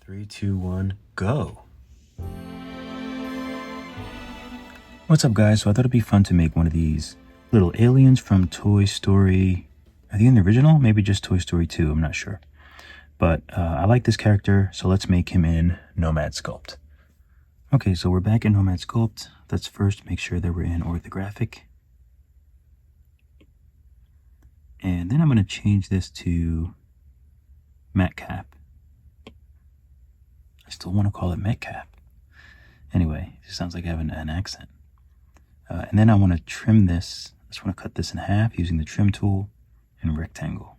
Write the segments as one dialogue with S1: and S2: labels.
S1: 3, 2, 1, go. What's up, guys? So I thought it'd be fun to make one of these little aliens from Toy Story. Are they in the original? Maybe just Toy Story 2, I'm not sure. But I like this character, so let's make him in Nomad Sculpt. Okay, so we're back in Nomad Sculpt. Let's first make sure that we're in orthographic. And then I'm going to change this to Metcap. I still want to call it Metcap. Anyway, it sounds like I have an accent. And then I want to trim this. I just want to cut this in half using the trim tool and rectangle.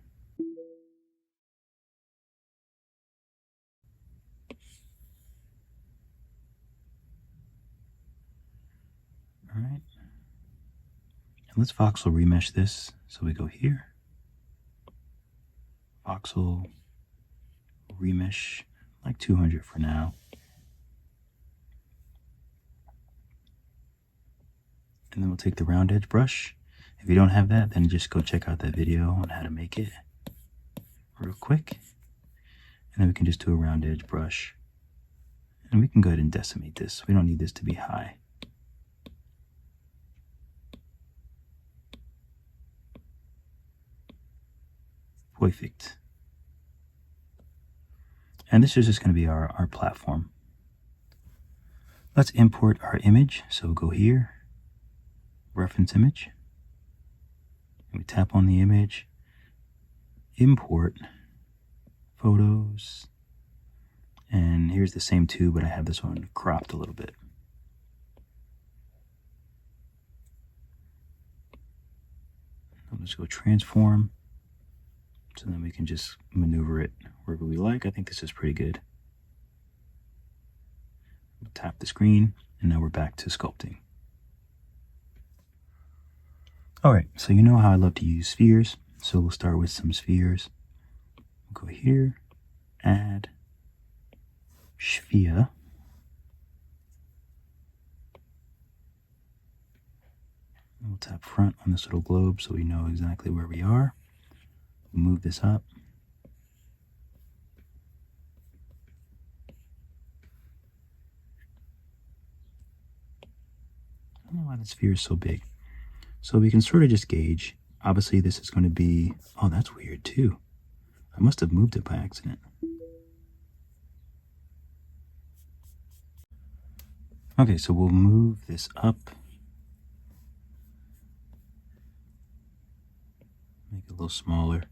S1: All right. And let's voxel remesh this. So we go here. Voxel remesh, like 200 for now. And then we'll take the round edge brush. If you don't have that, then just go check out that video on how to make it real quick. And then we can just do a round edge brush. And we can go ahead and decimate this. We don't need this to be high. Perfect. And this is just going to be our platform. Let's import our image. So we'll go here, reference image. And we tap on the image, import photos. And here's the same two, but I have this one cropped a little bit. Let's go transform. So then we can just maneuver it wherever we like. I think this is pretty good. We'll tap the screen, and now we're back to sculpting. All right, so you know how I love to use spheres. So we'll start with some spheres. We'll go here, add sphere. We'll tap front on this little globe so we know exactly where we are. We'll move this up. I don't know why the sphere is so big. So we can sort of just gauge. Obviously this is going to be, oh, that's weird too. I must have moved it by accident. Okay, so we'll move this up. Make it a little smaller.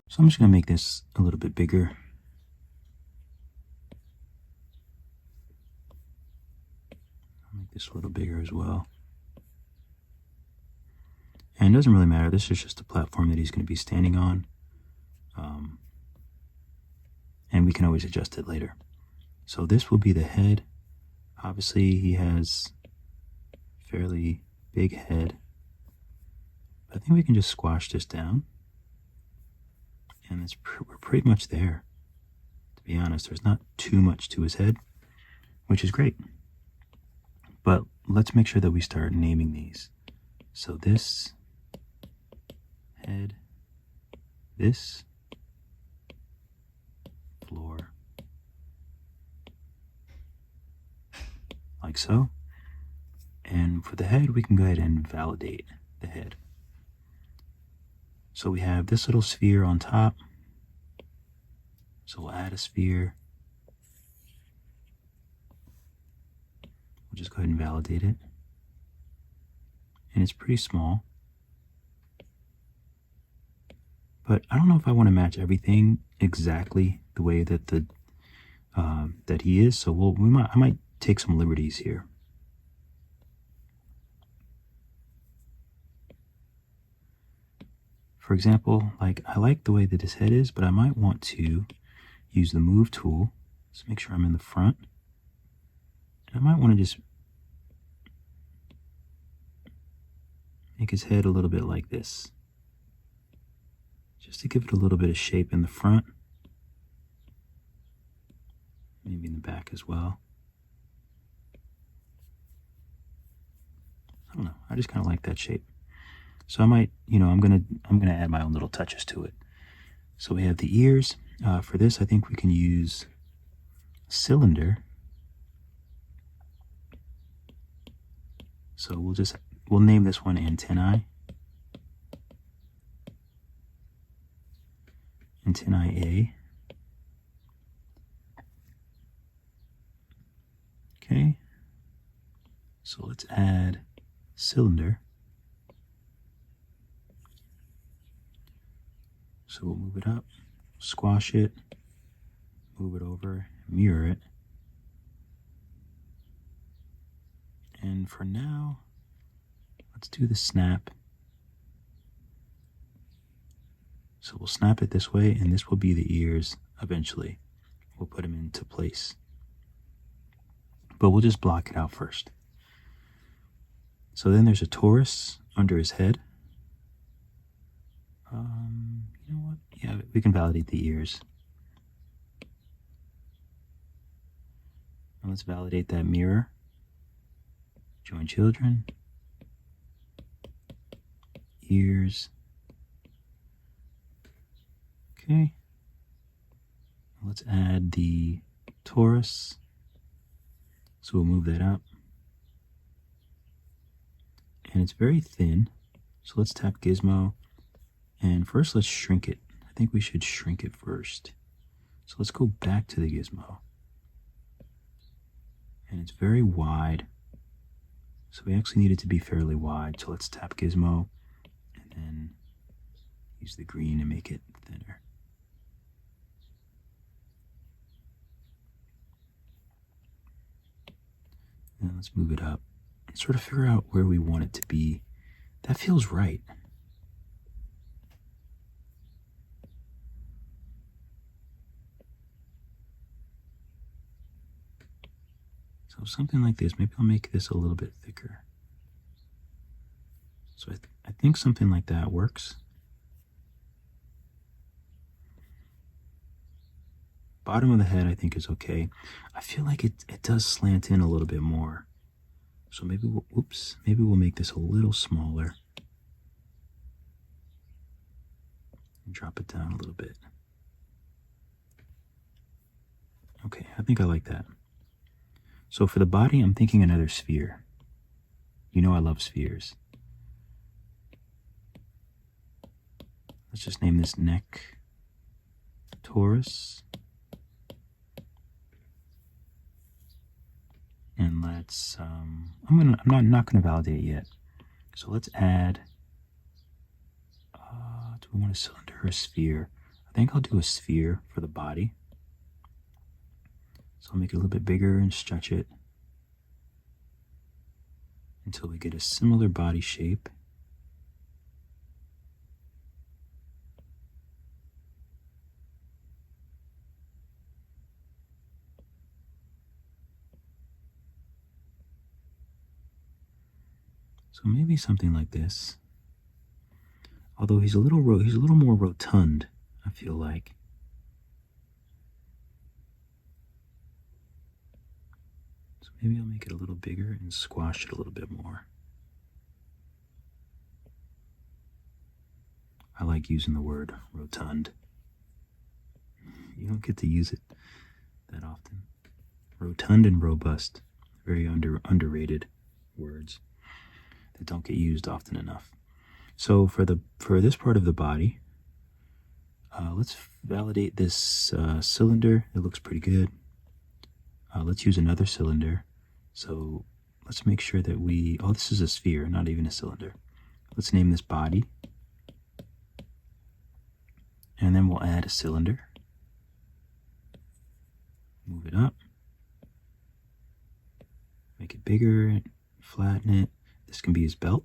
S1: So I'm just going to make this a little bit bigger. I'll make this a little bigger as well. And it doesn't really matter. This is just a platform that he's going to be standing on. And we can always adjust it later. So this will be the head. Obviously he has a fairly big head. I think we can just squash this down. And we're pretty much there. To be honest, there's not too much to his head, which is great. But let's make sure that we start naming these. So this head, this floor, like so. And for the head, we can go ahead and validate the head. So we have this little sphere on top. So we'll add a sphere. We'll just go ahead and validate it. And it's pretty small. But I don't know if I want to match everything exactly the way that that he is. So I might take some liberties here. For example, like I like the way that his head is, but I might want to use the move tool. Let's make sure I'm in the front. And I might want to just make his head a little bit like this, just to give it a little bit of shape in the front, maybe in the back as well. I don't know, I just kind of like that shape. So I might, I'm gonna add my own little touches to it. So we have the ears. For this, I think we can use cylinder. So we'll name this one antennae. Antennae A. Okay. So let's add cylinder. So we'll move it up, squash it, move it over, mirror it. And for now, let's do the snap. So we'll snap it this way, and this will be the ears eventually. We'll put them into place. But we'll just block it out first. So then there's a torus under his head. You know what? Yeah, we can validate the ears. And let's validate that mirror. Join children. Ears. Okay. Let's add the torus. So we'll move that up. And it's very thin. So let's tap gizmo. And first let's shrink it. I think we should shrink it first. So let's go back to the gizmo. And it's very wide. So we actually need it to be fairly wide. So let's tap gizmo and then use the green to make it thinner. And let's move it up and sort of figure out where we want it to be. That feels right. So something like this. Maybe I'll make this a little bit thicker. So I think something like that works. Bottom of the head I think is okay. I feel like it does slant in a little bit more. So maybe we'll make this a little smaller. And drop it down a little bit. Okay, I think I like that. So for the body, I'm thinking another sphere. You know I love spheres. Let's just name this neck torus. And let's I'm not gonna validate yet. So let's add do we want a cylinder or a sphere? I think I'll do a sphere for the body. So I'll make it a little bit bigger and stretch it until we get a similar body shape. So maybe something like this. Although he's a little more rotund, I feel like. So maybe I'll make it a little bigger and squash it a little bit more. I like using the word rotund. You don't get to use it that often. Rotund and robust, very underrated words that don't get used often enough. So for this part of the body, let's validate this cylinder. It looks pretty good. Let's use another cylinder. So let's make sure that this is a sphere, not even a cylinder. Let's name this body. And then we'll add a cylinder. Move it up. Make it bigger, flatten it. This can be his belt.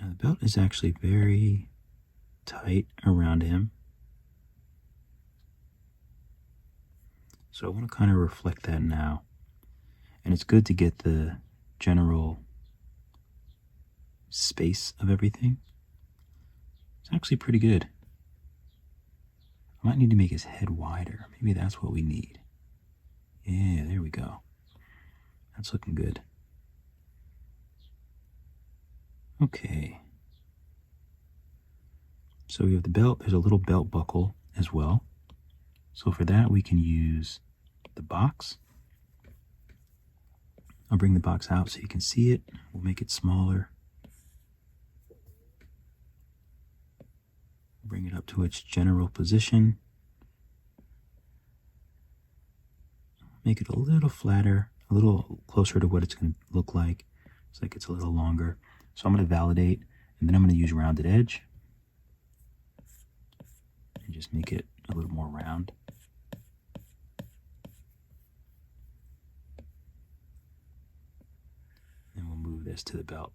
S1: Now the belt is actually very tight around him. So I want to kind of reflect that now. And it's good to get the general space of everything. It's actually pretty good. I might need to make his head wider. Maybe that's what we need. Yeah, there we go. That's looking good. Okay. So we have the belt. There's a little belt buckle as well. So for that, we can use the box. I'll bring the box out so you can see it. We'll make it smaller. Bring it up to its general position. Make it a little flatter, a little closer to what it's going to look like. It's like it's a little longer. So I'm going to validate, and then I'm going to use rounded edge and just make it a little more round. And we'll move this to the belt.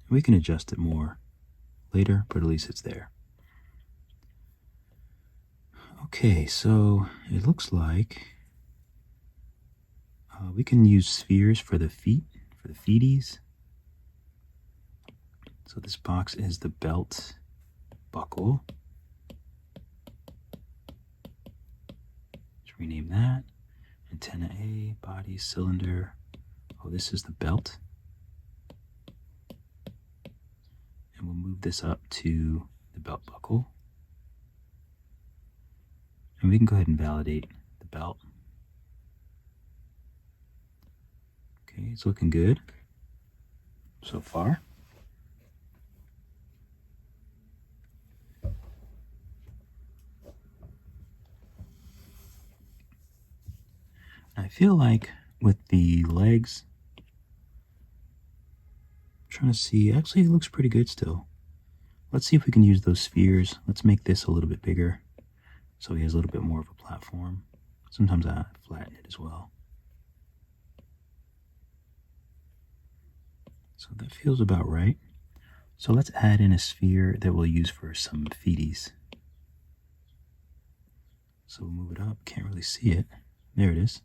S1: We can adjust it more later, but at least it's there. Okay, so it looks like we can use spheres for the feet, for the feeties. So this box is the belt buckle. Let's rename that. Antenna A, body, cylinder. Oh, this is the belt. And we'll move this up to the belt buckle. And we can go ahead and validate the belt. Okay, it's looking good so far. I feel like with the legs, I'm trying to see, actually it looks pretty good still. Let's see if we can use those spheres. Let's make this a little bit bigger so he has a little bit more of a platform. Sometimes I flatten it as well. So that feels about right. So let's add in a sphere that we'll use for some feeties. So we'll move it up, can't really see it. There it is.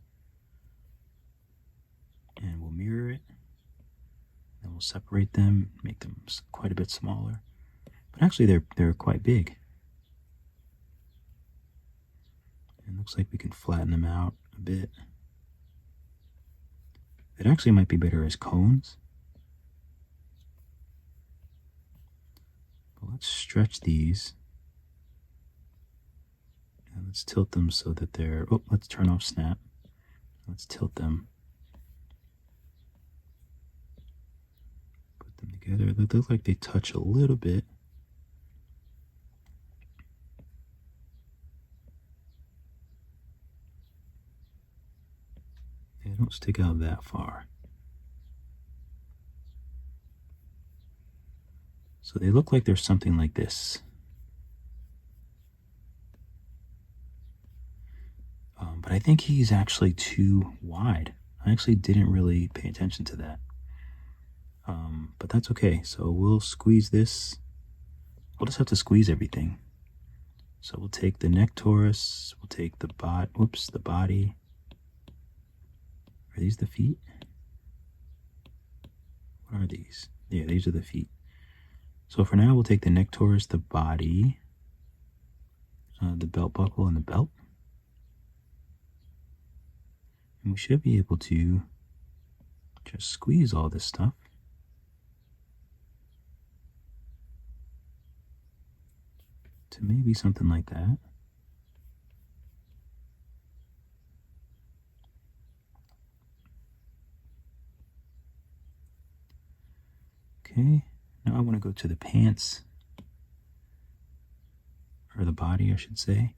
S1: And we'll mirror it. Then we'll separate them, make them quite a bit smaller. But actually they're quite big. It looks like we can flatten them out a bit. It actually might be better as cones. But let's stretch these. And let's tilt them so that they're, oh, let's turn off snap. Let's tilt them. Put them together. They look like they touch a little bit. They don't stick out that far. So they look like there's something like this. But I think he's actually too wide. I actually didn't really pay attention to that. But that's okay. So we'll squeeze this. We'll just have to squeeze everything. So we'll take the neck torus, we'll take the the body. Are these the feet? What are these? Yeah, these are the feet. So for now, we'll take the neck torus, the body, the belt buckle, and the belt. And we should be able to just squeeze all this stuff. To maybe something like that. Okay, now I want to go to the pants, or the body, I should say.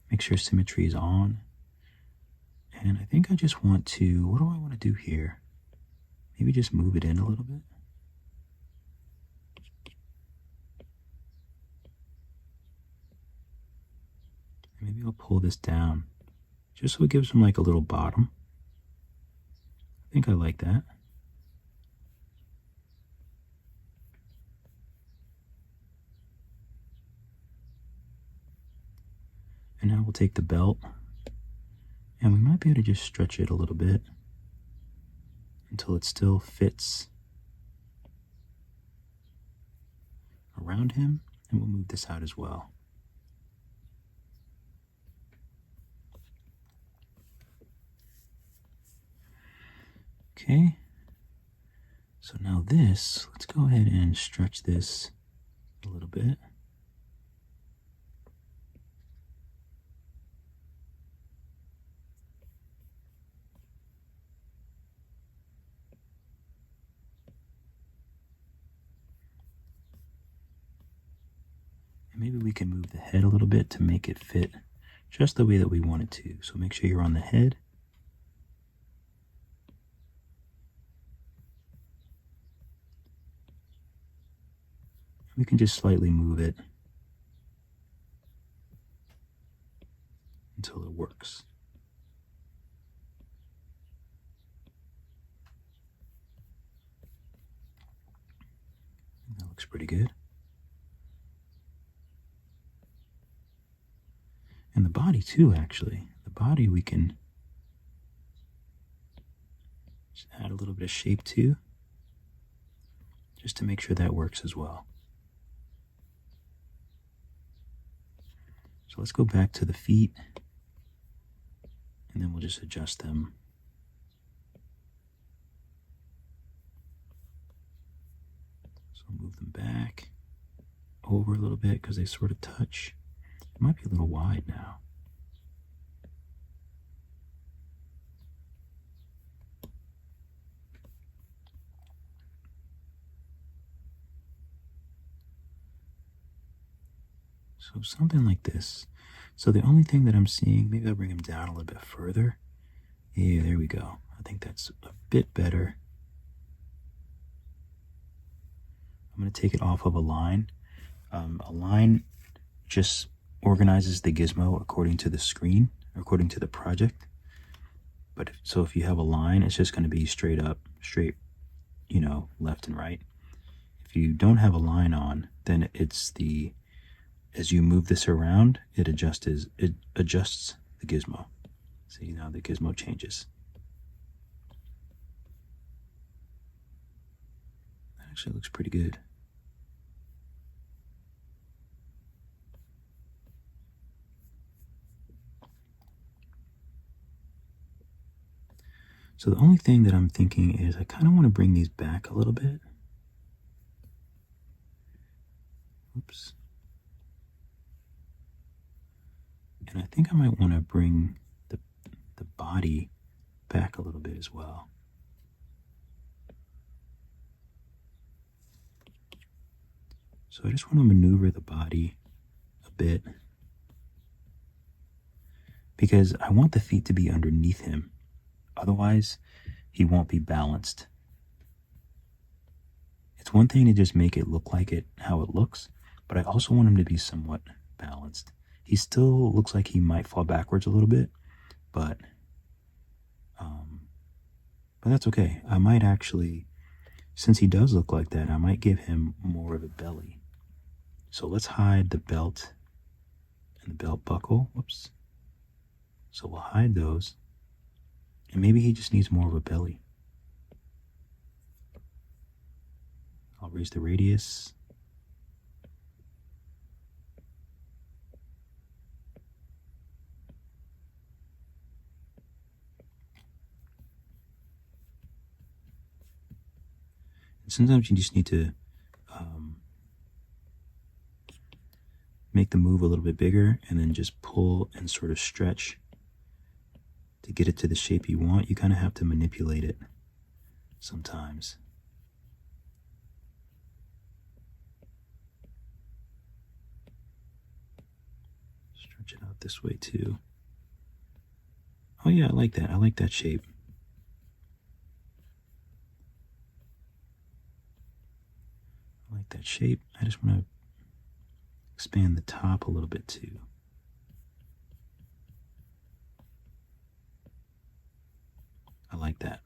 S1: Make sure symmetry is on. And I think I just want to, what do I want to do here? Maybe just move it in a little bit. Maybe I'll pull this down just so it gives them like a little bottom. I think I like that. And now we'll take the belt and we might be able to just stretch it a little bit until it still fits around him, and we'll move this out as well. Okay. So now this, let's go ahead and stretch this a little bit. And maybe we can move the head a little bit to make it fit just the way that we want it to. So make sure you're on the head. We can just slightly move it until it works. That looks pretty good. And the body too, actually. The body we can just add a little bit of shape to, just to make sure that works as well. So let's go back to the feet, and then we'll just adjust them. So I'll move them back over a little bit because they sort of touch. It might be a little wide now. So something like this. So the only thing that I'm seeing, maybe I'll bring them down a little bit further. Yeah, there we go. I think that's a bit better. I'm going to take it off of a line. A line just organizes the gizmo according to the screen, according to the project. But so if you have a line, it's just going to be straight up, straight, you know, left and right. If you don't have a line on, then it's the, as you move this around, it adjusts the gizmo. See, now the gizmo changes. That actually looks pretty good. So the only thing that I'm thinking is I kind of want to bring these back a little bit. Oops. And I think I might want to bring the body back a little bit as well. So I just want to maneuver the body a bit because I want the feet to be underneath him. Otherwise, he won't be balanced. It's one thing to just make it look like it, how it looks, but I also want him to be somewhat balanced. He still looks like he might fall backwards a little bit, but that's okay. I might actually, since he does look like that, I might give him more of a belly. So let's hide the belt and the belt buckle. Whoops. So we'll hide those. And maybe he just needs more of a belly. I'll raise the radius. And sometimes you just need to make the move a little bit bigger and then just pull and sort of stretch to get it to the shape you want. You kind of have to manipulate it sometimes. Stretch it out this way too. Oh yeah, I like that. I like that shape. I like that shape. I just want to expand the top a little bit too. I like that.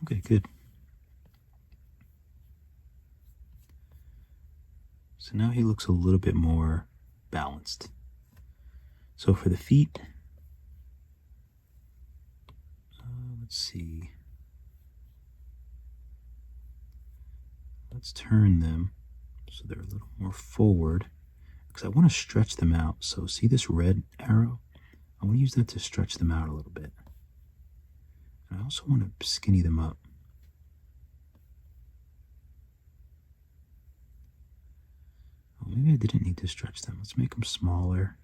S1: Okay, good. So now he looks a little bit more balanced. So for the feet, let's see. Let's turn them so they're a little more forward because I want to stretch them out. So see this red arrow? I want to use that to stretch them out a little bit. And I also want to skinny them up. Oh, maybe I didn't need to stretch them. Let's make them smaller.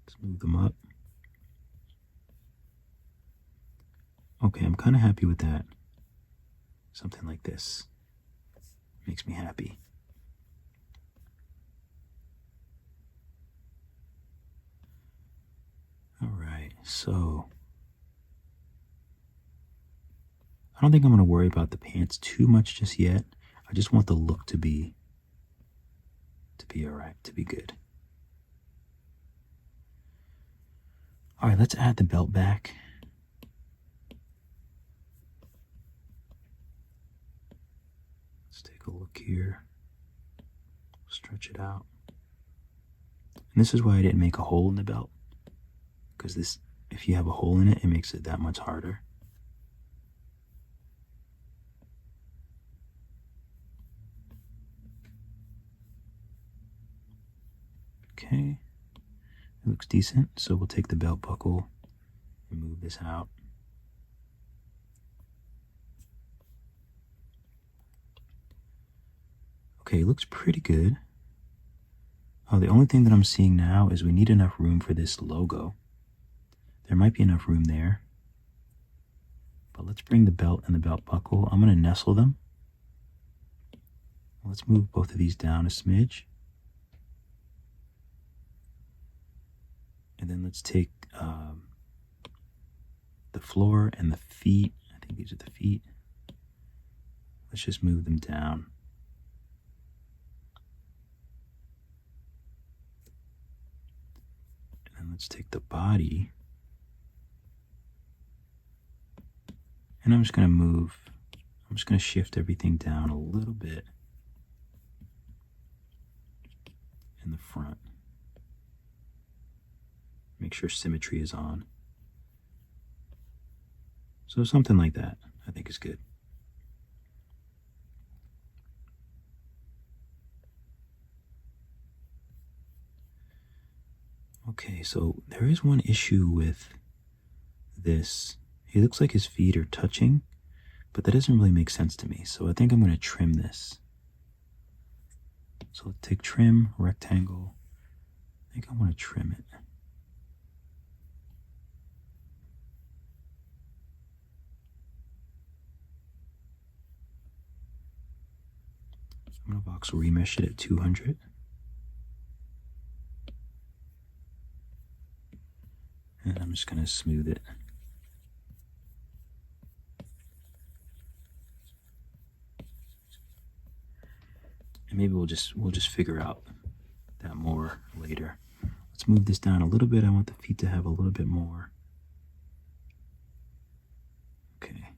S1: Let's move them up. Okay, I'm kind of happy with that. Something like this makes me happy. All right, so I don't think I'm going to worry about the pants too much just yet. I just want the look to be all right, to be good. All right, let's add the belt back. Let's take a look here. Stretch it out. And this is why I didn't make a hole in the belt, because this, if you have a hole in it, it makes it that much harder. Okay, it looks decent, so we'll take the belt buckle and move this out. Okay, it looks pretty good. Oh, the only thing that I'm seeing now is we need enough room for this logo. There might be enough room there. But let's bring the belt and the belt buckle. I'm going to nestle them. Let's move both of these down a smidge. And then let's take the floor and the feet. I think these are the feet. Let's just move them down. And then let's take the body. And I'm just going to shift everything down a little bit in the front. Make sure symmetry is on. So something like that, I think, is good. Okay, so there is one issue with this. It looks like his feet are touching, but that doesn't really make sense to me. So I think I'm going to trim this. So let's take trim, rectangle. I think I want to trim it. I'm going to voxel remesh it at 200. And I'm just going to smooth it. And maybe we'll just figure out that more later. Let's move this down a little bit. I want the feet to have a little bit more. Okay.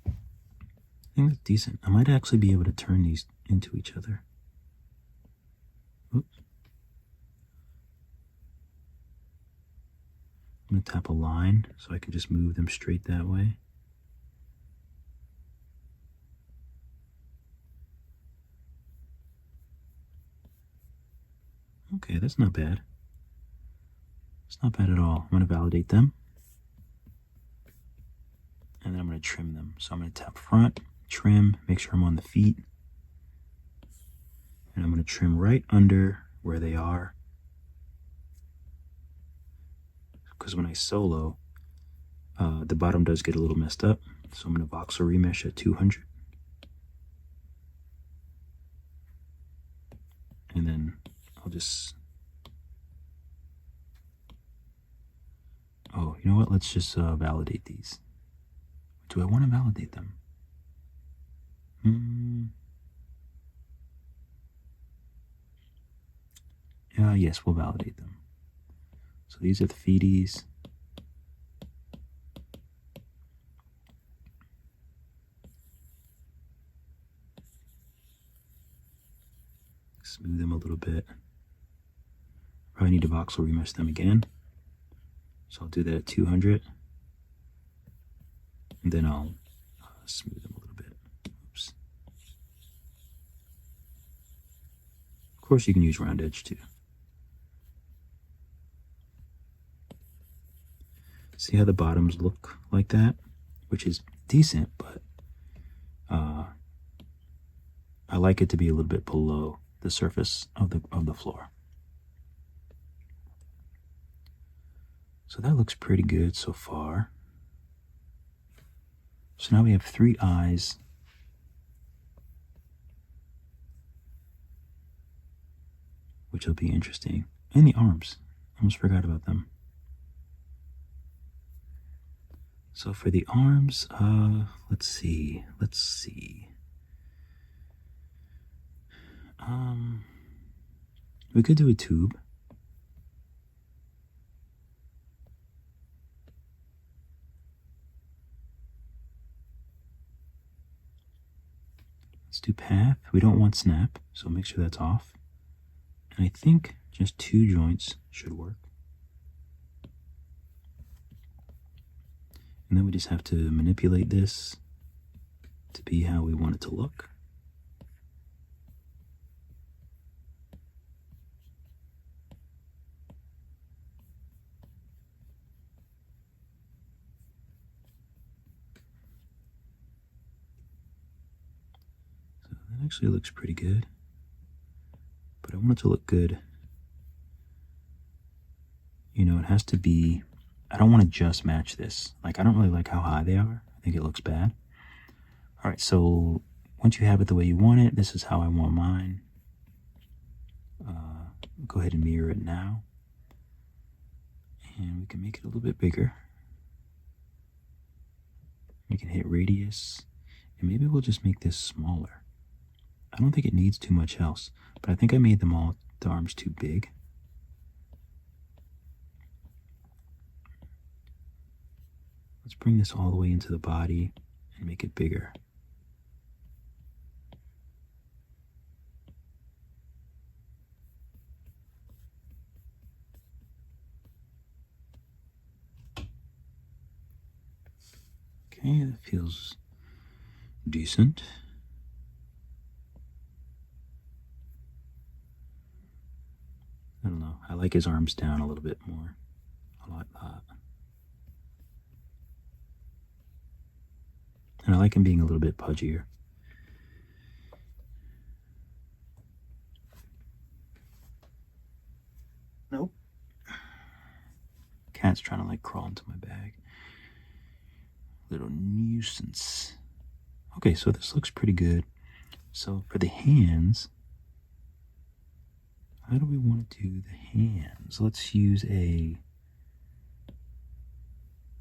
S1: I think that's decent. I might actually be able to turn these into each other. Oops. I'm going to tap a line so I can just move them straight that way. Okay, that's not bad. It's not bad at all. I'm going to validate them. And then I'm going to trim them. So I'm going to tap front, trim, make sure I'm on the feet. And I'm going to trim right under where they are. Because when I solo, the bottom does get a little messed up. So I'm going to voxel remesh at 200. And then I'll just... Oh, you know what? Let's just validate these. Do I want to validate them? Yes, we'll validate them. So these are the feeties. Smooth them a little bit. Probably need to voxel remesh them again. So I'll do that at 200. And then I'll smooth them a little bit. Oops. Of course, you can use round edge too. See how the bottoms look like that? Which is decent, but I like it to be a little bit below the surface of the floor. So that looks pretty good so far. So now we have 3 eyes. Which will be interesting. And the arms. Almost forgot about them. So for the arms, let's see. We could do a tube. Let's do path. We don't want snap, so make sure that's off. And I think just 2 joints should work. And then we just have to manipulate this to be how we want it to look. So that actually looks pretty good. But I want it to look good. You know, it has to be, I don't want to just match this. Like, I don't really like how high they are. I think it looks bad. All right, so once you have it the way you want it, this is how I want mine. Go ahead and mirror it now. And we can make it a little bit bigger. We can hit radius. And maybe we'll just make this smaller. I don't think it needs too much else, but I think I made the arms too big. Let's bring this all the way into the body and make it bigger. Okay, that feels decent. I don't know. I like his arms down a little bit more. I like that. And I like him being a little bit pudgier. Nope. Cat's trying to like crawl into my bag. Little nuisance. Okay, so this looks pretty good. So for the hands, how do we want to do the hands? Let's use a...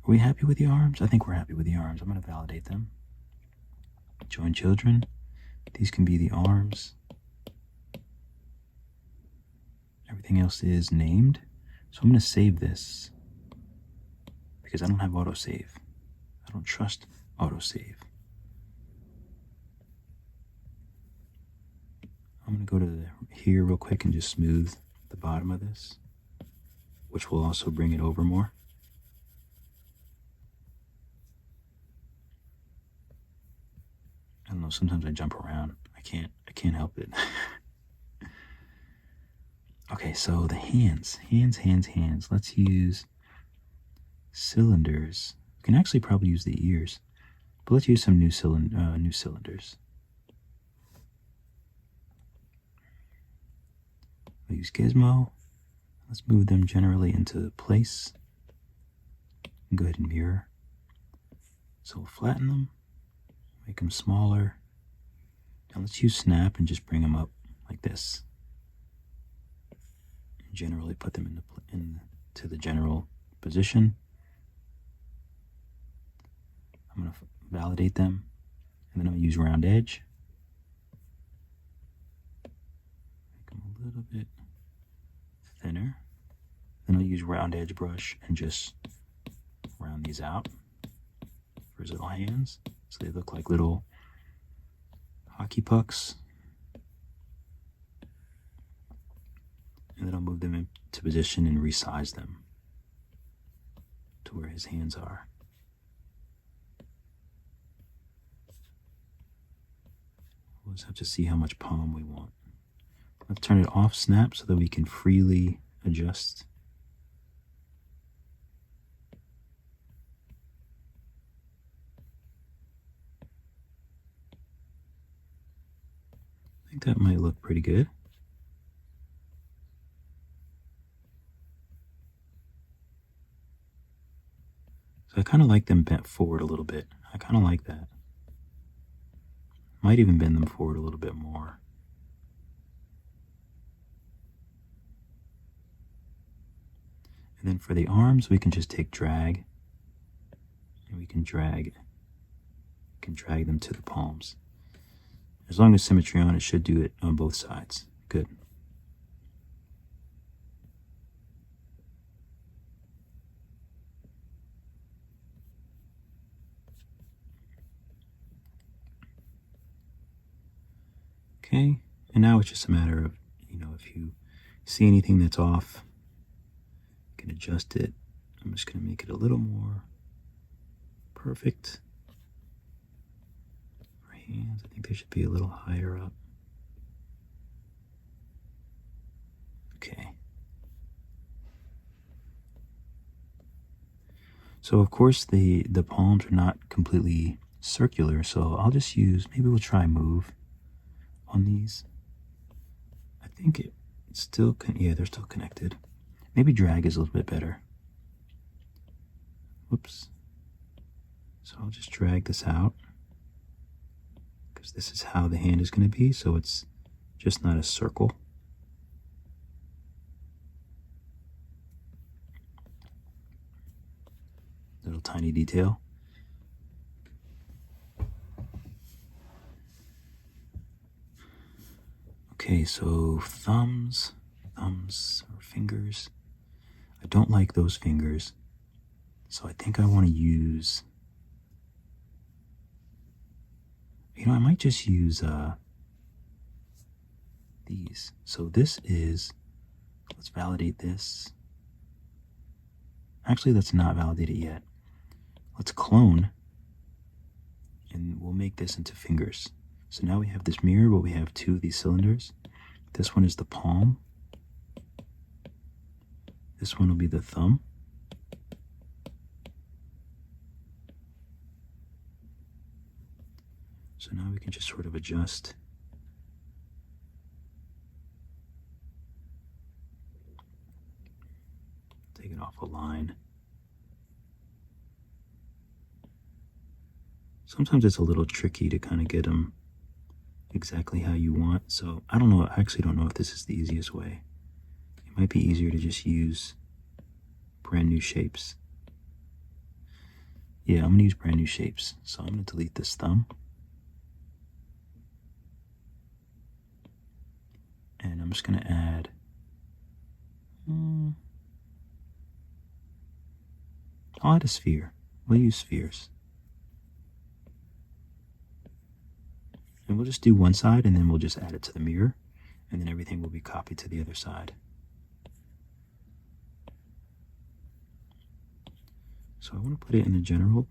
S1: Are we happy with the arms? I think we're happy with the arms. I'm going to validate them. Join children. These can be the arms. Everything else is named. So I'm going to save this because I don't have autosave. I don't trust autosave. I'm going to go to here real quick and just smooth the bottom of this, which will also bring it over more. I don't know, sometimes I jump around. I can't help it. Okay, so the hands. Let's use cylinders. We can actually probably use the ears, but let's use some new cylinders. We'll use Gizmo. Let's move them generally into place. Go ahead and mirror. So we'll flatten them, make them smaller. And let's use snap and just bring them up like this. And generally put them into the general position. I'm going to validate them, and then I'm going to use round edge. Make them a little bit thinner. Then I'll use round edge brush and just round these out for his little hands, so they look like little hockey pucks. And then I'll move them into position and resize them to where his hands are. We'll just have to see how much palm we want. Let's turn it off snap so that we can freely adjust. think that might look pretty good. So I kind of like them bent forward a little bit. I kind of like that. Might even bend them forward a little bit more. And then for the arms, we can just take drag, and we can drag them to the palms. As long as symmetry on, it should do it on both sides. Good. Okay, and now it's just a matter of, if you see anything that's off, you can adjust it. I'm just going to make it a little more perfect. For hands, I think they should be a little higher up. Okay. So of course the palms are not completely circular, so I'll just use, maybe we'll try move on these. I think it's still, yeah, they're still connected. Maybe drag is a little bit better. Whoops. So I'll just drag this out, because this is how the hand is going to be, so it's just not a circle. Little tiny detail. Okay, so thumbs or fingers. I don't like those fingers, so I think I want to use, I might just use these. So this is, let's validate this. Actually, let's not validate it yet. Let's clone, and we'll make this into fingers. So now we have this mirror, but we have two of these cylinders. This one is the palm. This one will be the thumb. So now we can just sort of adjust. Take it off a line. Sometimes it's a little tricky to kind of get them exactly how you want. So I don't know, I actually don't know if this is the easiest way. It might be easier to just use brand new shapes. Yeah, I'm gonna use brand new shapes. So I'm gonna delete this thumb. And I'm just gonna add, I'll add a sphere. We'll use spheres. And we'll just do one side, and then we'll just add it to the mirror, and then everything will be copied to the other side. So I want to put it in the general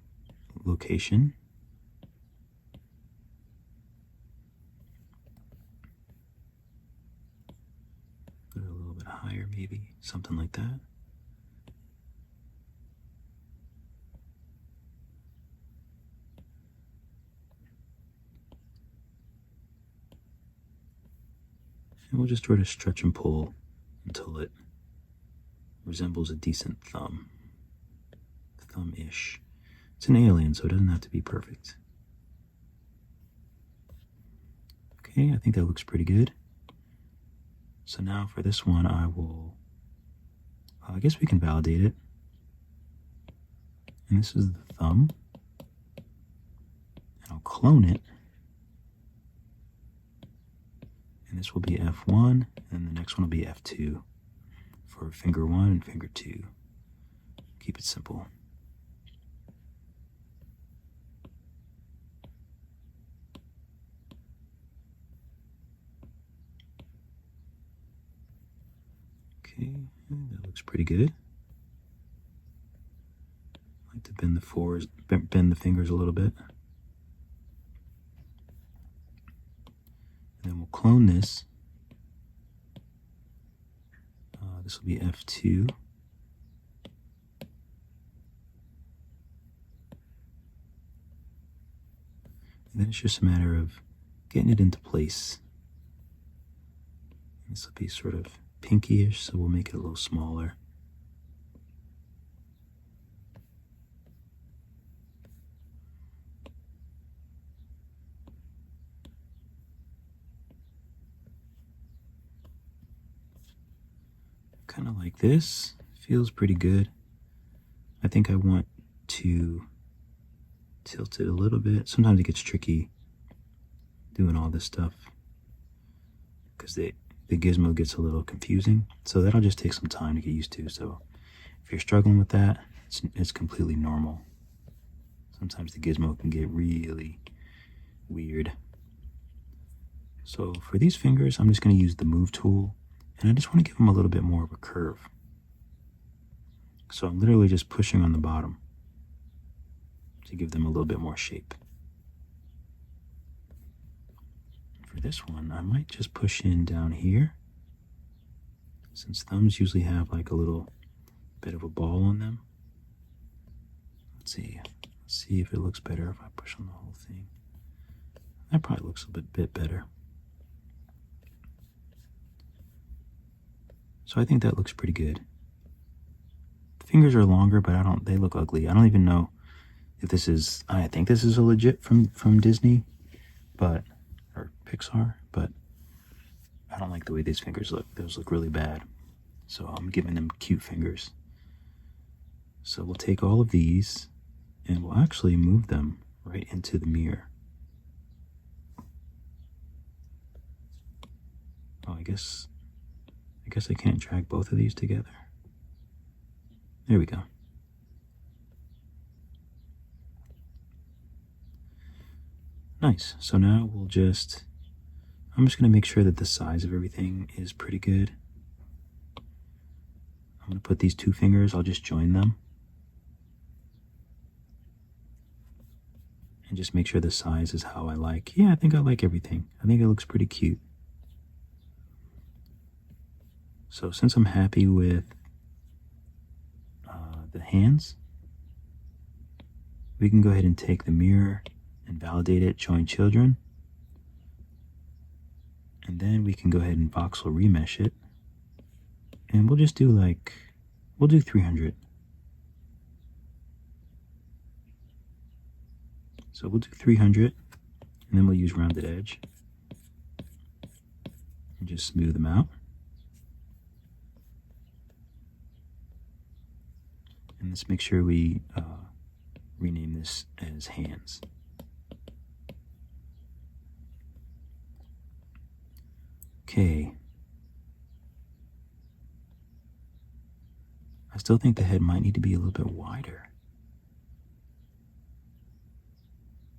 S1: location. Put it a little bit higher, maybe, something like that. And we'll just try to stretch and pull until it resembles a decent thumb. Thumb-ish. It's an alien, so it doesn't have to be perfect. Okay, I think that looks pretty good. So now for this one, I will, I guess we can validate it. And this is the thumb. And I'll clone it. And this will be F1, and the next one will be F2 for finger 1 and finger 2. Keep it simple. Okay, that looks pretty good. I like to bend the fingers a little bit. And then we'll clone this. This will be F2. And then it's just a matter of getting it into place. This will be sort of pinkyish, so we'll make it a little smaller. Kind of like this. Feels pretty good. I think I want to tilt it a little bit. Sometimes it gets tricky doing all this stuff because the gizmo gets a little confusing. So that'll just take some time to get used to. So if you're struggling with that, it's completely normal. Sometimes the gizmo can get really weird. So for these fingers, I'm just going to use the move tool, and I just want to give them a little bit more of a curve. So I'm literally just pushing on the bottom to give them a little bit more shape. For this one, I might just push in down here, since thumbs usually have like a little bit of a ball on them. Let's see if it looks better if I push on the whole thing. That probably looks a bit better. So I think that looks pretty good. The fingers are longer, but they look ugly. I don't even know if this is, I think this is a legit from Disney, or Pixar, but I don't like the way these fingers look. Those look really bad. So I'm giving them cute fingers. So we'll take all of these and we'll actually move them right into the mirror. Oh, I guess I can't drag both of these together. There we go. Nice. So now I'm just going to make sure that the size of everything is pretty good. I'm going to put these two fingers, I'll just join them. And just make sure the size is how I like. Yeah, I think I like everything. I think it looks pretty cute. So since I'm happy with the hands, we can go ahead and take the mirror and validate it, join children. And then we can go ahead and voxel remesh it. And we'll just do we'll do 300. So we'll do 300, and then we'll use rounded edge and just smooth them out. And let's make sure we rename this as hands. Okay. I still think the head might need to be a little bit wider.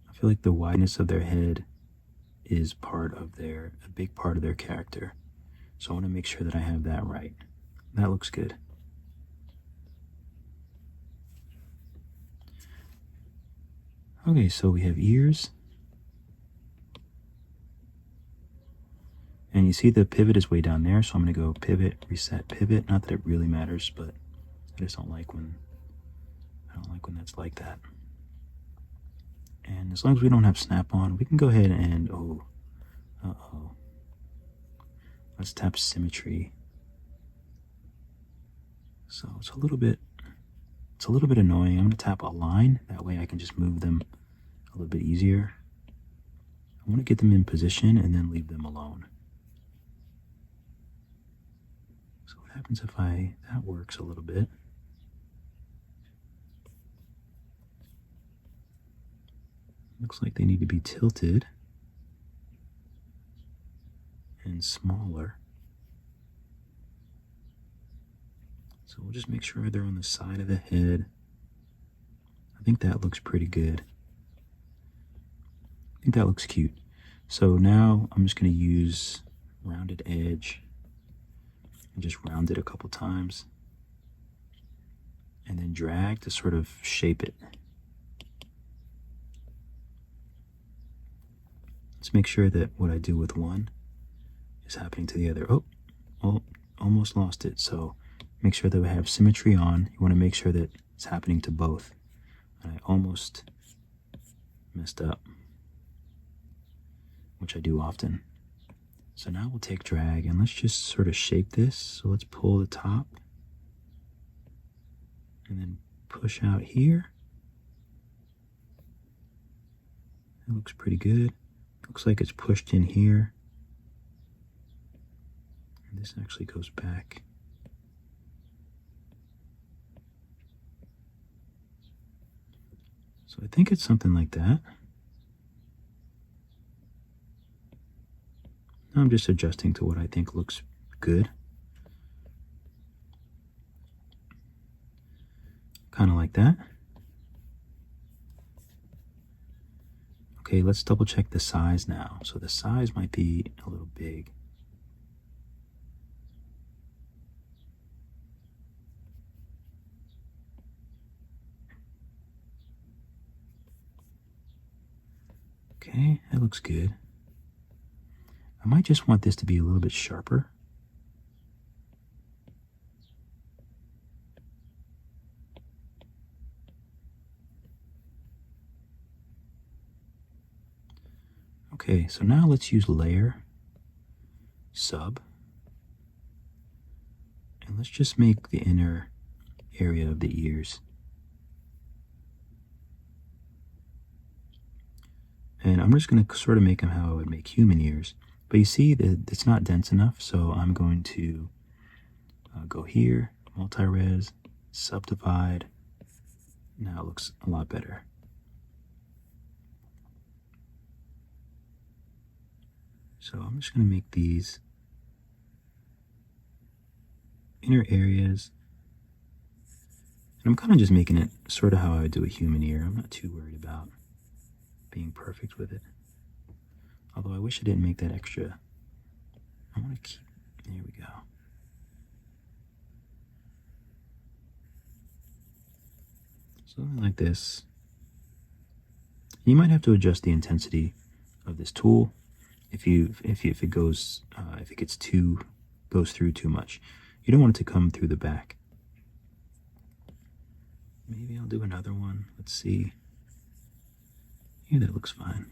S1: I feel like the wideness of their head is a big part of their character. So I want to make sure that I have that right. That looks good. Okay, so we have ears. And you see the pivot is way down there, so I'm going to go pivot, reset, pivot. Not that it really matters, but I just don't like when that's like that. And as long as we don't have snap-on, we can go ahead and let's tap symmetry. So it's a little bit annoying. I'm going to tap align. That way I can just move them a little bit easier. I want to get them in position and then leave them alone. So what happens if that works a little bit. Looks like they need to be tilted and smaller. So we'll just make sure they're on the side of the head. I think that looks pretty good. I think that looks cute. So now I'm just going to use rounded edge and just round it a couple times and then drag to sort of shape it. Let's make sure that what I do with one is happening to the other. Oh, almost lost it. So make sure that we have symmetry on. You want to make sure that it's happening to both. And I almost messed up, which I do often. So now we'll take drag and let's just sort of shape this. So let's pull the top and then push out here. That looks pretty good. Looks like it's pushed in here. And this actually goes back. So I think it's something like that. Now I'm just adjusting to what I think looks good. Kind of like that. Okay, let's double check the size now. So the size might be a little big. Okay, that looks good. I might just want this to be a little bit sharper. Okay, so now let's use layer, sub, and let's just make the inner area of the ears. And I'm just going to sort of make them how I would make human ears. But you see that it's not dense enough, so I'm going to go here, multi-res, subdivide. Now it looks a lot better. So I'm just going to make these inner areas. And I'm kind of just making it sort of how I would do a human ear. I'm not too worried about being perfect with it. Although I wish I didn't make that extra. I want to keep, there we go. Something like this. You might have to adjust the intensity of this tool if it goes if it goes through too much. You don't want it to come through the back. Maybe I'll do another one. Let's see. Yeah, that looks fine.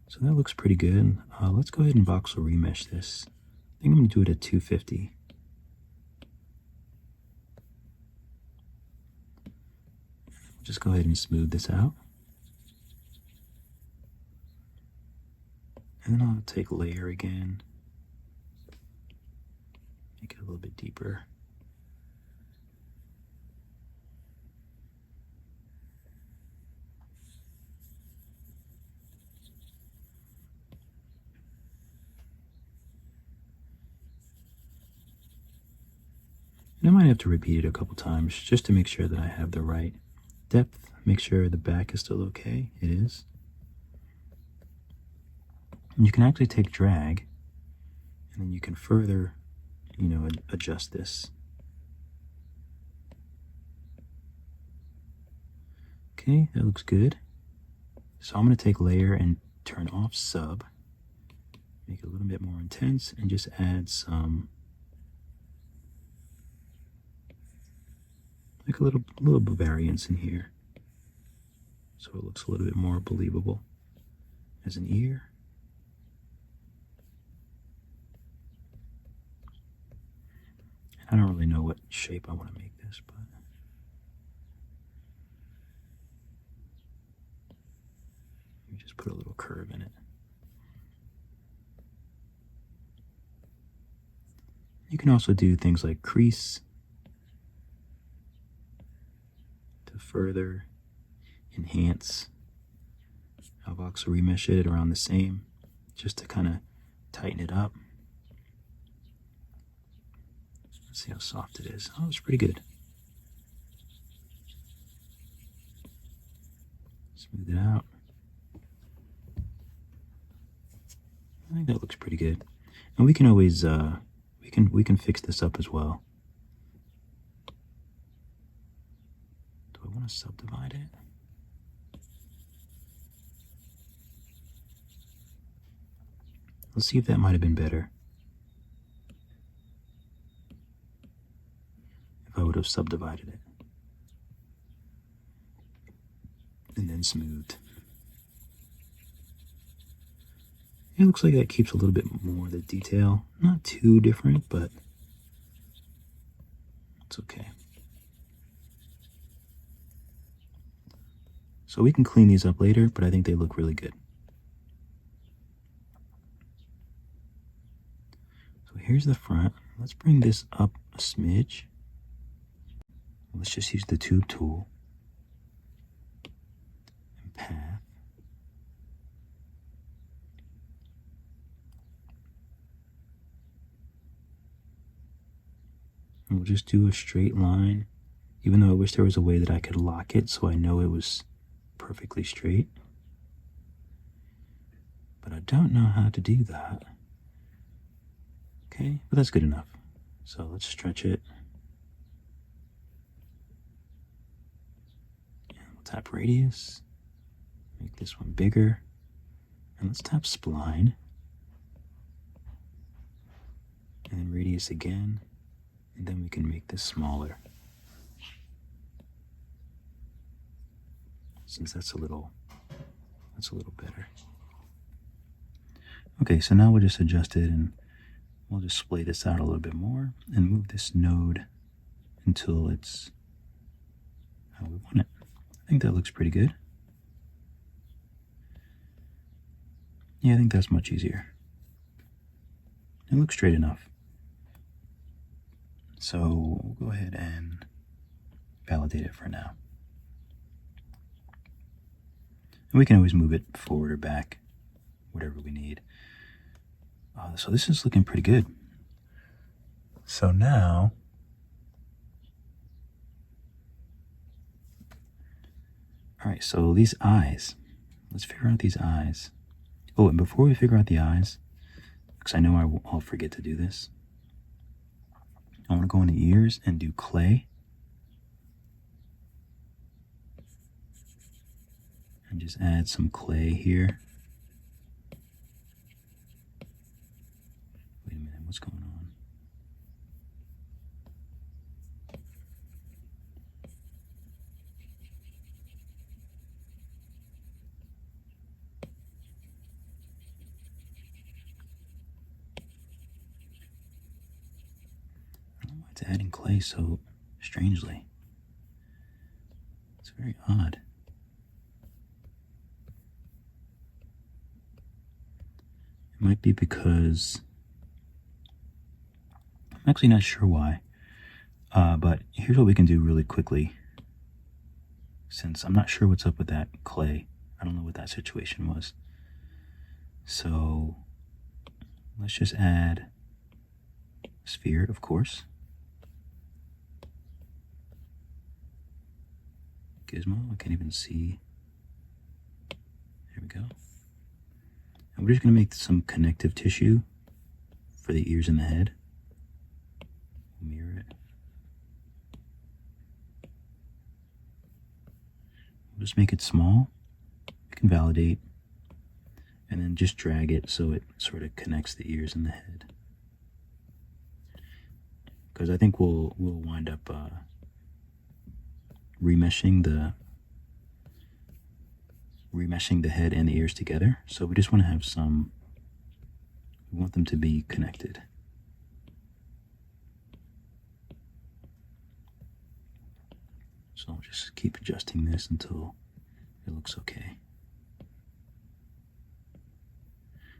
S1: So that looks pretty good. Let's go ahead and voxel remesh this. I think I'm going to do it at 250. Just go ahead and smooth this out. And then I'll take layer again. Make it a little bit deeper. And I might have to repeat it a couple times just to make sure that I have the right depth. Make sure the back is still okay. It is. And you can actually take drag and then you can further, adjust this. Okay, that looks good. So I'm going to take layer and turn off sub, make it a little bit more intense, and just add some, like a little variance in here, so it looks a little bit more believable as an ear. I don't really know what shape I want to make this, but you just put a little curve in it. You can also do things like crease to further enhance. I'll voxel remesh it around the same, just to kind of tighten it up. Let's see how soft it is. Oh, it's pretty good. Smooth it out. I think that looks pretty good. And we can always we can fix this up as well. Do I want to subdivide it? Let's see if that might have been better. If I would have subdivided it. and then smoothed. It looks like that keeps a little bit more of the detail. Not too different, but it's okay. So we can clean these up later, but I think they look really good. So here's the front. Let's bring this up a smidge. Let's just use the tube tool and path. And we'll just do a straight line, even though I wish there was a way that I could lock it so I know it was perfectly straight. But I don't know how to do that. Okay, but that's good enough. So let's stretch it. And we'll tap radius, make this one bigger, and let's tap spline. And then radius again, and then we can make this smaller. Since that's a little better. Okay, so now we'll just adjust it and we'll just splay this out a little bit more and move this node until it's how we want it. I think that looks pretty good. Yeah, I think that's much easier. It looks straight enough. So we'll go ahead and validate it for now. And we can always move it forward or back, whatever we need. So this is looking pretty good. So now, all right, so these eyes, let's figure out these eyes. Oh, and before we figure out the eyes, because I know I'll forget to do this, I want to go into ears and do clay. And just add some clay here. Wait a minute, what's going on? I don't know why it's adding clay so strangely. It's very odd. It might be because, I'm actually not sure why, but here's what we can do really quickly. Since I'm not sure what's up with that clay. I don't know what that situation was. So let's just add a sphere, of course. Gizmo, I can't even see. There we go. And we're just going to make some connective tissue for the ears and the head. We'll mirror it. We'll just make it small. We can validate. And then just drag it so it sort of connects the ears and the head. Because I think we'll wind up remeshing the head and the ears together. So we just want to have we want them to be connected. So I'll just keep adjusting this until it looks okay.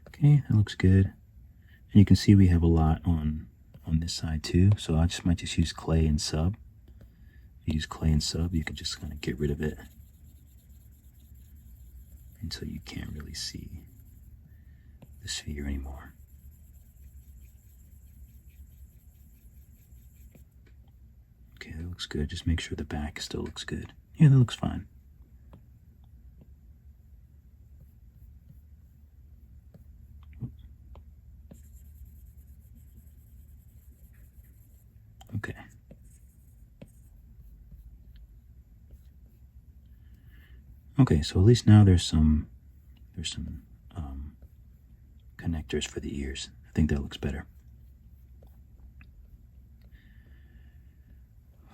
S1: Okay, that looks good. And you can see we have a lot on this side too. So I might just use clay and sub. If you use clay and sub, you can just kind of get rid of it until you can't really see the sphere anymore. Okay, that looks good. Just make sure the back still looks good. Yeah, that looks fine. Okay. Okay, so at least now there's some connectors for the ears. I think that looks better.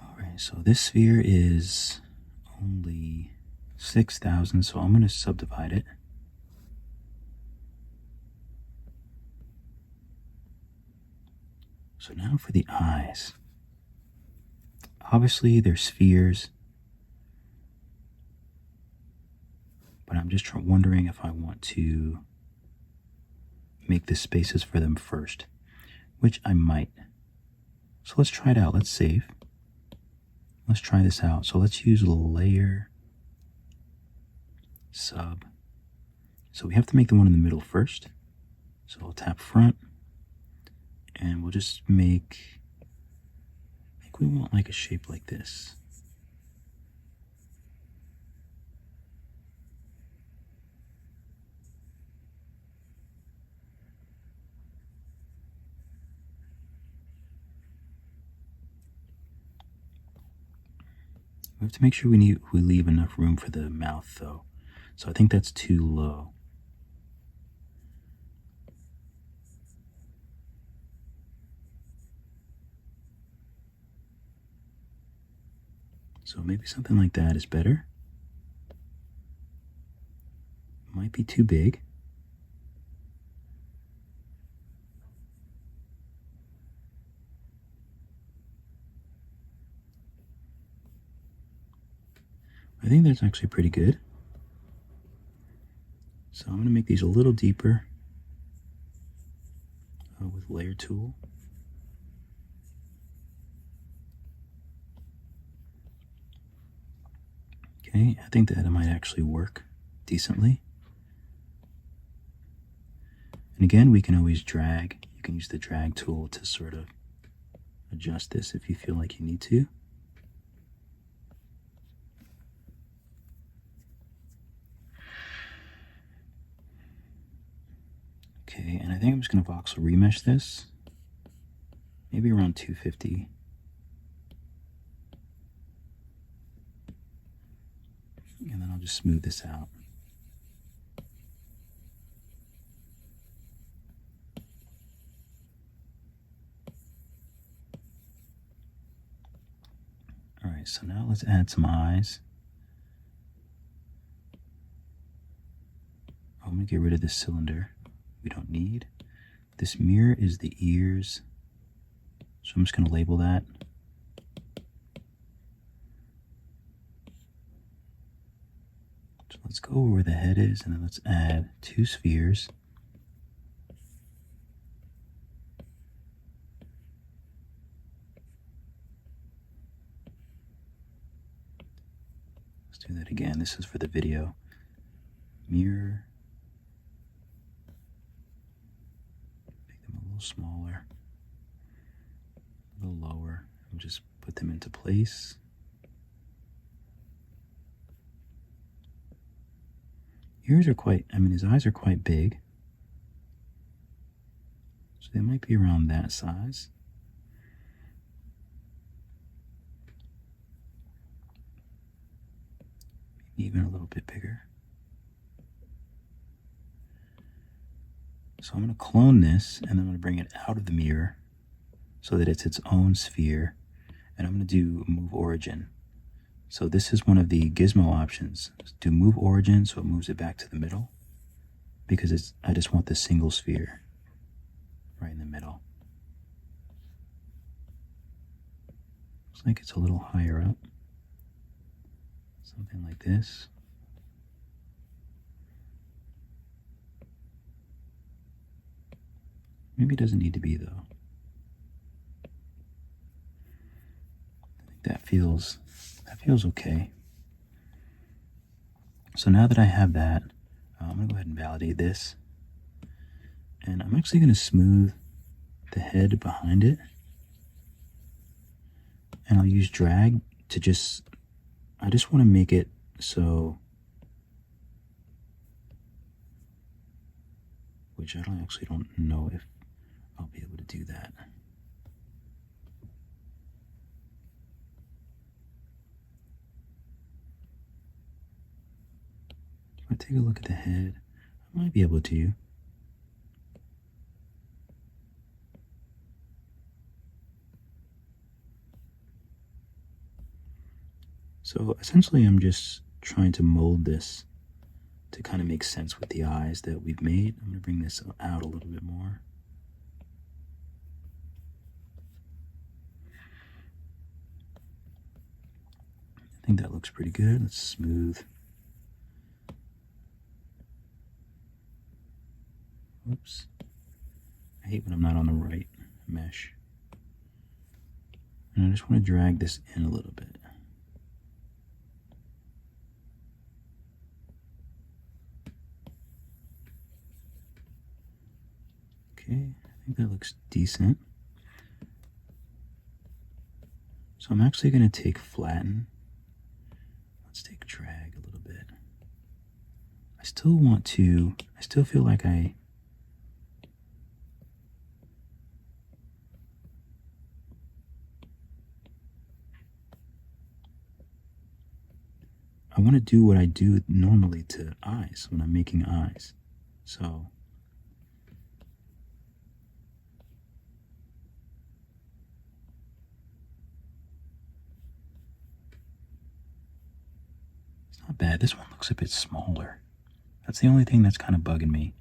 S1: All right, so this sphere is only 6,000, so I'm going to subdivide it. So now for the eyes. Obviously they're spheres, but I'm just wondering if I want to make the spaces for them first, which I might. So let's try it out. Let's save. Let's try this out. So let's use layer sub. So we have to make the one in the middle first. So we'll tap front and we'll just make, I think we want like a shape like this. We have to make sure we leave enough room for the mouth though. So I think that's too low. So maybe something like that is better. Might be too big. I think that's actually pretty good. So I'm going to make these a little deeper with layer tool. Okay, I think that it might actually work decently. And again, we can always drag. You can use the drag tool to sort of adjust this if you feel like you need to. Okay, and I think I'm just going to voxel remesh this, maybe around 250. And then I'll just smooth this out. All right, so now let's add some eyes. I'm going to get rid of this cylinder we don't need. This mirror is the ears, so I'm just going to label that. So let's go over where the head is, and then let's add 2 spheres. Let's do that again. This is for the video. Mirror. Smaller, a little lower, and just put them into place. Ears are quite, his eyes are quite big, so they might be around that size. Maybe even a little bit bigger. So I'm going to clone this, and I'm going to bring it out of the mirror so that it's its own sphere. And I'm going to do move origin. So this is one of the gizmo options. Do move origin so it moves it back to the middle, because I just want the single sphere right in the middle. Looks like it's a little higher up. Something like this. Maybe it doesn't need to be, though. I think that feels okay. So now that I have that, I'm going to go ahead and validate this. And I'm actually going to smooth the head behind it. And I'll use drag to I just want to make it so, which I actually don't know if I'll be able to do that. If I take a look at the head, I might be able to. So essentially I'm just trying to mold this to kind of make sense with the eyes that we've made. I'm going to bring this out a little bit more. I think that looks pretty good. Let's smooth. Oops. I hate when I'm not on the right mesh. And I just want to drag this in a little bit. Okay, I think that looks decent. So I'm actually going to take flatten. Let's take drag a little bit. I still feel like I want to do what I do normally to eyes when I'm making eyes. So it's not bad. This one looks a bit smaller. That's the only thing that's kind of bugging me.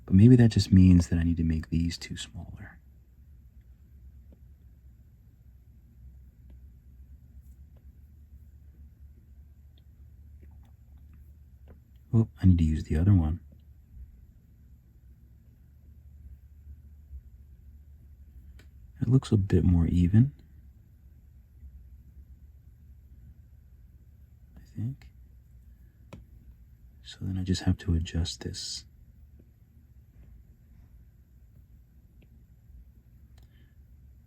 S1: But maybe that just means that I need to make these two smaller. Oh, I need to use the other one. It looks a bit more even, I think. So then I just have to adjust this.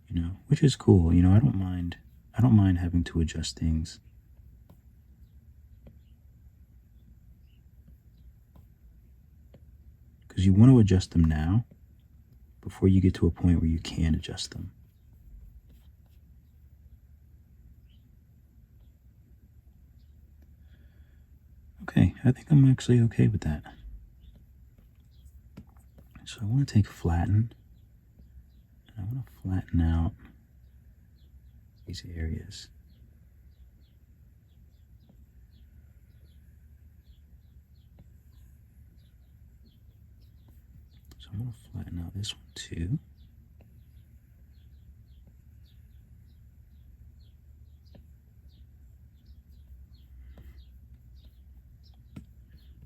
S1: You know, which is cool. You know, I don't mind having to adjust things. Because you want to adjust them now before you get to a point where you can adjust them. Okay, I think I'm actually okay with that. So I want to take flatten, and I want to flatten out these areas. So I'm going to flatten out this one too.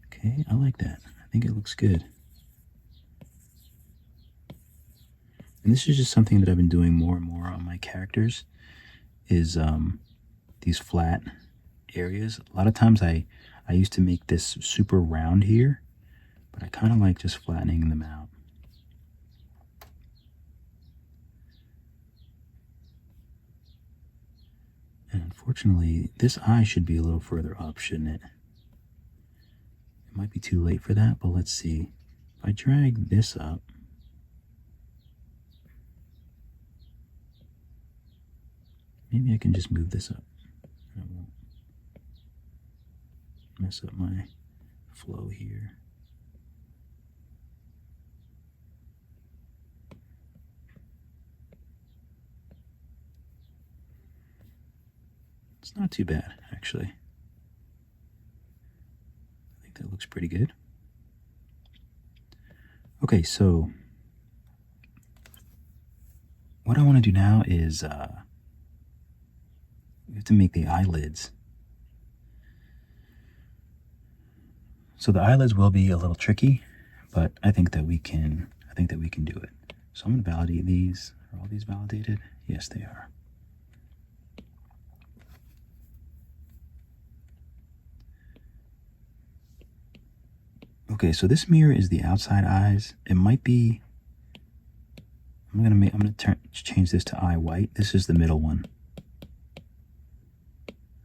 S1: Okay, I like that. I think it looks good. And this is just something that I've been doing more and more on my characters, is these flat areas. A lot of times I used to make this super round here, but I kind of like just flattening them out. And unfortunately, this eye should be a little further up, shouldn't it? It might be too late for that, but let's see. If I drag this up, maybe I can just move this up. And I won't mess up my flow here. It's not too bad, actually. I think that looks pretty good. Okay, so what I want to do now is we have to make the eyelids. So the eyelids will be a little tricky, but I think that we can do it. So I'm going to validate these. Are all these validated? Yes, they are. Okay, so this mirror is the outside eyes. It might be. I'm gonna change this to eye white. This is the middle one.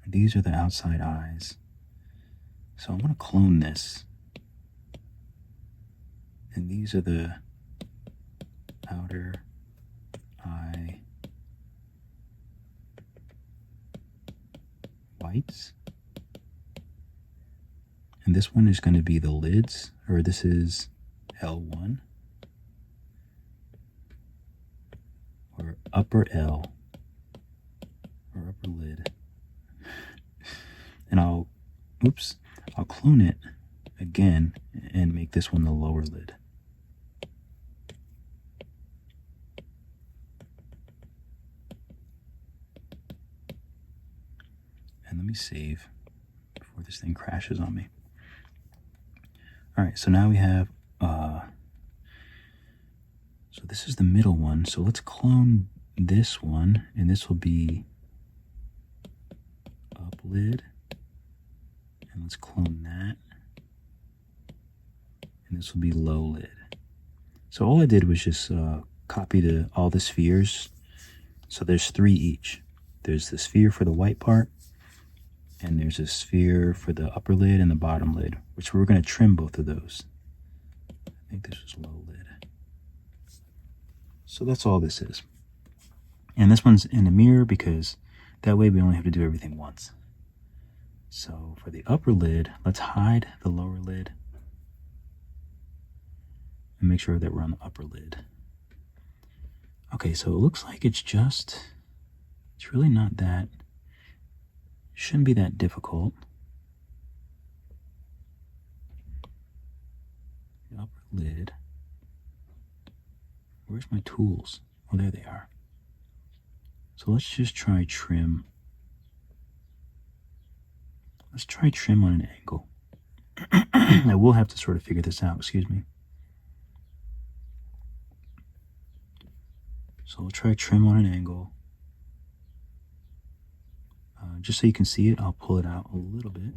S1: These are the outside eyes. So I'm gonna clone this, and these are the outer eye whites. And this one is going to be the lids, or this is L1, or upper L, or upper lid. And I'll oops, I'll clone it again and make this one the lower lid. And let me save before this thing crashes on me. All right, so now we have, so this is the middle one. So let's clone this one, and this will be up lid. And let's clone that. And this will be low lid. So all I did was just copy all the spheres. So there's 3 each. There's the sphere for the white part, and there's a sphere for the upper lid and the bottom lid, which we're going to trim both of those. I think this is low lid. So that's all this is. And this one's in a mirror because that way we only have to do everything once. So for the upper lid, let's hide the lower lid and make sure that we're on the upper lid. Okay, so it looks like it's really not that, shouldn't be that difficult. The upper lid. Where's my tools? Oh, there they are. So let's just try trim. Let's try trim on an angle. I will have to sort of figure this out, excuse me. So we'll try trim on an angle. Just so you can see it, I'll pull it out a little bit.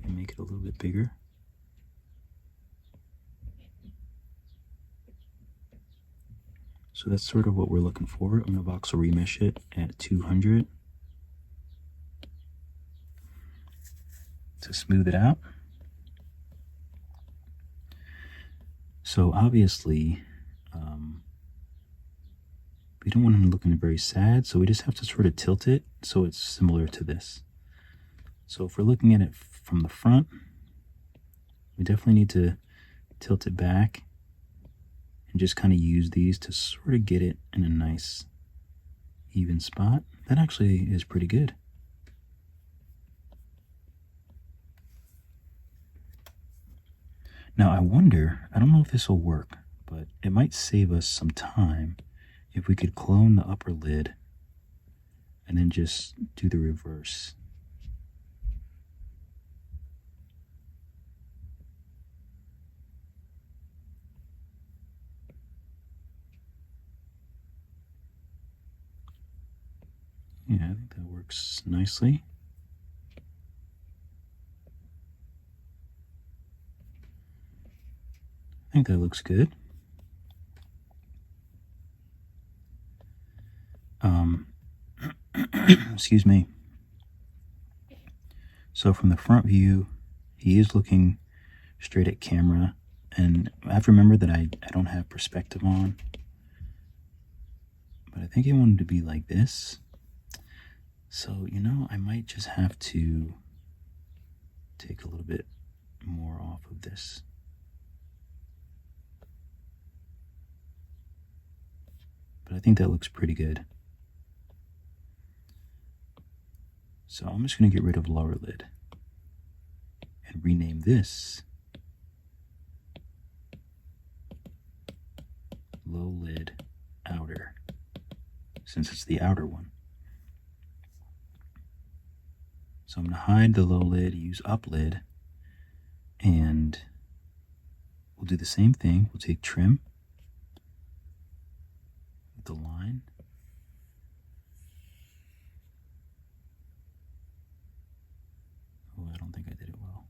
S1: And make it a little bit bigger. So that's sort of what we're looking for. I'm going to voxel remesh it at 200 to smooth it out. So obviously, we don't want him looking very sad, so we just have to sort of tilt it so it's similar to this. So if we're looking at it from the front, we definitely need to tilt it back and just kind of use these to sort of get it in a nice even spot. That actually is pretty good. Now I wonder, I don't know if this will work, but it might save us some time if we could clone the upper lid and then just do the reverse. Yeah, I think that works nicely. I think that looks good. Excuse me. So from the front view, he is looking straight at camera, and I have to remember that I don't have perspective on, but I think I wanted to be like this. So, you know, I might just have to take a little bit more off of this. But I think that looks pretty good. So I'm just going to get rid of lower lid and rename this low lid outer, since it's the outer one. So I'm going to hide the low lid, use up lid, and we'll do the same thing. We'll take trim with the line. Oh, I don't think I did it well.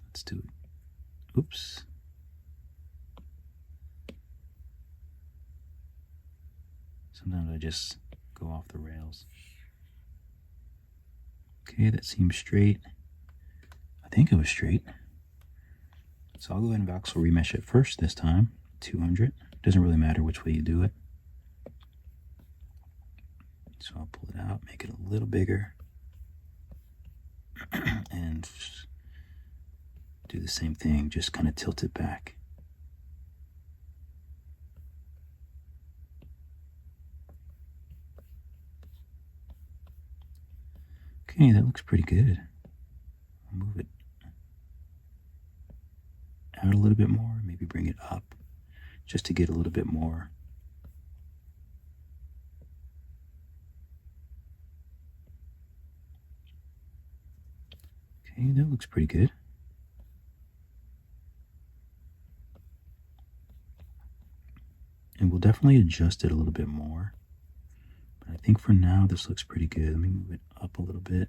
S1: Let's do it. Oops. Sometimes I just go off the rails. Okay, that seems straight. I think it was straight. So I'll go ahead and voxel remesh it first this time, 200. Doesn't really matter which way you do it. So I'll pull it out, make it a little bigger, and do the same thing, just kind of tilt it back. Okay, that looks pretty good. I'll move it out a little bit more, maybe bring it up just to get a little bit more. Okay, that looks pretty good. And we'll definitely adjust it a little bit more. But I think for now, this looks pretty good. Let me move it up a little bit.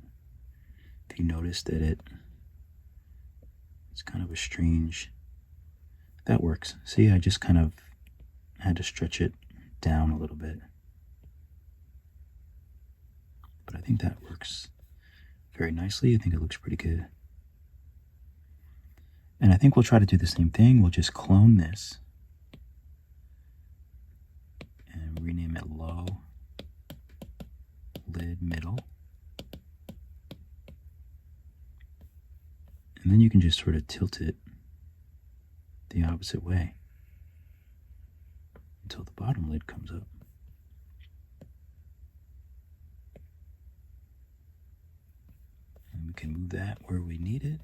S1: If you notice that it's kind of a strange, that works. See, I just kind of had to stretch it down a little bit. But I think that works very nicely. I think it looks pretty good. And I think we'll try to do the same thing. We'll just clone this and rename it low, lid, middle. And then you can just sort of tilt it the opposite way until the bottom lid comes up. And we can move that where we need it.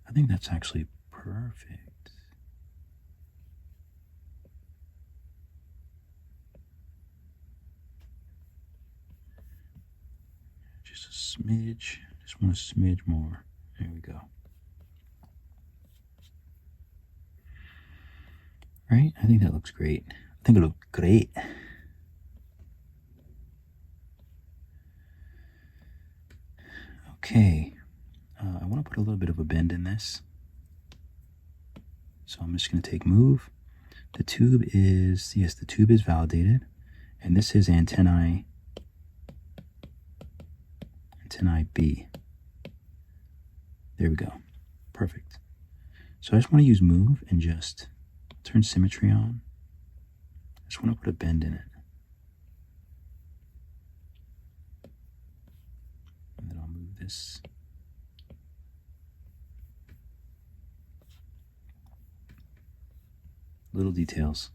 S1: I think that's actually perfect. Just a smidge. Just want a smidge more. There we go. Right? I think that looks great. I think it looks great. Okay. I want to put a little bit of a bend in this. So I'm just going to take move. The tube is, yes, the tube is validated. And this is antennae B. There we go. Perfect. So I just want to use move and just turn symmetry on. I just want to put a bend in it. And then I'll move this. Little details.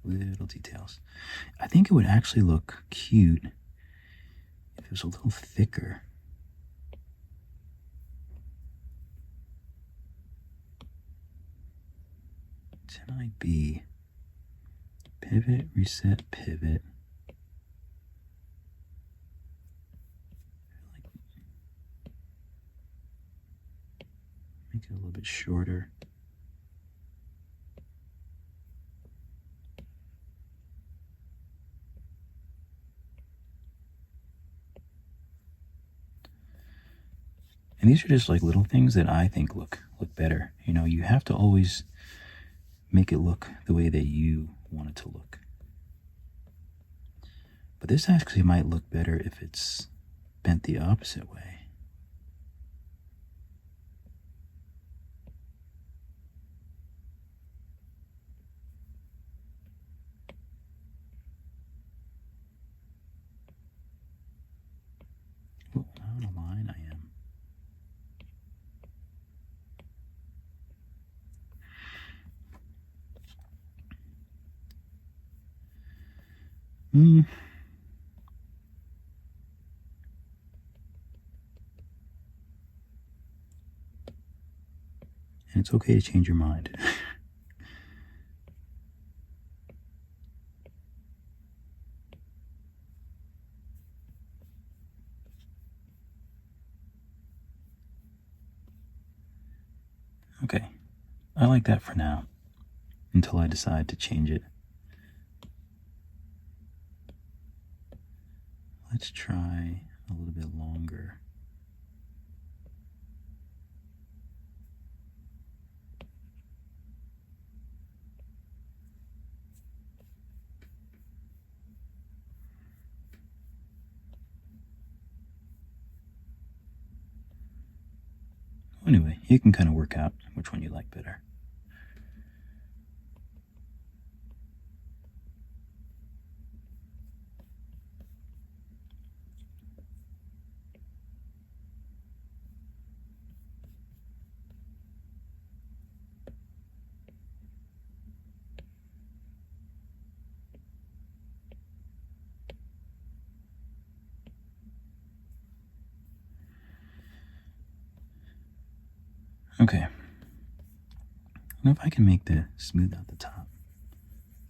S1: Little details. I think it would actually look cute if it was a little thicker. Antennae B. Pivot, reset, pivot. Make it a little bit shorter. And these are just like little things that I think look better. You know, you have to always make it look the way that you want it to look. But this actually might look better if it's bent the opposite way. Oh, out of line I am. And it's okay to change your mind. Okay, I like that for now, until I decide to change it. Let's try a little bit longer. Anyway, you can kind of work out which one you like better. Okay. I don't know if I can make the smooth out the top.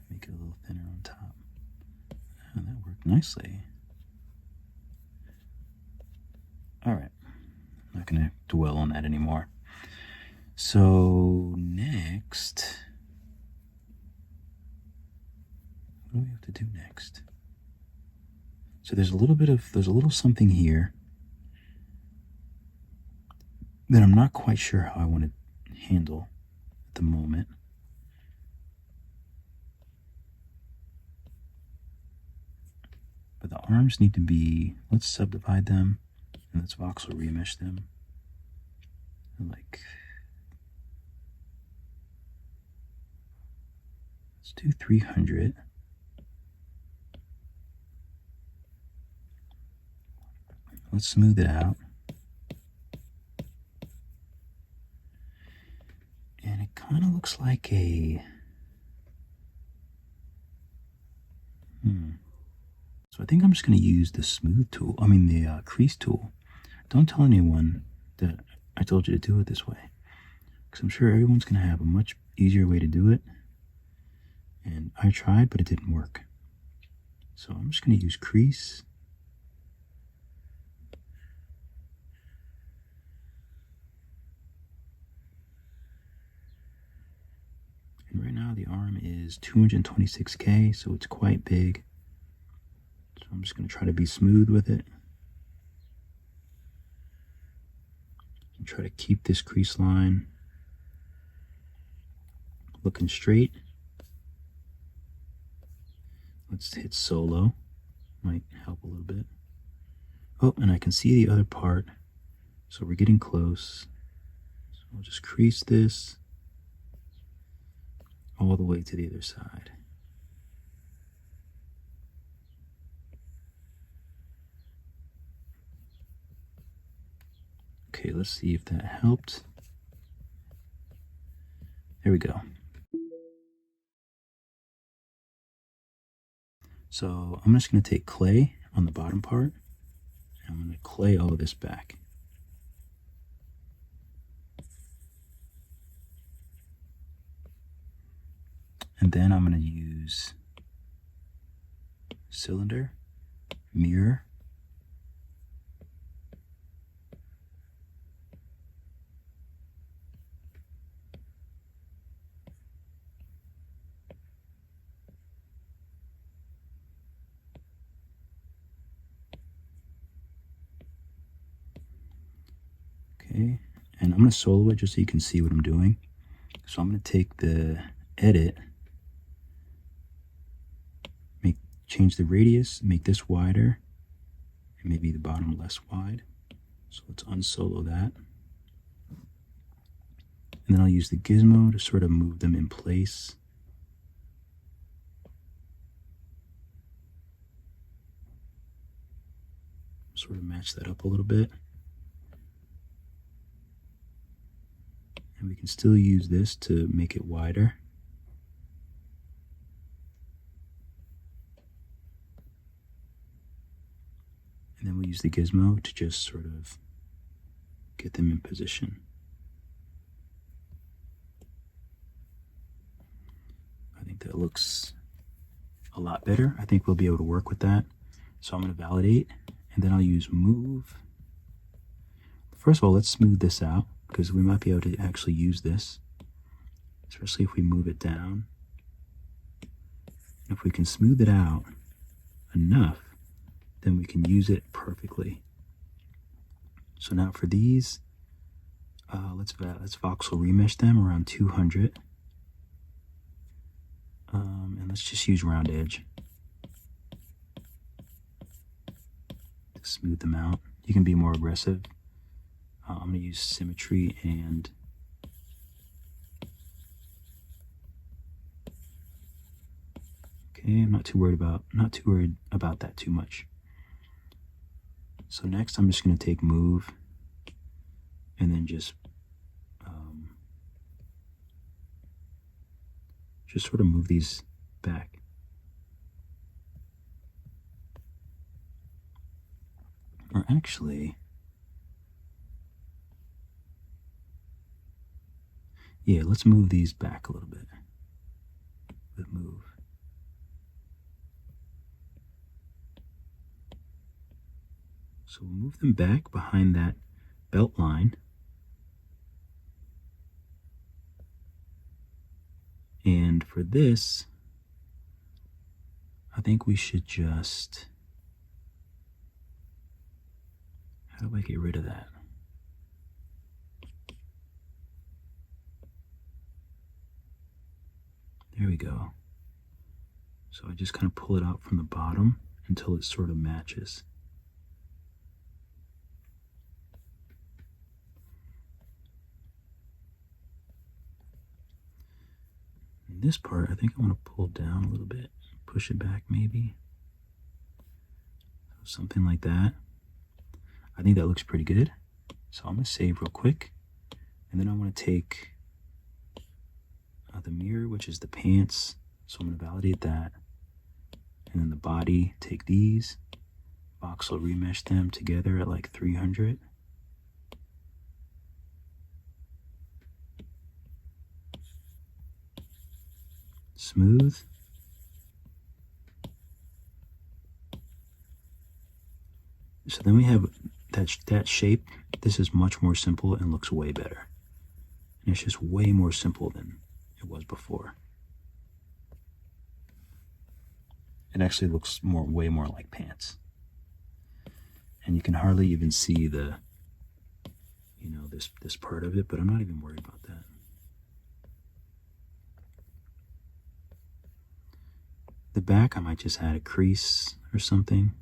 S1: Make it a little thinner on top. Oh, that worked nicely. Alright. I'm not going to dwell on that anymore. So next, what do we have to do next? So there's a little something here that I'm not quite sure how I want to handle at the moment. But the arms need to be, let's subdivide them and let's voxel remesh them. Like, let's do 300. Let's smooth it out. And it kind of looks like a, So I think I'm just going to use the smooth tool, the crease tool. Don't tell anyone that I told you to do it this way, because I'm sure everyone's going to have a much easier way to do it. And I tried, but it didn't work. So I'm just going to use crease. And right now the arm is 226K, so it's quite big. So I'm just going to try to be smooth with it. And try to keep this crease line looking straight. Let's hit solo. Might help a little bit. Oh, and I can see the other part. So we're getting close. So I'll just crease this all the way to the other side. Okay, let's see if that helped. There we go. So I'm just going to take clay on the bottom part, and I'm going to clay all of this back. And then I'm going to use cylinder, mirror, okay, and I'm going to solo it just so you can see what I'm doing. So I'm going to take the edit, change the radius, make this wider, and maybe the bottom less wide. So let's unsolo that. And then I'll use the gizmo to sort of move them in place. Sort of match that up a little bit. And we can still use this to make it wider. And then we use the gizmo to just sort of get them in position. I think that looks a lot better. I think we'll be able to work with that. So I'm going to validate, and then I'll use move. First of all, let's smooth this out, because we might be able to actually use this, especially if we move it down. If we can smooth it out enough, then we can use it perfectly. So now for these, let's voxel remesh them around 200. And let's just use round edge to smooth them out. You can be more aggressive. I'm going to use symmetry and okay, I'm not too worried about that too much. So next I'm just going to take move and then just sort of move these back. Or actually, Yeah, let's move these back a little bit. Move. So we'll move them back behind that belt line. And for this, I think we should just, how do I get rid of that? There we go. So I just kind of pull it out from the bottom until it sort of matches. And this part, I think I want to pull down a little bit, push it back maybe. Something like that. I think that looks pretty good. So I'm going to save real quick. And then I want to take the mirror, which is the pants. So I'm going to validate that. And then the body, take these. Voxel remesh them together at like 300. Smooth. So then we have that shape. This is much more simple and looks way better. And it's just way more simple than it was before. It actually looks way more like pants. And you can hardly even see the, you know, this part of it, but I'm not even worried about that. The back, I might just add a crease or something.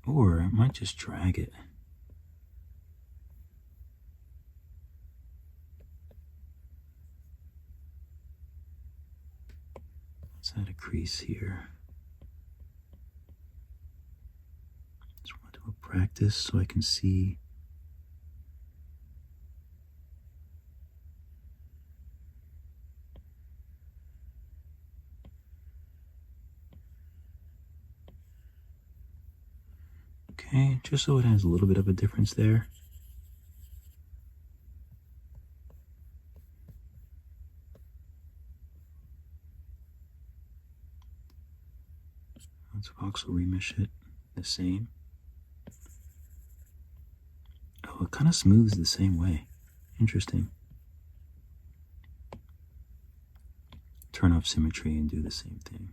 S1: Or I might just drag it. Let's add a crease here. Just want to do a practice so I can see. Okay, just so it has a little bit of a difference there. Let's also remesh it the same. Oh, it kind of smooths the same way. Interesting. Turn off symmetry and do the same thing.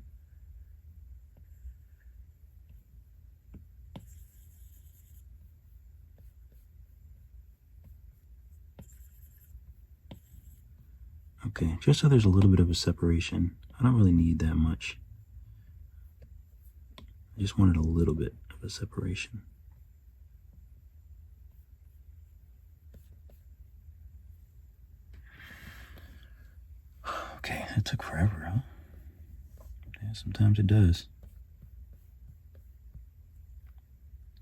S1: Okay, just so there's a little bit of a separation. I don't really need that much. I just wanted a little bit of a separation. Okay, that took forever, huh? Yeah, sometimes it does.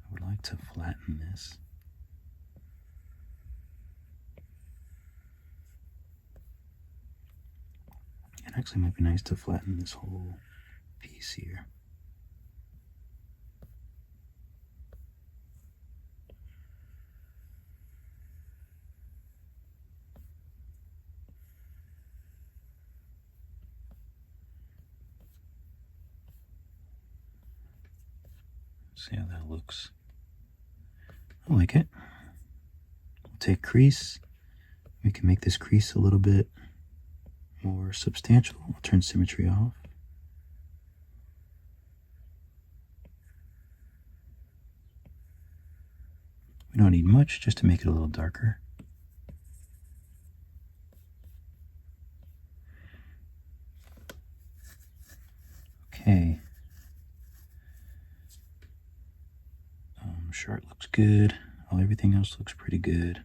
S1: I would like to flatten this. It actually might be nice to flatten this whole piece here. See how that looks. I like it. We'll take crease. We can make this crease a little bit more substantial. I'll turn symmetry off. We don't need much, just to make it a little darker. Okay. Shirt looks good. Everything else looks pretty good.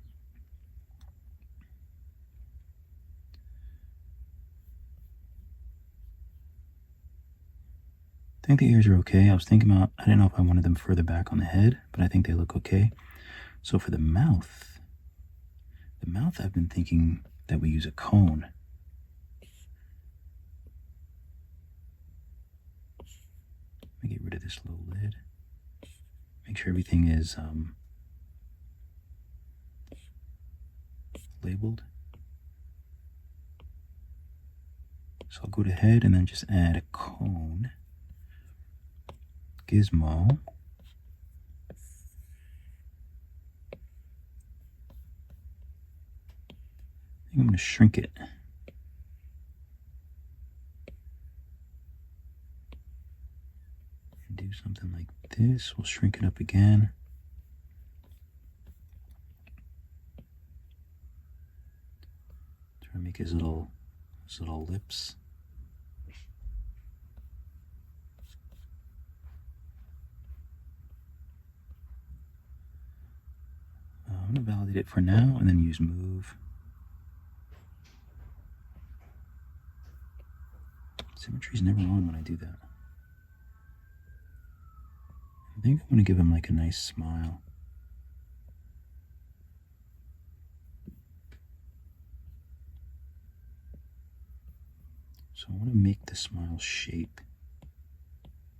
S1: I think the ears are okay. I was thinking about, I didn't know if I wanted them further back on the head, but I think they look okay. So for the mouth I've been thinking that we use a cone. Let me get rid of this little lid. Make sure everything is labeled. So I'll go to head and then just add a cone, gizmo. I think I'm going to shrink it. And do something like this. We'll shrink it up again. Try to make his little lips. I'm going to validate it for now and then use move. Symmetry is never on when I do that. I think I'm going to give him like a nice smile. So I want to make the smile shape,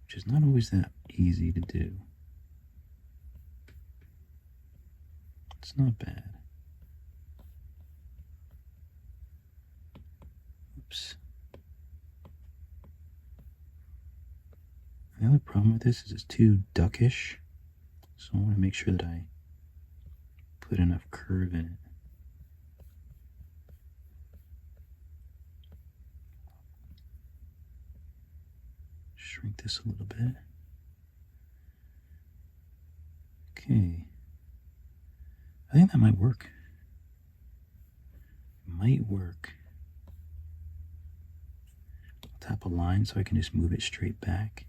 S1: which is not always that easy to do. It's not bad. Oops. The other problem with this is it's too duckish, so I want to make sure that I put enough curve in it. Shrink this a little bit. Okay. I think that might work. Might work. I'll tap a line so I can just move it straight back.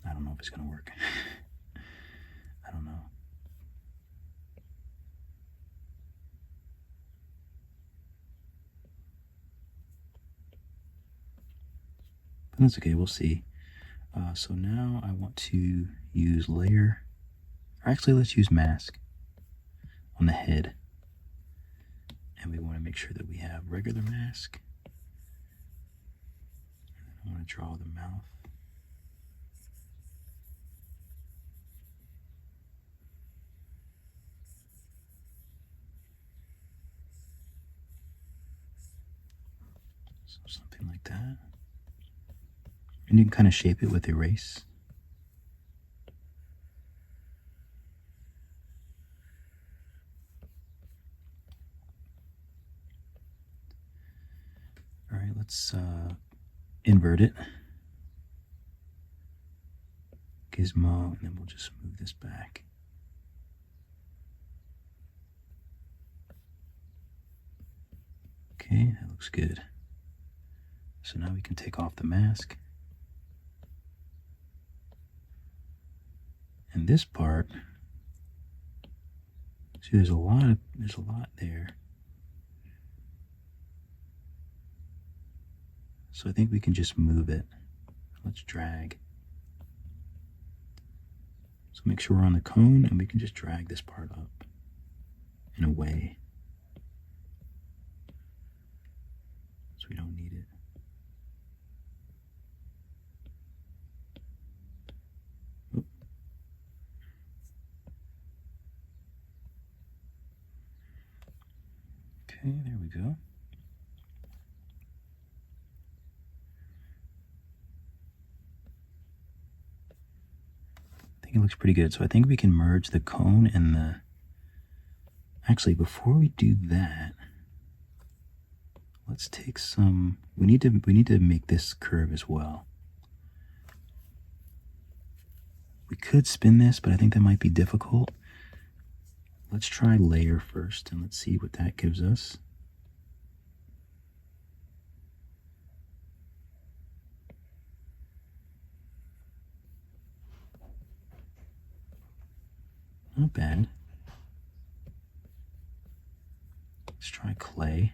S1: I don't know if it's going to work. I don't know. But that's okay, we'll see. So now I want to use layer, or actually let's use mask on the head. And we want to make sure that we have regular mask. And then I want to draw the mouth. So something like that. And you can kind of shape it with erase. All right, let's invert it. Gizmo, and then we'll just move this back. Okay, that looks good. So now we can take off the mask. And this part, see there's a lot there. So I think we can just move it. Let's drag. So make sure we're on the cone and we can just drag this part up in a way. So we don't need it. Oop. Okay, there we go. I think it looks pretty good. So I think we can merge the cone and the... Actually, before we do that, let's take some... We need to make this curve as well. We could spin this, but I think that might be difficult. Let's try layer first, and let's see what that gives us. Not bad. Let's try clay.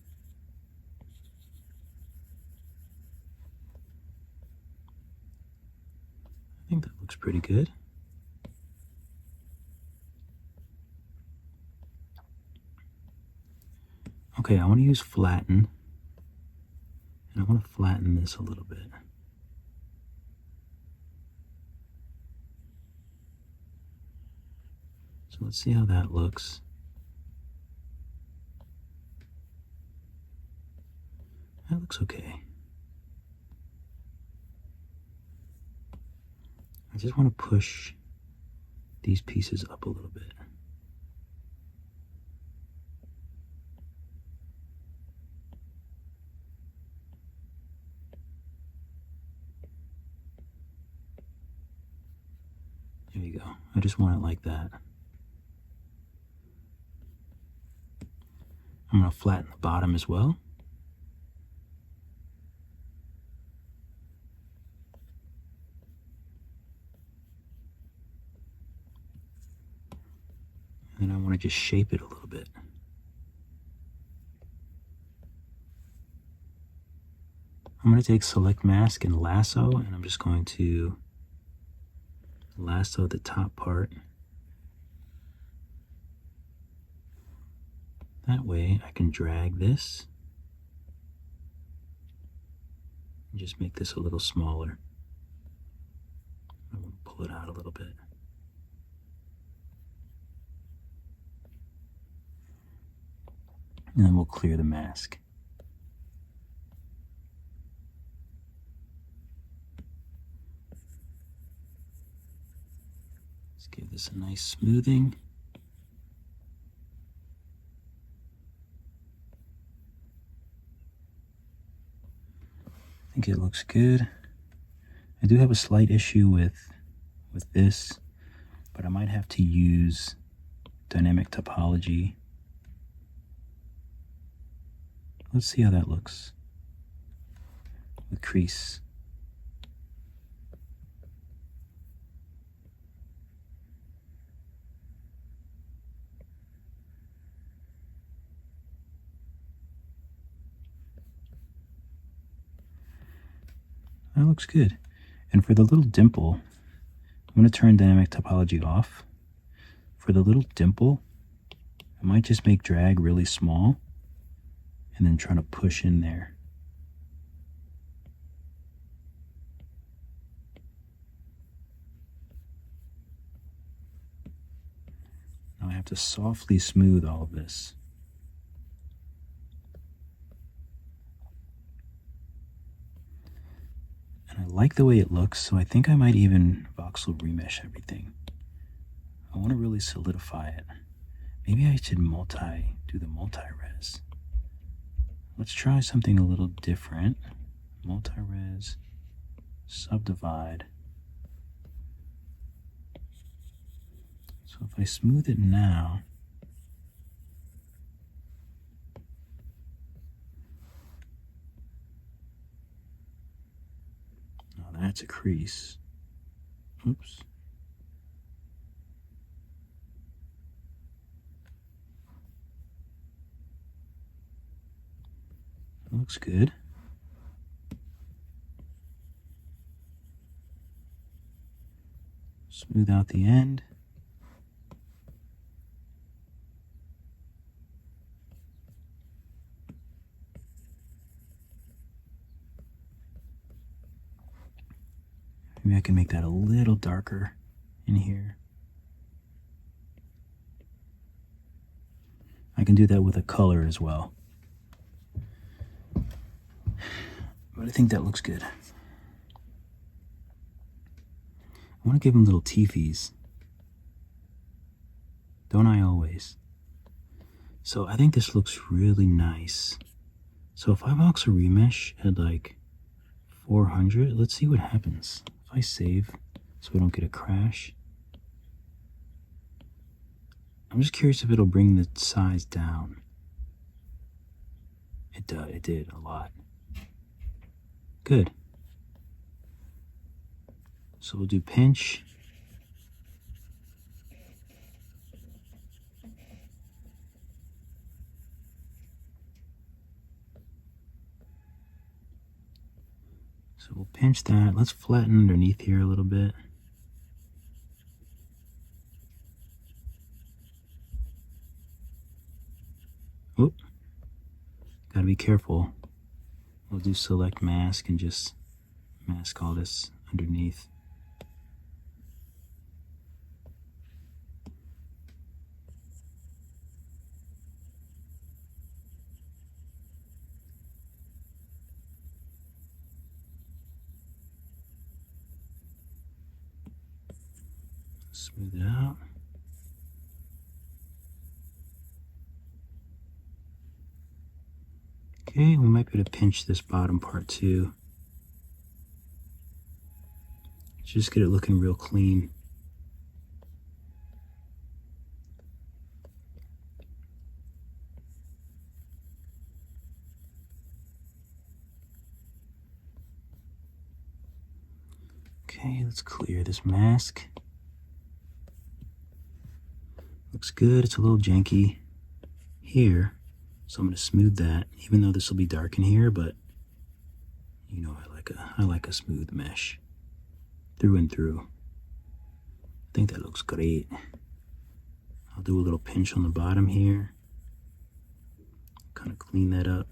S1: think that looks pretty good. Okay, I want to use flatten, and I want to flatten this a little bit. So let's see how that looks. That looks okay. I just want to push these pieces up a little bit. There you go. I just want it like that. I'm going to flatten the bottom as well. And then I want to just shape it a little bit. I'm going to take Select Mask and Lasso, and I'm just going to lasso the top part. That way I can drag this and just make this a little smaller. I'm going to pull it out a little bit. And then we'll clear the mask. Let's give this a nice smoothing. I think it looks good. I do have a slight issue with this, but I might have to use dynamic topology. Let's see how that looks with crease. That looks good. And for the little dimple, I'm going to turn dynamic topology off. For the little dimple, I might just make drag really small and then try to push in there. Now I have to softly smooth all of this. And I like the way it looks, so I think I might even voxel remesh everything. I want to really solidify it. Maybe I should do the multi-res. Let's try something a little different. Multi-res, subdivide. So if I smooth it now, oh, that's a crease. Oops. Looks good. Smooth out the end. Maybe I can make that a little darker in here. I can do that with a color as well. But I think that looks good. I want to give them little teefies. Don't I always? So I think this looks really nice. So if I voxel remesh at like 400, let's see what happens. If I save so we don't get a crash. I'm just curious if it'll bring the size down. It did a lot. Good. So we'll do pinch. So we'll pinch that. Let's flatten underneath here a little bit. careful. We'll do select mask and just mask all this underneath. Smooth it out. Okay, we might be able to pinch this bottom part too. Just get it looking real clean. Okay, let's clear this mask. Looks good. It's a little janky here, so I'm going to smooth that, even though this will be dark in here, but you know I like a smooth mesh through and through. I think that looks great. I'll do a little pinch on the bottom here, kind of clean that up,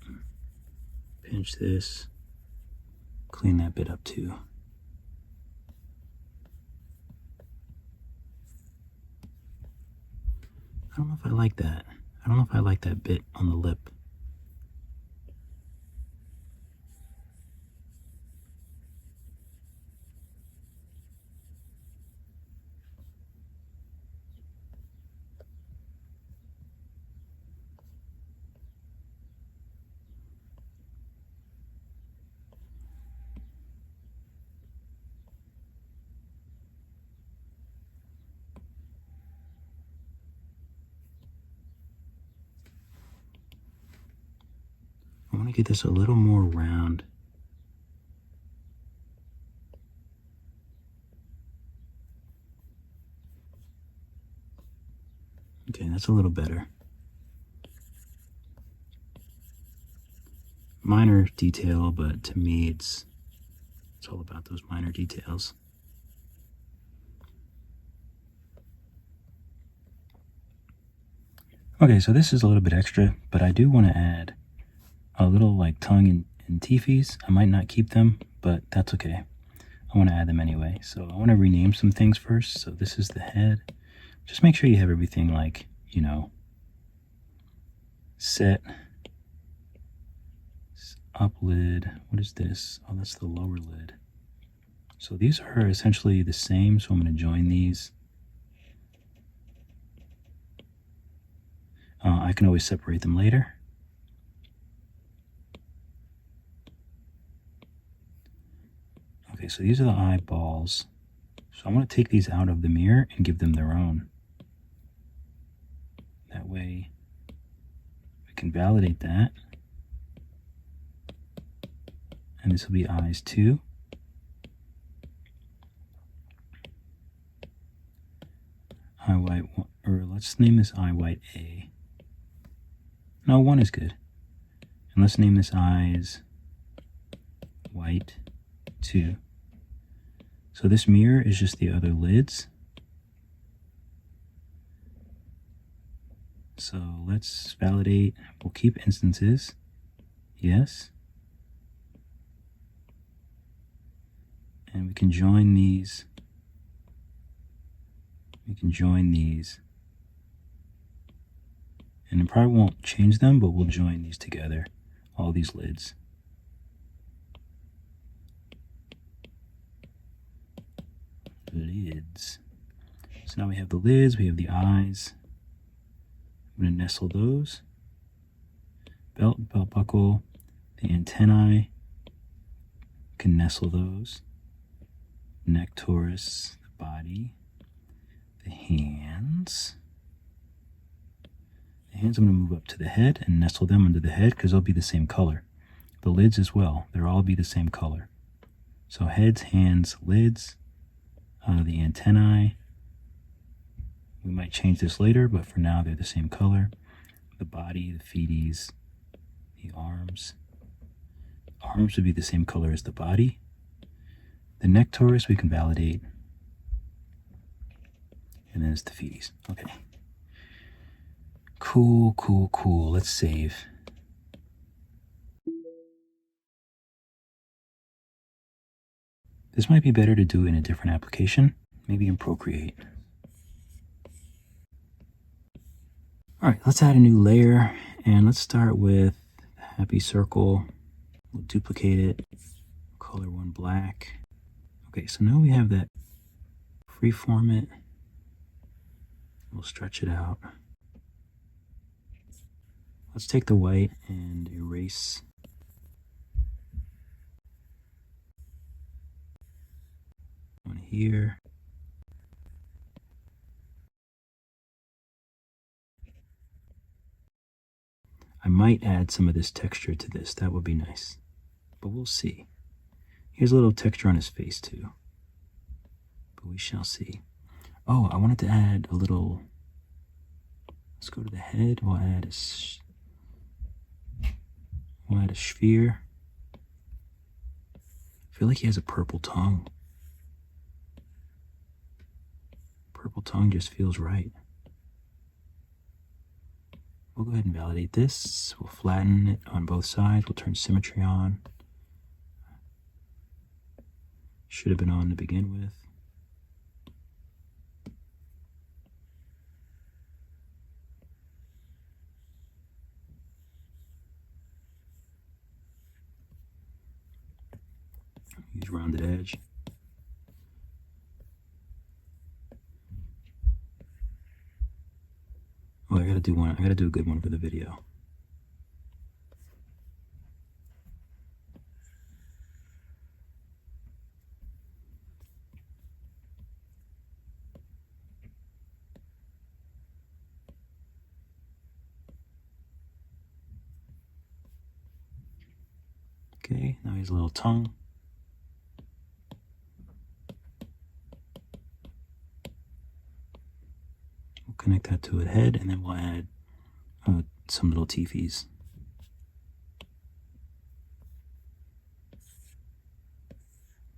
S1: pinch this, clean that bit up too. I don't know if I like that. I don't know if I like that bit on the lip. I want to get this a little more round. Okay, that's a little better. Minor detail, but to me it's all about those minor details. Okay, so this is a little bit extra, but I do want to add a little like tongue and teethies. I might not keep them, but that's okay. I want to add them anyway. So I want to rename some things first. So this is the head. Just make sure you have everything like, you know, set. Up lid. What is this? Oh, that's the lower lid. So these are essentially the same, so I'm going to join these. I can always separate them later. Okay, so these are the eyeballs. So I want to take these out of the mirror and give them their own. That way we can validate that. And this will be eyes 2. Eye white, or let's name this eye white A. No, 1 is good. And let's name this eyes white 2. So this mirror is just the other lids. So let's validate. We'll keep instances. Yes. And we can join these. We can join these. And it probably won't change them, but we'll join these together, all these lids. Lids. So now we have the lids, we have the eyes. I'm going to nestle those. Belt buckle, the antennae. Can nestle those. Neck torus, the body, the hands. The hands I'm going to move up to the head and nestle them under the head because they'll be the same color. The lids as well, they'll all be the same color. So heads, hands, lids, the antennae. We might change this later, but for now they're the same color. The body, the feeties, the arms. Arms would be the same color as the body. The neck torus we can validate. And then it's the feeties. Okay. Cool, cool, cool. Let's save. This might be better to do in a different application, maybe in Procreate. All right, let's add a new layer, and let's start with happy circle. We'll duplicate it, color one black. Okay, so now we have that freeform it. We'll stretch it out. Let's take the white and erase. One here. I might add some of this texture to this. That would be nice. But we'll see. Here's a little texture on his face too. But we shall see. Oh, I wanted to add a little... Let's go to the head. We'll add a sphere. I feel like he has a purple tongue. Purple tongue just feels right. We'll go ahead and validate this. We'll flatten it on both sides. We'll turn symmetry on. Should have been on to begin with. Use rounded edge. Oh, I gotta do one. I gotta do a good one for the video. Okay, now he's a little tongue. We'll connect that to a head, and then we'll add some little teethies.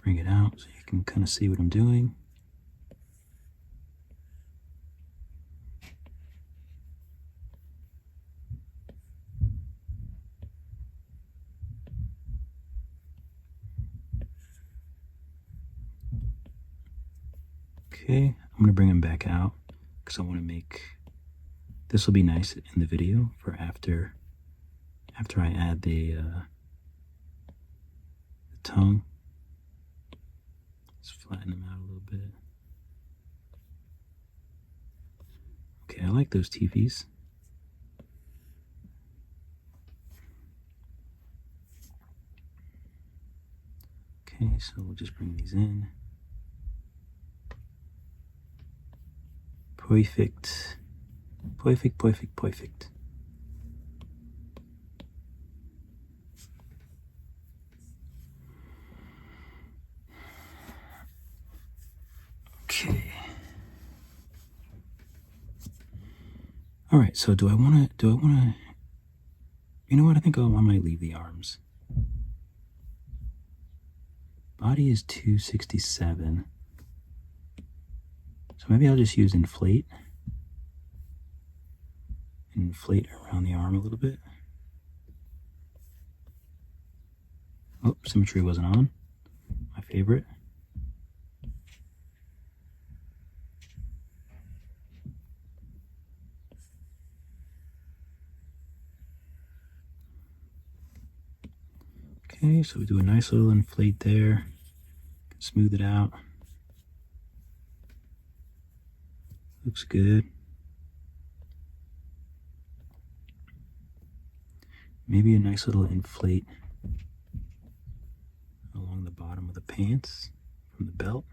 S1: Bring it out so you can kind of see what I'm doing. Okay, I'm going to bring him back out because I want to make, this will be nice in the video for after I add the tongue. Let's flatten them out a little bit. Okay, I like those teethies. Okay, so we'll just bring these in. Perfect. Perfect, perfect, perfect. Okay. All right, so do I want to, you know what, I think I might leave the arms. Body is 267. So maybe I'll just use inflate. Inflate around the arm a little bit. Oh, symmetry wasn't on. My favorite. Okay, so we do a nice little inflate there. Smooth it out. Looks good. Maybe a nice little inflate along the bottom of the pants from the belt.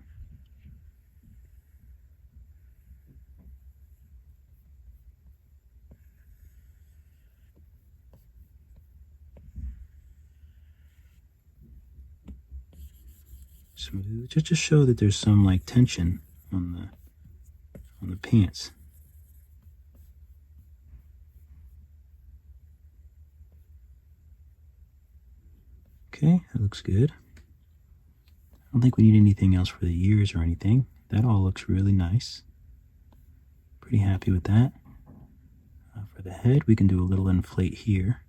S1: Smooth, just to show that there's some like tension on the pants. Okay, that looks good. I don't think we need anything else for the ears or anything. That all looks really nice. Pretty happy with that. For the head, we can do a little inflate here.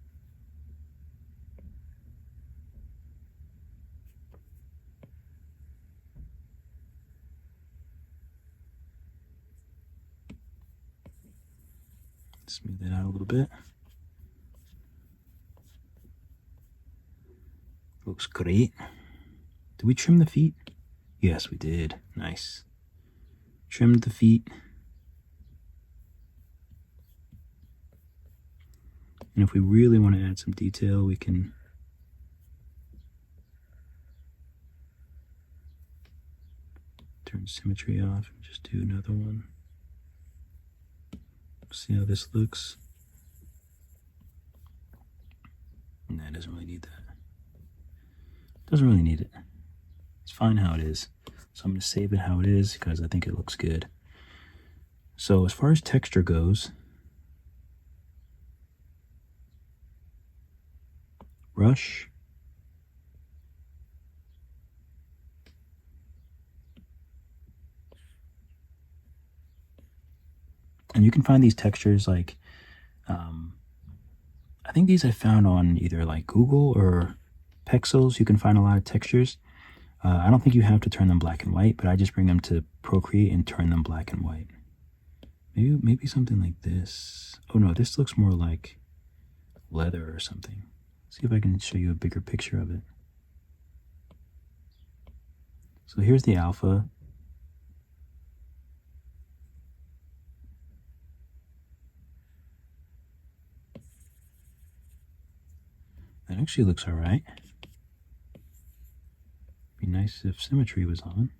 S1: Smooth it out a little bit. Looks great. Did we trim the feet? Yes, we did. Nice. Trimmed the feet. And if we really want to add some detail, we can turn symmetry off and just do another one. See how this looks? Nah, it doesn't really need that. Doesn't really need it. It's fine how it is. So I'm going to save it how it is because I think it looks good. So as far as texture goes, brush, and you can find these textures like, I think these I found on either like Google or Pexels. You can find a lot of textures. I don't think you have to turn them black and white, but I just bring them to Procreate and turn them black and white. Maybe something like this. Oh no, this looks more like leather or something. See if I can show you a bigger picture of it. So here's the alpha. That actually looks all right. Be nice if symmetry was on.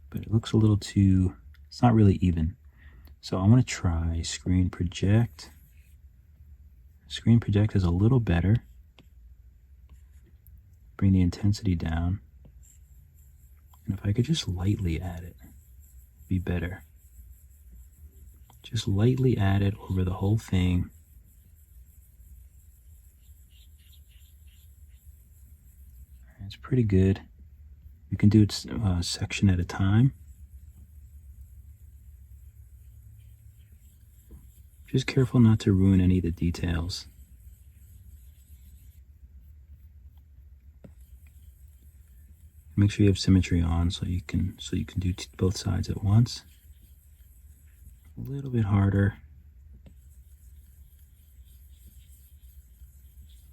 S1: But it looks a little too, it's not really even. So I want to try screen project. Screen project is a little better. Bring the intensity down. And if I could just lightly add it, it'd be better. Just lightly add it over the whole thing. It's pretty good. You can do it section at a time. Just careful not to ruin any of the details. Make sure you have symmetry on so you can do both sides at once. A little bit harder.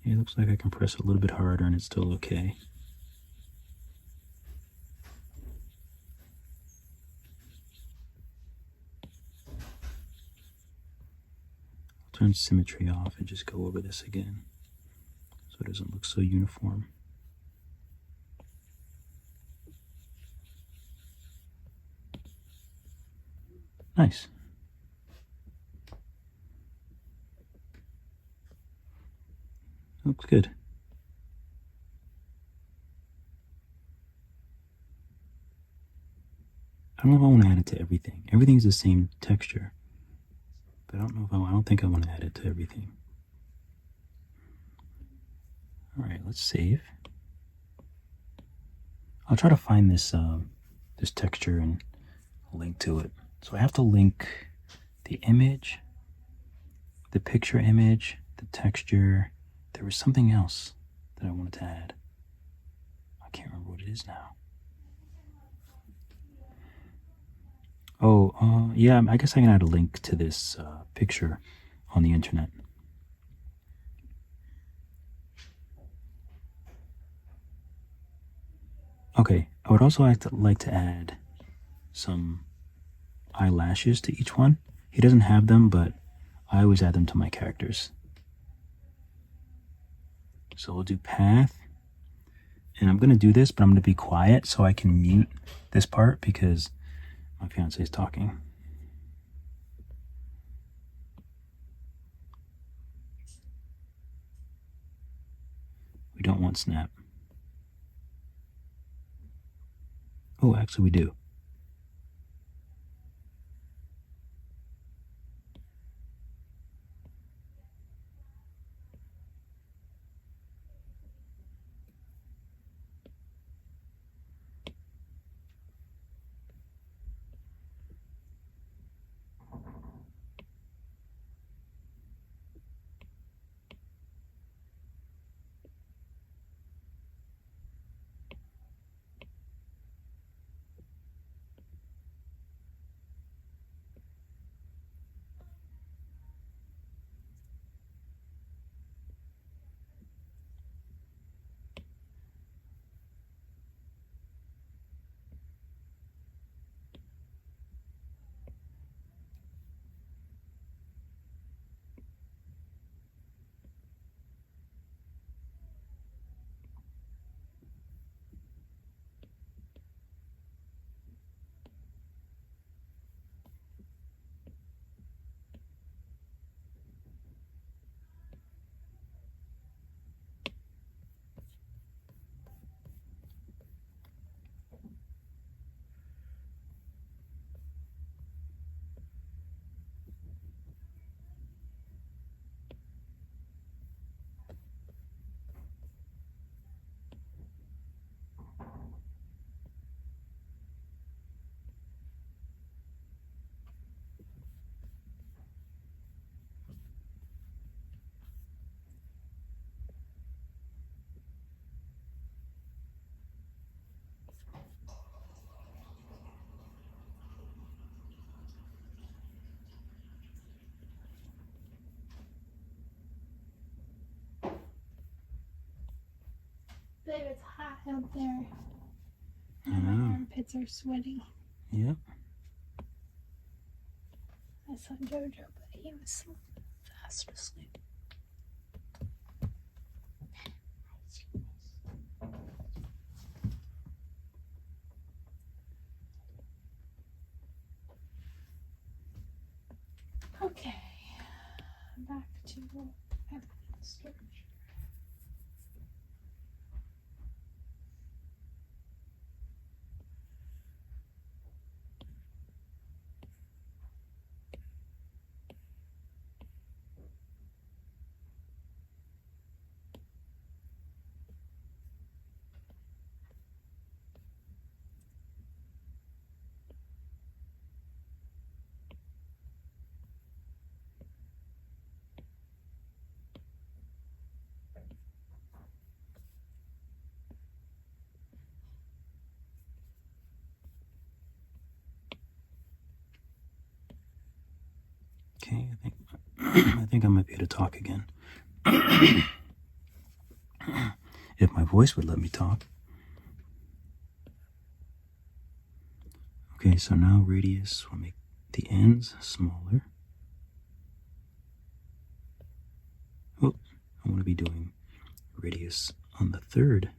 S1: It looks like I can press a little bit harder and it's still okay. I'll turn symmetry off and just go over this again so it doesn't look so uniform. Nice. Looks good. I don't know if I want to add it to everything. Everything's the same texture. But I don't think I want to add it to everything. Alright, let's save. I'll try to find this this texture and link to it. So I have to link the image, the picture image, the texture. There was something else that I wanted to add. I can't remember what it is now. Oh, yeah, I guess I can add a link to this picture on the internet. Okay, I would also like to add some eyelashes to each one. He doesn't have them, but I always add them to my characters. So we'll do path. And I'm going to do this, but I'm going to be quiet so I can mute this part because my fiance is talking. We don't want snap. Oh, actually we do.
S2: out there. And my armpits are sweaty.
S1: Yep.
S2: I saw Jojo, but he was fast asleep. Okay, back to evidence storage.
S1: Okay, I think I might be able to talk again. If my voice would let me talk. Okay, so now radius, we'll make the ends smaller. Oh, I want to be doing radius on the third.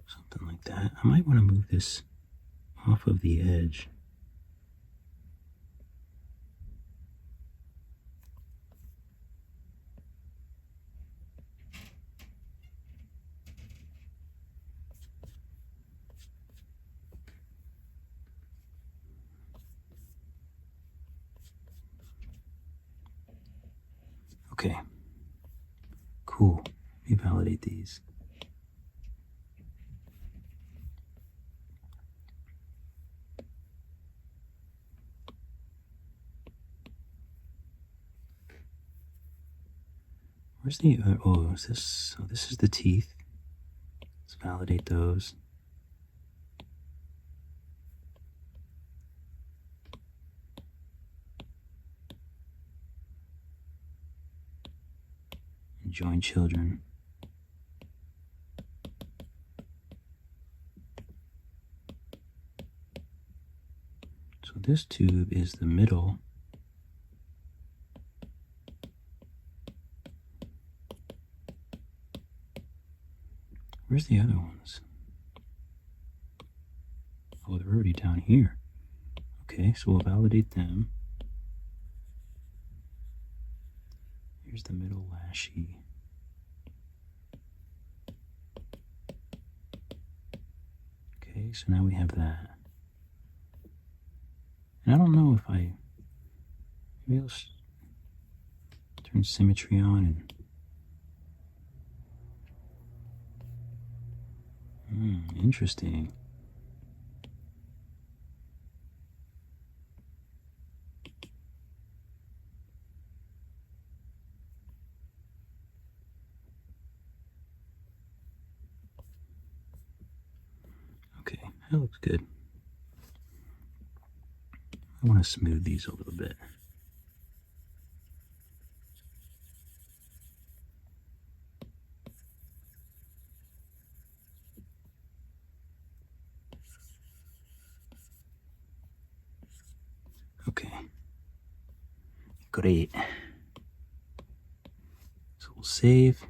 S1: Something like that. I might want to move this off of the edge. Okay, cool. Let me validate these. Where's the, oh, is this, so this is the teeth. Let's validate those. And join children. So this tube is the middle. Where's the other ones? Oh, they're already down here. Okay, so we'll validate them. Here's the middle lashie. Okay, so now we have that. And I don't know if maybe I'll turn symmetry on and interesting. Okay, that looks good. I want to smooth these a little bit. Okay, great. So we'll save.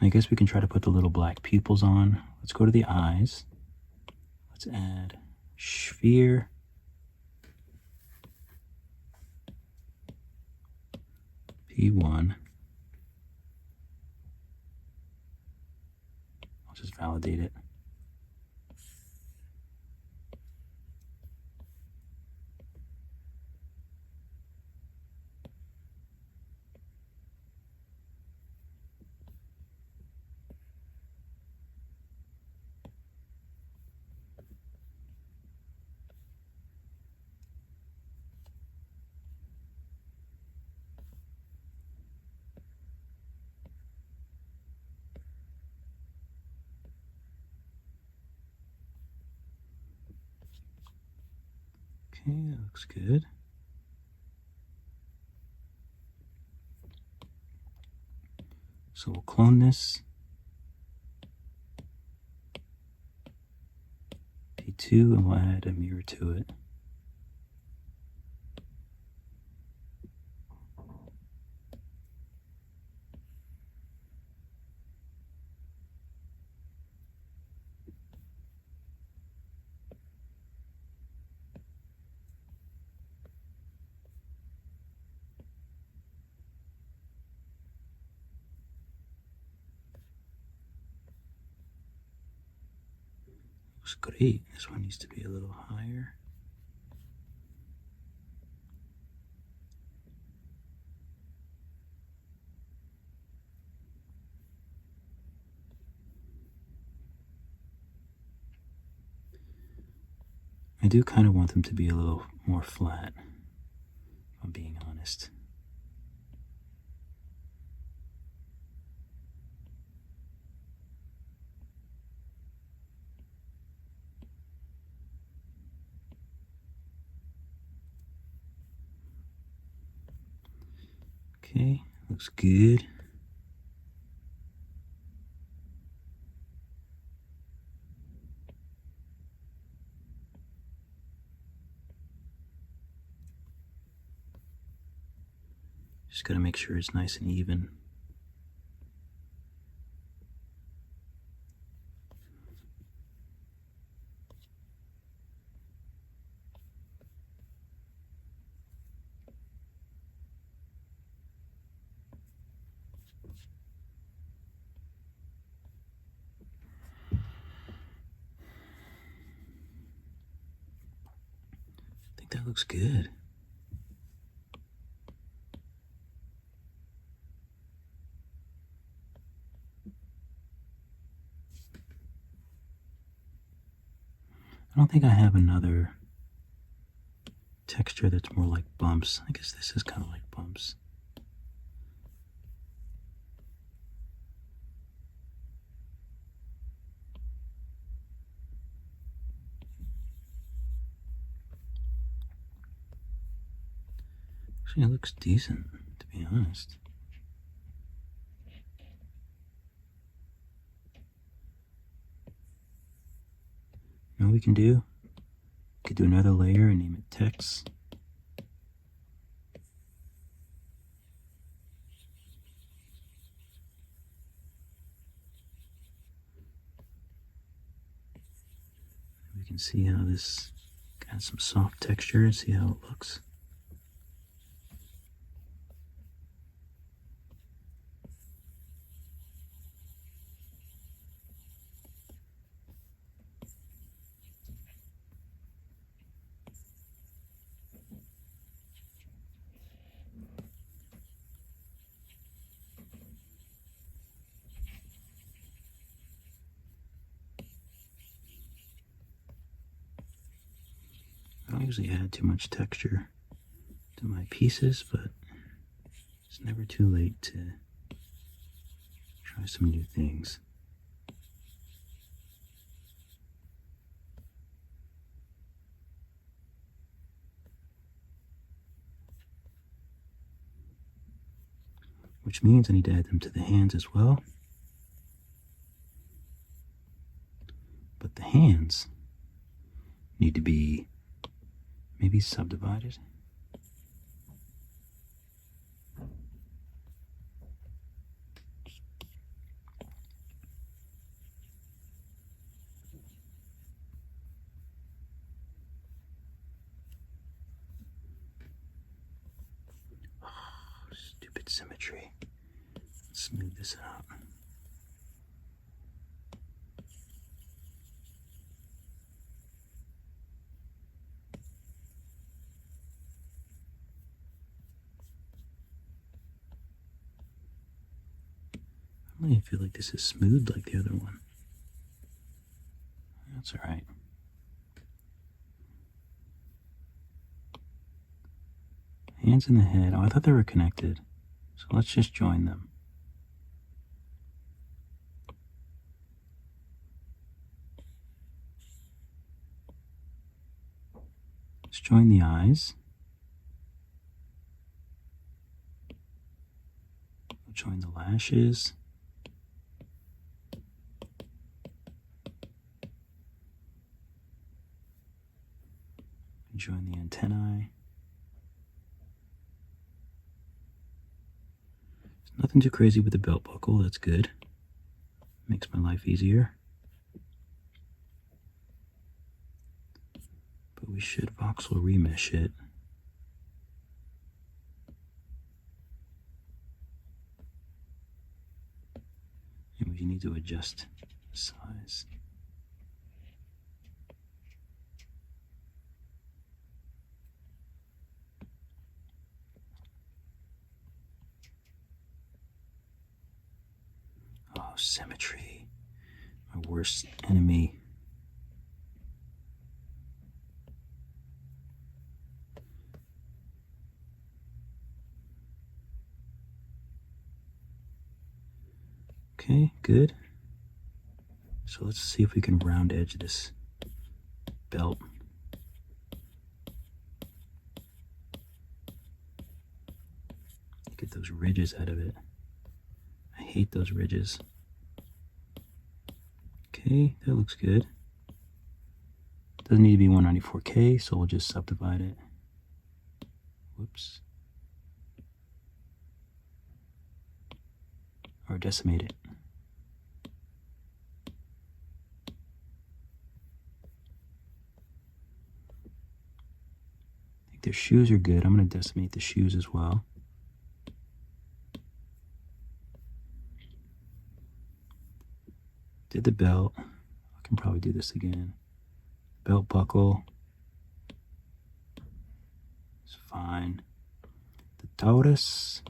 S1: And I guess we can try to put the little black pupils on. Let's go to the eyes. Let's add sphere. P1. I'll just validate it. Okay, that looks good. So we'll clone this. P2, and we'll add a mirror to it. Looks great. This one needs to be a little higher. I do kind of want them to be a little more flat, if I'm being honest. Okay, looks good. Just gotta make sure it's nice and even. I think that looks good. I don't think I have another texture that's more like bumps. I guess this is kind of like bumps. Actually, it looks decent, to be honest. You know what we can do? We could do another layer and name it text. We can see how this got some soft texture and see how it looks. I don't usually add too much texture to my pieces, but it's never too late to try some new things. Which means I need to add them to the hands as well. But the hands need to be maybe subdivided. Oh, stupid symmetry. Let's smooth this out. I don't even feel like this is smooth like the other one. That's all right. Hands and the head. Oh, I thought they were connected. So let's just join them. Let's join the eyes. We'll join the lashes. Join the antennae. Nothing too crazy with the belt buckle, that's good. Makes my life easier. But we should voxel remesh it. And we need to adjust the size. Oh, symmetry. My worst enemy. Okay, good. So let's see if we can round edge this belt. Get those ridges out of it. I hate those ridges. Okay, that looks good. Doesn't need to be 194K, so we'll just subdivide it. Whoops. Or decimate it. I think their shoes are good. I'm going to decimate the shoes as well. Did the belt. I can probably do this again. Belt buckle. It's fine. The Taurus.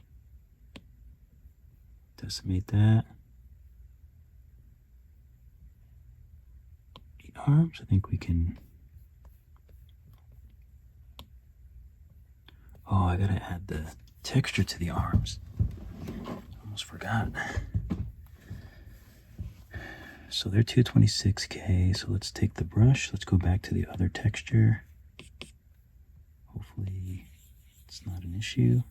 S1: Decimate that. The arms, I think we can. Oh, I gotta add the texture to the arms. Almost forgot. So they're 226K, so let's take the brush. Let's go back to the other texture. Hopefully it's not an issue.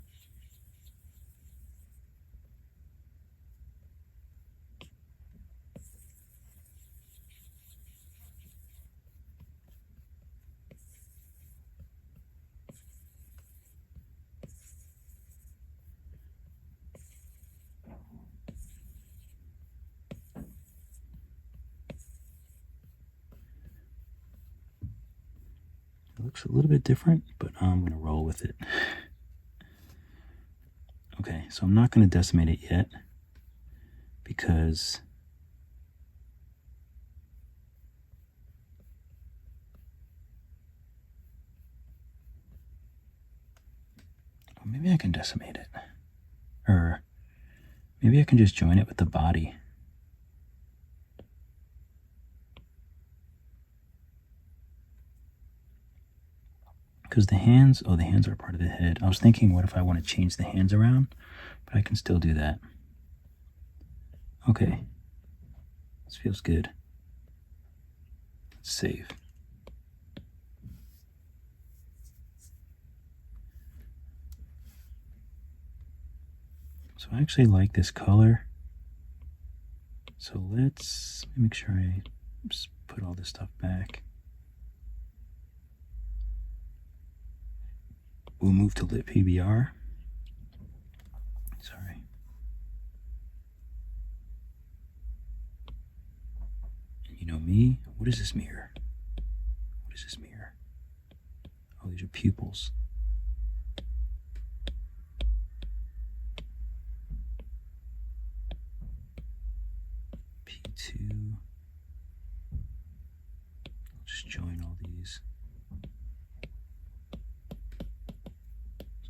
S1: It looks a little bit different, but I'm going to roll with it. Okay, so I'm not going to decimate it yet because maybe I can decimate it. Or maybe I can just join it with the body. Because the hands, oh, the hands are part of the head. I was thinking, what if I want to change the hands around? But I can still do that. Okay. This feels good. Let's save. So I actually like this color. So let's make sure I just put all this stuff back. We'll move to lit PBR. Sorry. And you know me, what is this mirror? What is this mirror? Oh, these are pupils. P2. I'll just join all these.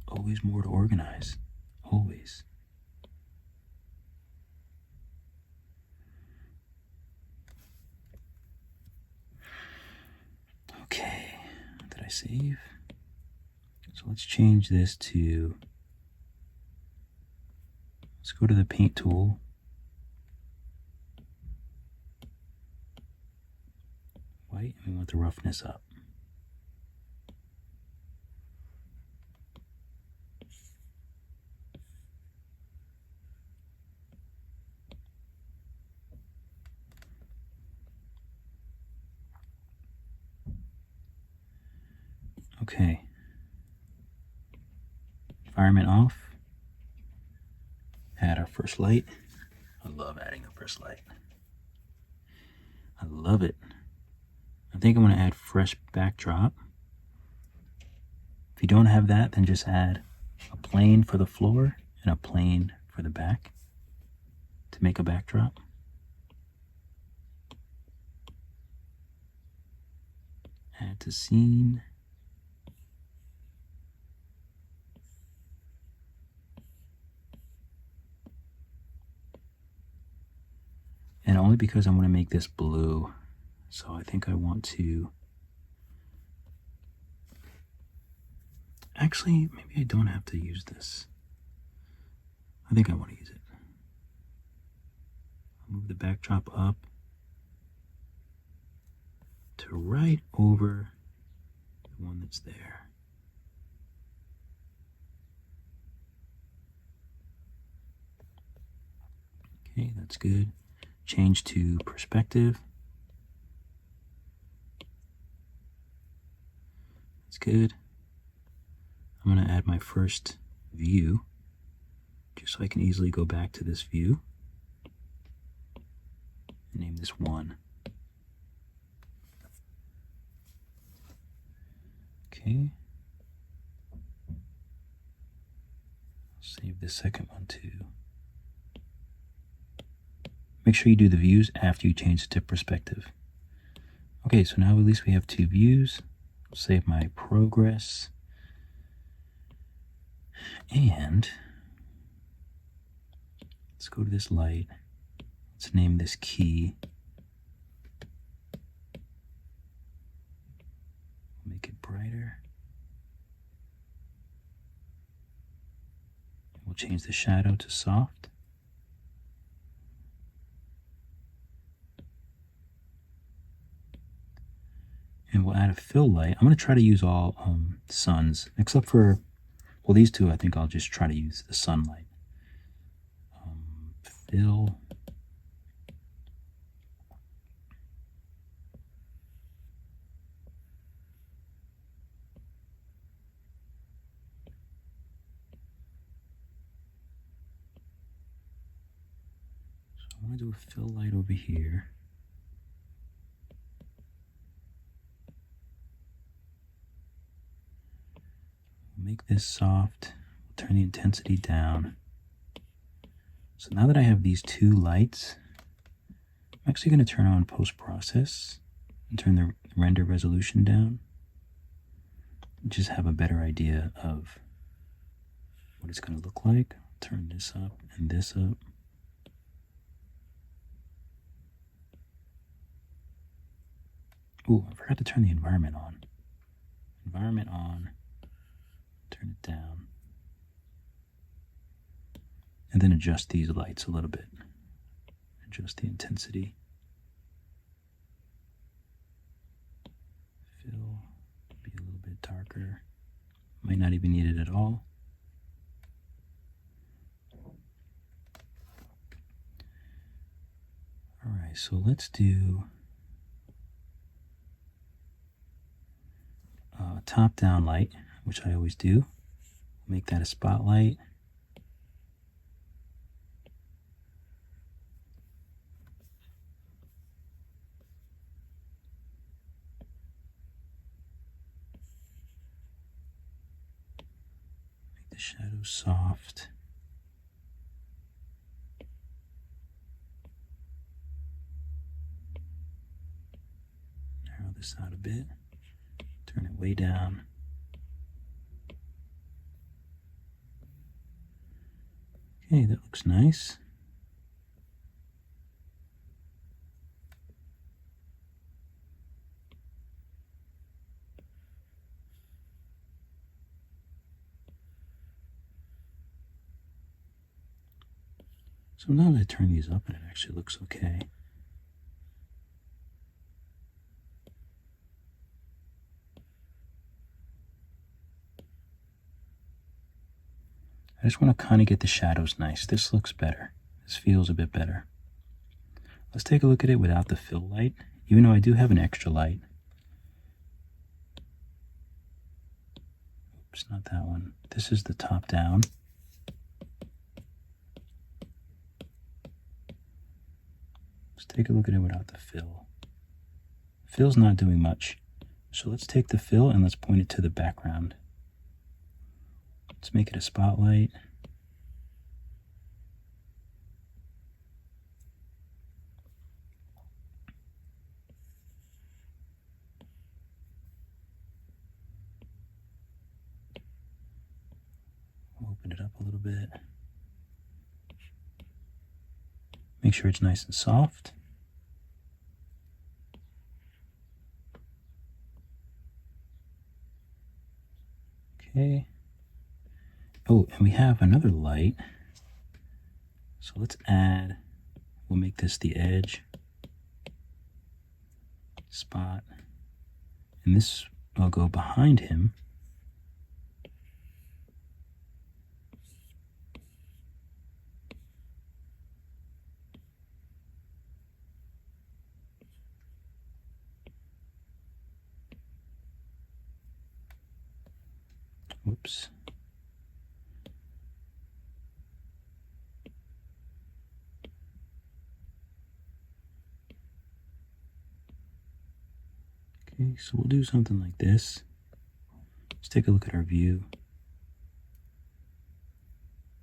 S1: Always more to organize. Always. Okay. Did I save? So let's change this to, let's go to the paint tool. White, and we want the roughness up. Okay. Environment off. Add our first light. I love adding the first light. I love it. I think I'm going to add fresh backdrop. If you don't have that, then just add a plane for the floor and a plane for the back to make a backdrop. Add to scene. And only because I'm going to make this blue. So I think I want to... Actually, maybe I don't have to use this. I think I want to use it. I'll move the backdrop up to right over the one that's there. Okay, that's good. Change to perspective. That's good. I'm going to add my first view, just so I can easily go back to this view. And name this 1. Okay. I'll save the second one too. Make sure you do the views after you change it to perspective. Okay, so now at least we have 2 views. I'll save my progress. And let's go to this light. Let's name this key. Make it brighter. We'll change the shadow to soft. And we'll add a fill light. I'm going to try to use all suns, except for, well, these two, I think I'll just try to use the sunlight. Fill. So I want to do a fill light over here. Make this soft, we'll turn the intensity down. So now that I have these 2 lights, I'm actually going to turn on post-process and turn the render resolution down. Just have a better idea of what it's going to look like. Turn this up and this up. Ooh, I forgot to turn the environment on. Environment on. Turn it down. And then adjust these lights a little bit. Adjust the intensity. Fill, be a little bit darker. Might not even need it at all. Alright, so let's do a top-down light, which I always do. Make that a spotlight. Make the shadow soft. Narrow this out a bit. Turn it way down. Okay, that looks nice. So now that I turn these up, and it actually looks okay. I just want to kind of get the shadows nice. This looks better. This feels a bit better. Let's take a look at it without the fill light, even though I do have an extra light. Oops, not that one. This is the top down. Let's take a look at it without the fill. Fill's not doing much. So let's take the fill and let's point it to the background. Let's make it a spotlight. Open it up a little bit. Make sure it's nice and soft. Okay. Oh, and we have another light. So let's add, we'll make this the edge spot. And this will go behind him. Whoops. Okay, so we'll do something like this. Let's take a look at our view.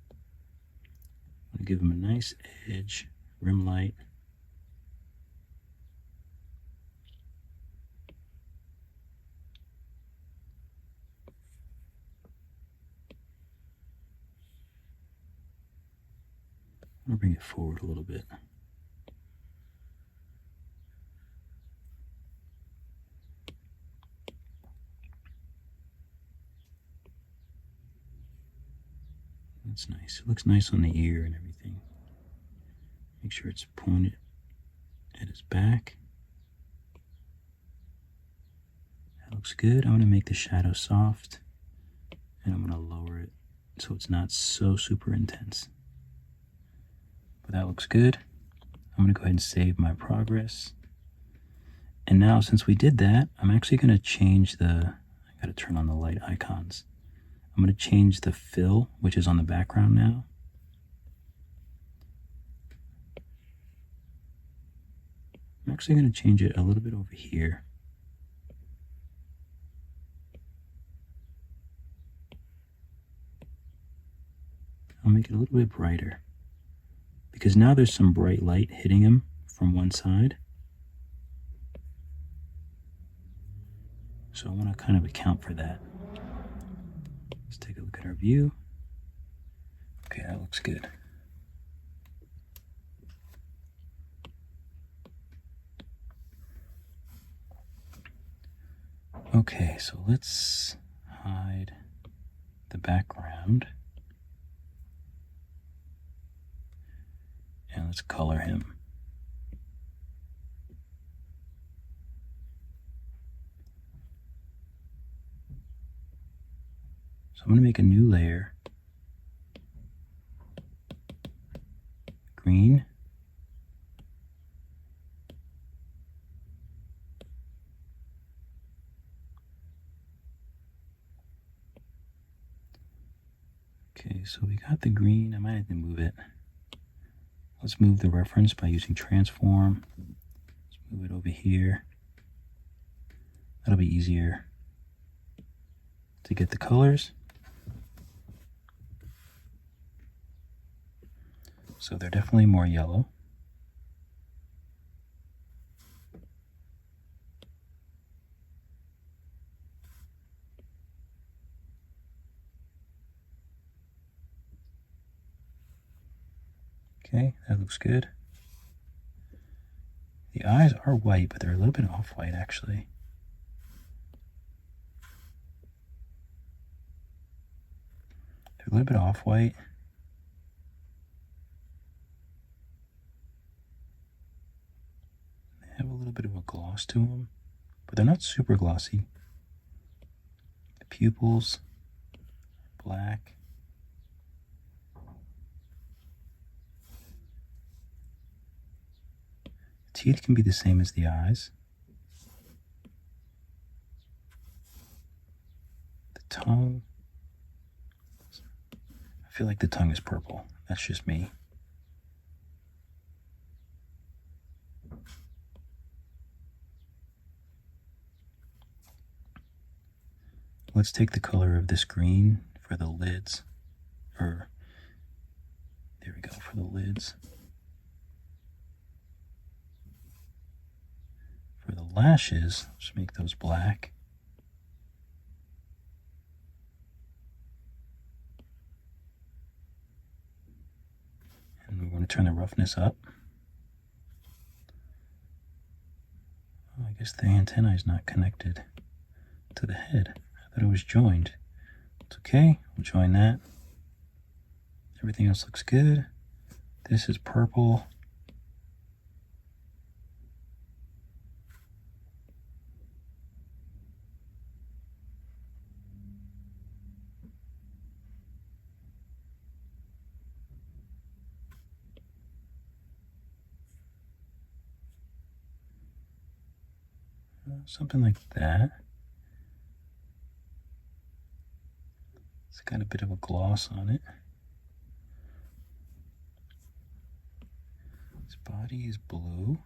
S1: I'm gonna give him a nice edge, rim light. I'm gonna bring it forward a little bit. That's nice. It looks nice on the ear and everything. Make sure it's pointed at his back. That looks good. I'm going to make the shadow soft, and I'm going to lower it so it's not so super intense. But that looks good. I'm going to go ahead and save my progress. And now, since we did that, I'm actually going to change I got to turn on the light icons. I'm going to change the fill, which is on the background now. I'm actually going to change it a little bit over here. I'll make it a little bit brighter, because now there's some bright light hitting him from one side. So I want to kind of account for that. Let's take a look at our view. Okay, that looks good. Okay, so let's hide the background. And let's color him. So I'm going to make a new layer. Green. Okay, so we got the green. I might have to move it. Let's move the reference by using transform. Let's move it over here. That'll be easier to get the colors. So they're definitely more yellow. Okay, that looks good. The eyes are white, but they're a little bit off-white actually. They're a little bit off-white. They have a little bit of a gloss to them, but they're not super glossy. The pupils are black. Teeth can be the same as the eyes. The tongue feel like the tongue is purple. That's just me. Let's take the color of this green for the lids, or there we go, for the lids. For the lashes, just make those black. And we want to turn the roughness up. Oh, I guess the antenna is not connected to the head. I thought it was joined. It's okay, we'll join that. Everything else looks good. This is purple. Something like that. It's got a bit of a gloss on it. Its body is blue.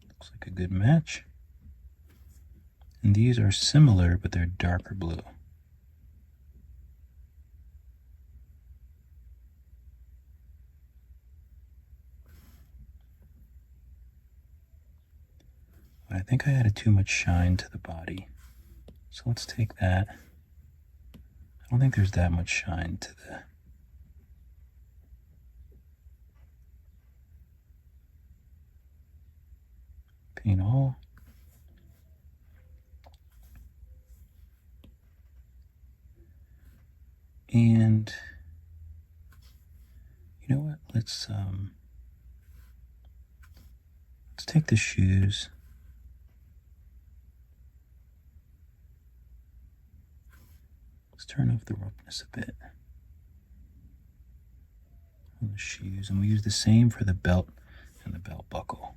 S1: Looks like a good match. And these are similar, but they're darker blue. I think I added too much shine to the body. So let's take that. I don't think there's that much shine to the paint all. And you know what? Let's take the shoes. Let's turn off the roughness a bit on the shoes, and we use the same for the belt and the belt buckle.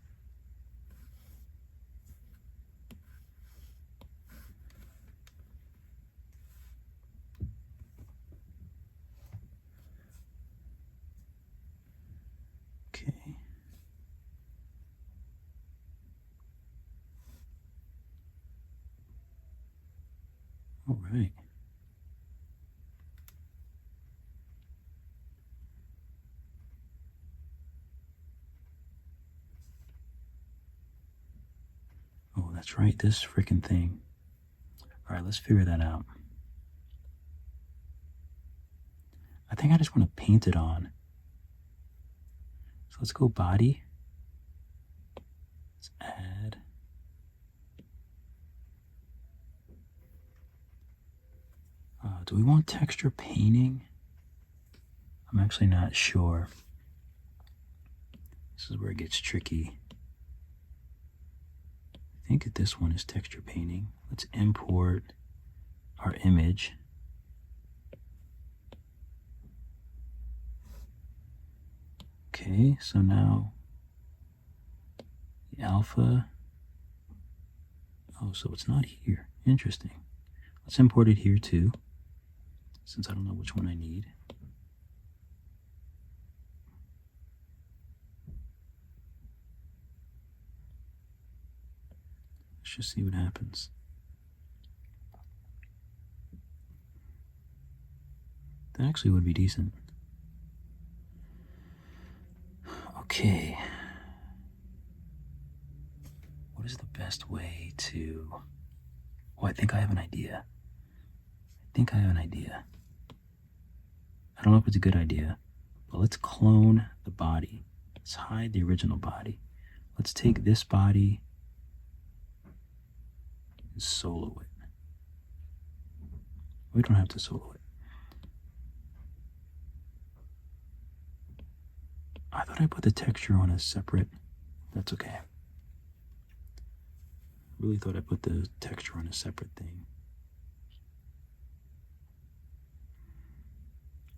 S1: Okay. All right. Oh, that's right, this freaking thing. All right, let's figure that out. I think I just want to paint it on. So let's go body. Let's add. Do we want texture painting? I'm actually not sure. This is where it gets tricky. I think that this one is texture painting. Let's import our image. Okay, so now the alpha. Oh, so it's not here. Interesting. Let's import it here too, since I don't know which one I need. Let's just see what happens. That actually would be decent. Okay. What is the best way to... Oh, I think I have an idea. I don't know if it's a good idea, but let's clone the body. Let's hide the original body. Let's take this body and solo it. We don't have to solo it. I thought I put the texture on as separate. That's okay. Really thought I put the texture on a separate thing.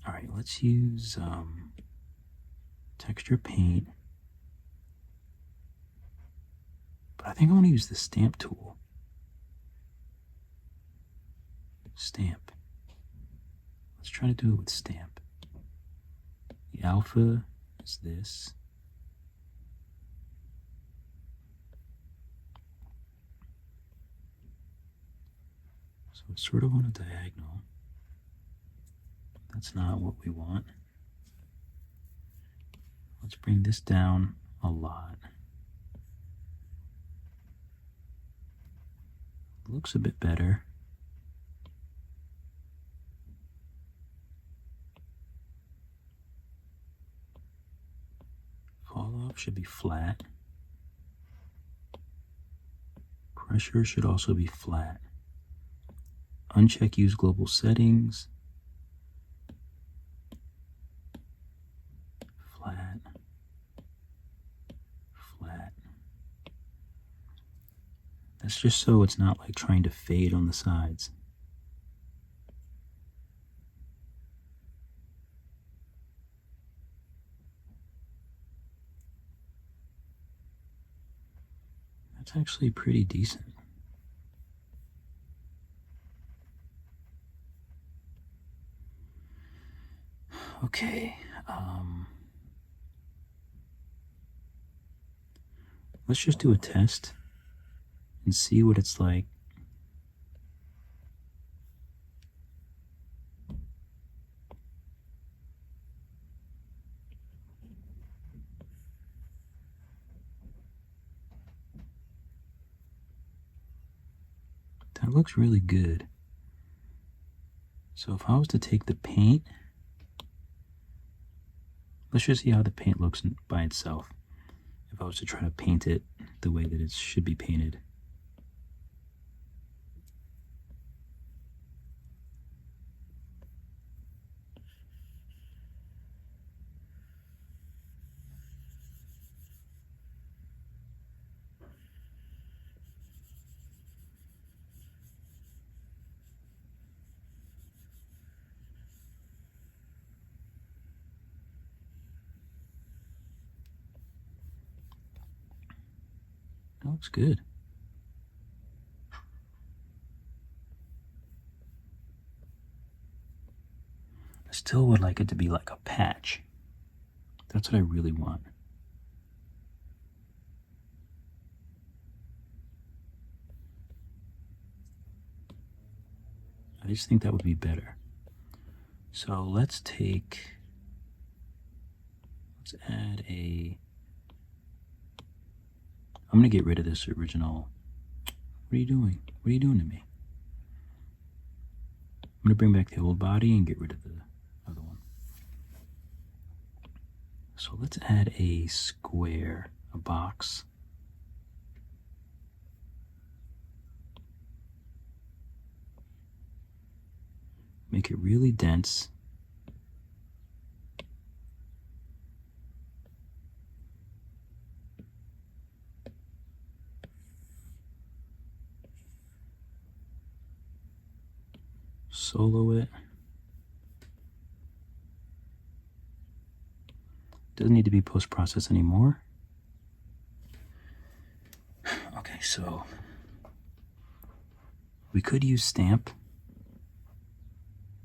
S1: All right, let's use texture paint. I think I want to use the stamp tool. Stamp. Let's try to do it with stamp. The alpha is this. So it's sort of on a diagonal. That's not what we want. Let's bring this down a lot. Looks a bit better. Fall off should be flat. Pressure should also be flat. Uncheck use global settings. Flat. Flat. That's just so it's not like trying to fade on the sides. That's actually pretty decent. Okay, let's just do a test and see what it's like. That looks really good. So if I was to take the paint, let's just see how the paint looks by itself. If I was to try to paint it the way that it should be painted. That looks good. I still would like it to be like a patch. That's what I really want. I just think that would be better. So let's add a, I'm gonna get rid of this original. What are you doing? What are you doing to me? I'm gonna bring back the old body and get rid of the other one. So let's add a square, a box. Make it really dense. Solo it. Doesn't need to be post-processed anymore. Okay, so we could use stamp.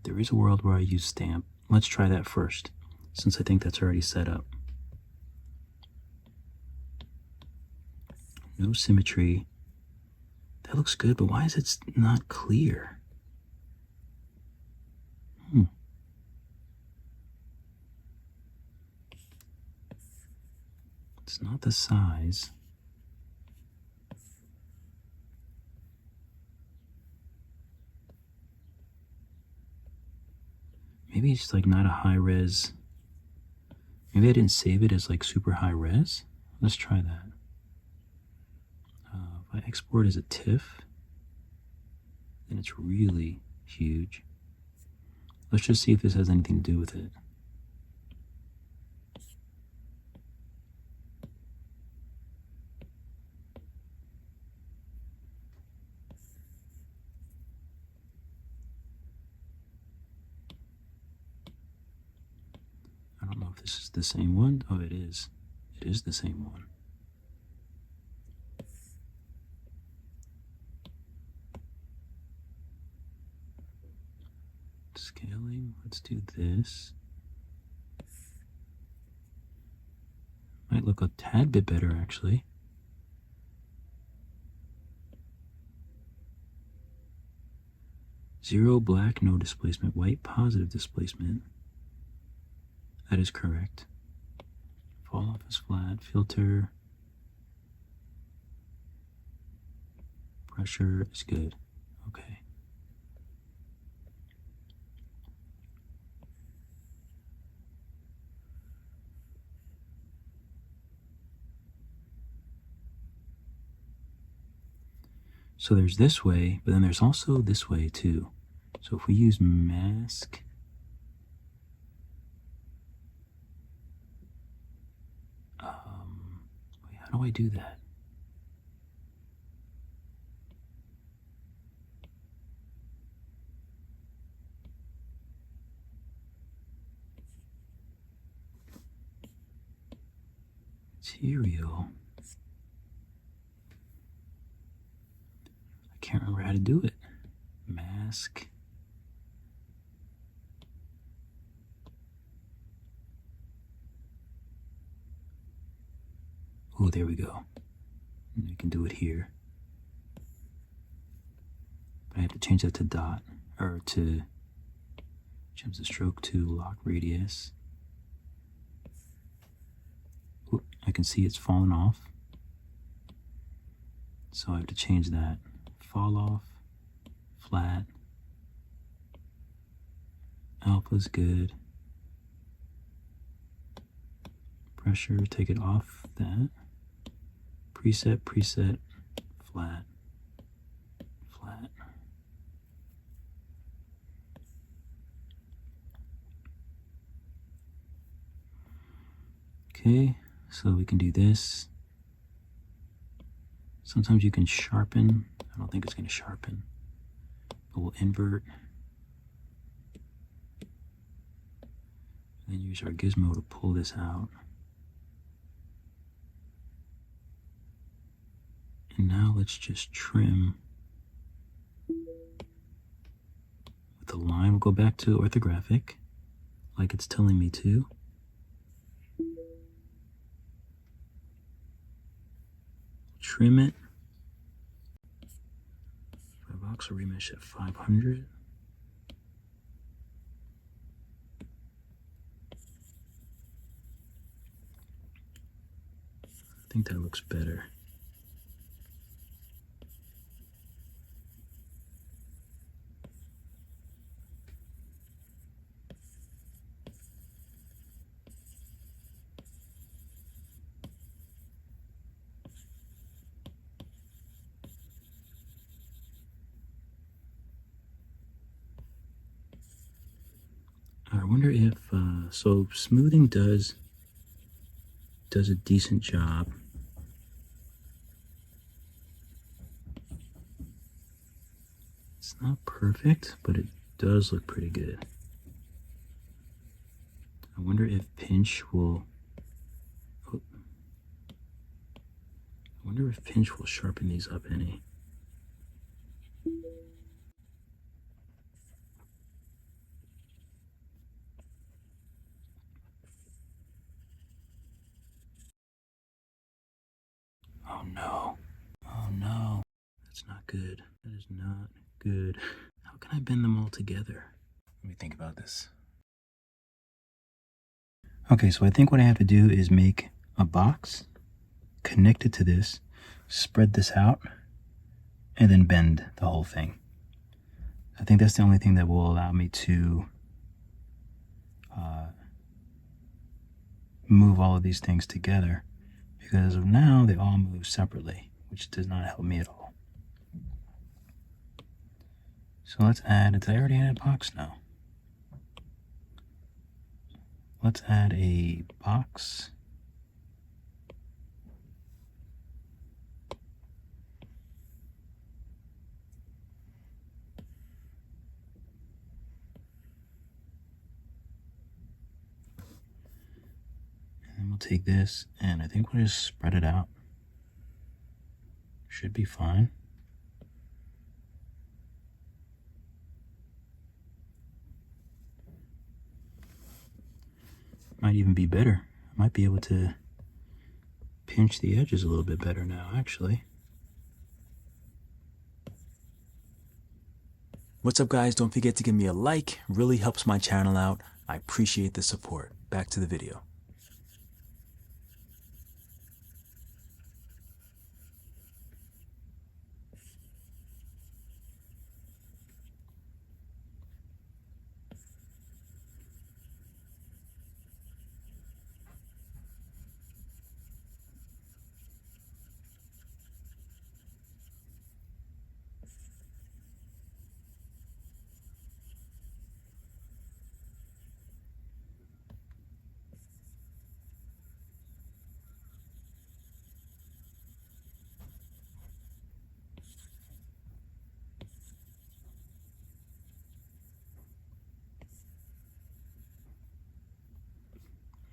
S1: There is a world where I use stamp. Let's try that first, since I think that's already set up. No symmetry. That looks good, but why is it not clear? It's not the size. Maybe it's like not a high res. Maybe I didn't save it as like super high res. Let's try that. If I export as a TIFF, then it's really huge. Let's just see if this has anything to do with it. I don't know if this is the same one. Oh, it is. It is the same one. Scaling, let's do this. Might look a tad bit better actually. Zero black, no displacement. White, positive displacement. That is correct. Fall off is flat. Filter. Pressure is good. Okay. So there's this way, but then there's also this way too. So if we use mask, wait, how do I do that? Material. I can't remember how to do it. Mask. Oh, there we go. And we can do it here. But I have to change that to dot, or to change the stroke to lock radius. Oop, I can see it's fallen off. So I have to change that. Fall off, flat. Alpha's good. Pressure, take it off that. Preset, preset, flat, flat. Okay, so we can do this. Sometimes you can sharpen. I don't think it's going to sharpen. But we'll invert. And then use our gizmo to pull this out. And now let's just trim. With the line, we'll go back to orthographic, like it's telling me to. Trim it. Voxel remesh at 500. I think that looks better. I wonder if, so smoothing does a decent job. It's not perfect, but it does look pretty good. I wonder if pinch will, I wonder if pinch will sharpen these up any. Oh no. Oh no. That's not good. That is not good. How can I bend them all together? Let me think about this. Okay, so I think what I have to do is make a box, connect it to this, spread this out, and then bend the whole thing. I think that's the only thing that will allow me to move all of these things together, because as of now they all move separately, which does not help me at all. So let's add, did I already add a box? No. Let's add a box. And we'll take this, and I think we'll just spread it out. Should be fine. Might even be better. I might be able to pinch the edges a little bit better now, actually. What's up, guys? Don't forget to give me a like. Really helps my channel out. I appreciate the support. Back to the video.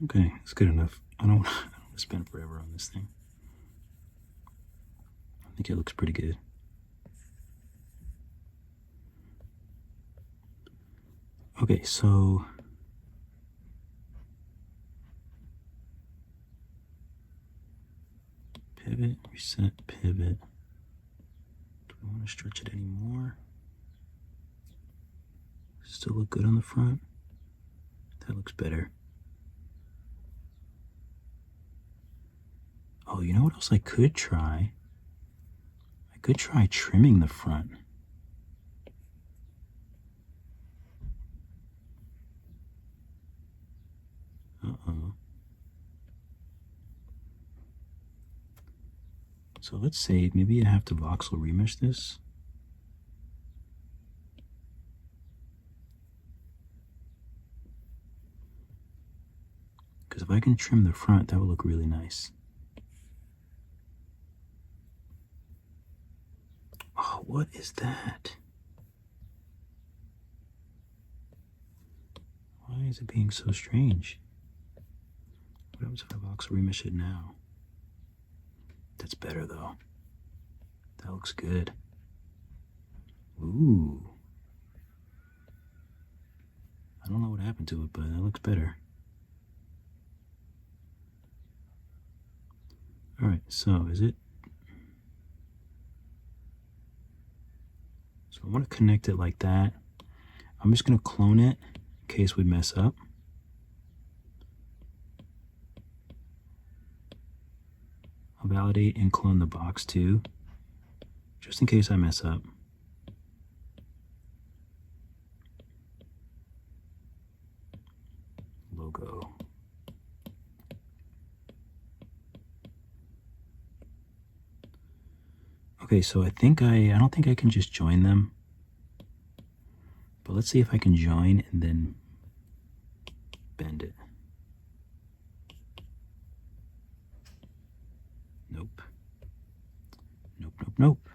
S1: Okay, it's good enough. I don't want to spend forever on this thing. I think it looks pretty good. Okay, so pivot, reset, pivot. Do we want to stretch it anymore? Still look good on the front. That looks better. Oh, you know what else I could try? I could try trimming the front. Uh-oh. So let's say maybe I have to voxel remesh this. Because if I can trim the front, that would look really nice. Oh, what is that? Why is it being so strange? What happens if I voxel remesh it now? That's better though. That looks good. Ooh. I don't know what happened to it, but that looks better. Alright, so is it? So I want to connect it like that. I'm just going to clone it in case we mess up. I'll validate and clone the box too, just in case I mess up. Logo. Okay, so I don't think I can just join them. But let's see if I can join and then bend it. Nope. Nope, nope, nope.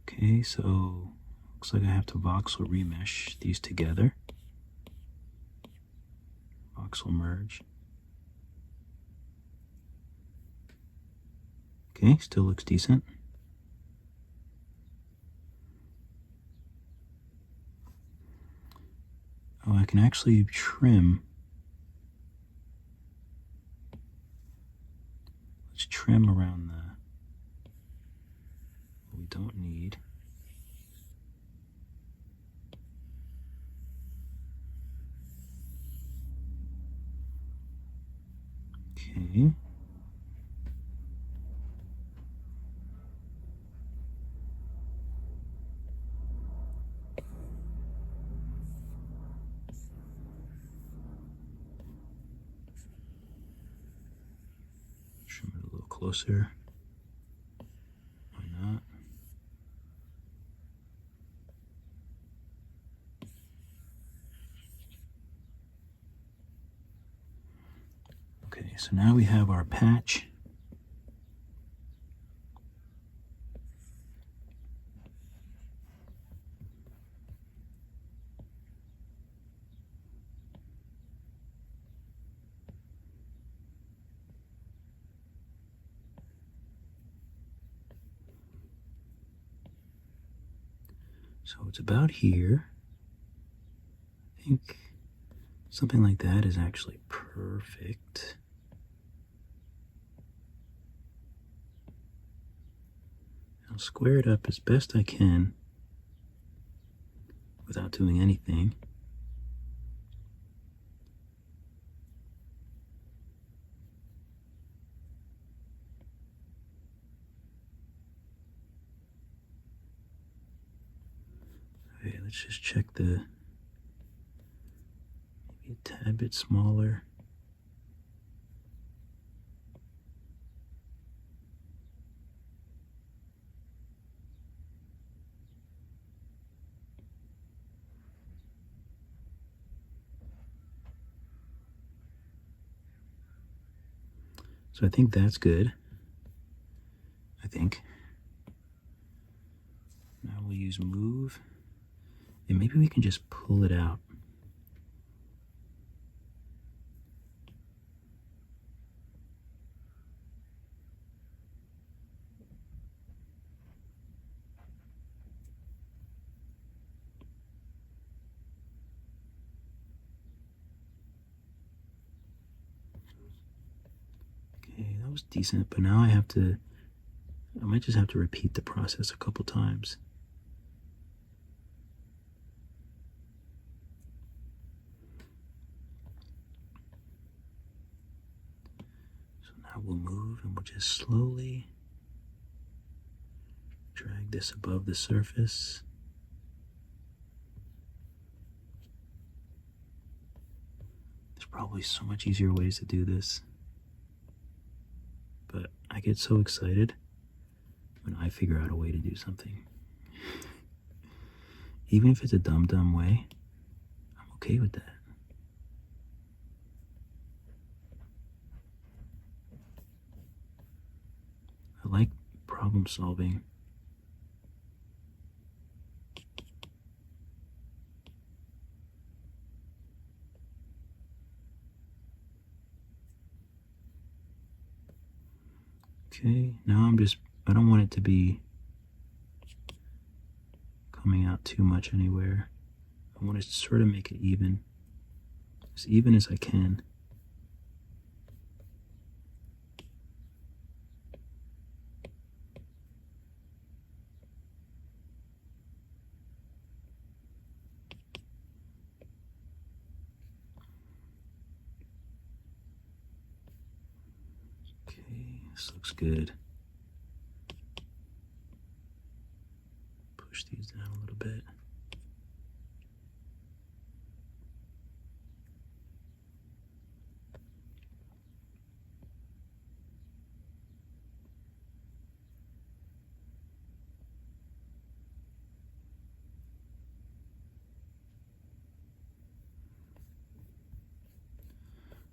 S1: Okay, so looks like I have to voxel remesh these together. Voxel merge. Okay, still looks decent. Oh, I can actually trim. Let's trim around what we don't need. Okay. Trim it a little closer. Why not? Okay, so now we have our patch. So it's about here. think something like that is actually perfect. I'll square it up as best I can without doing anything. Okay, let's just check the, maybe a tad bit smaller. So I think that's good. I think. Now we'll use move, and maybe we can just pull it out. Okay, that was decent, but now I might just have to repeat the process a couple times. So now we'll move and we'll just slowly drag this above the surface. There's probably so much easier ways to do this, but I get so excited when I figure out a way to do something. Even if it's a dumb way, I'm okay with that. I like problem solving. Okay, now I don't want it to be coming out too much anywhere. I want to sort of make it even as I can. Okay, this looks good. Push these down a little bit.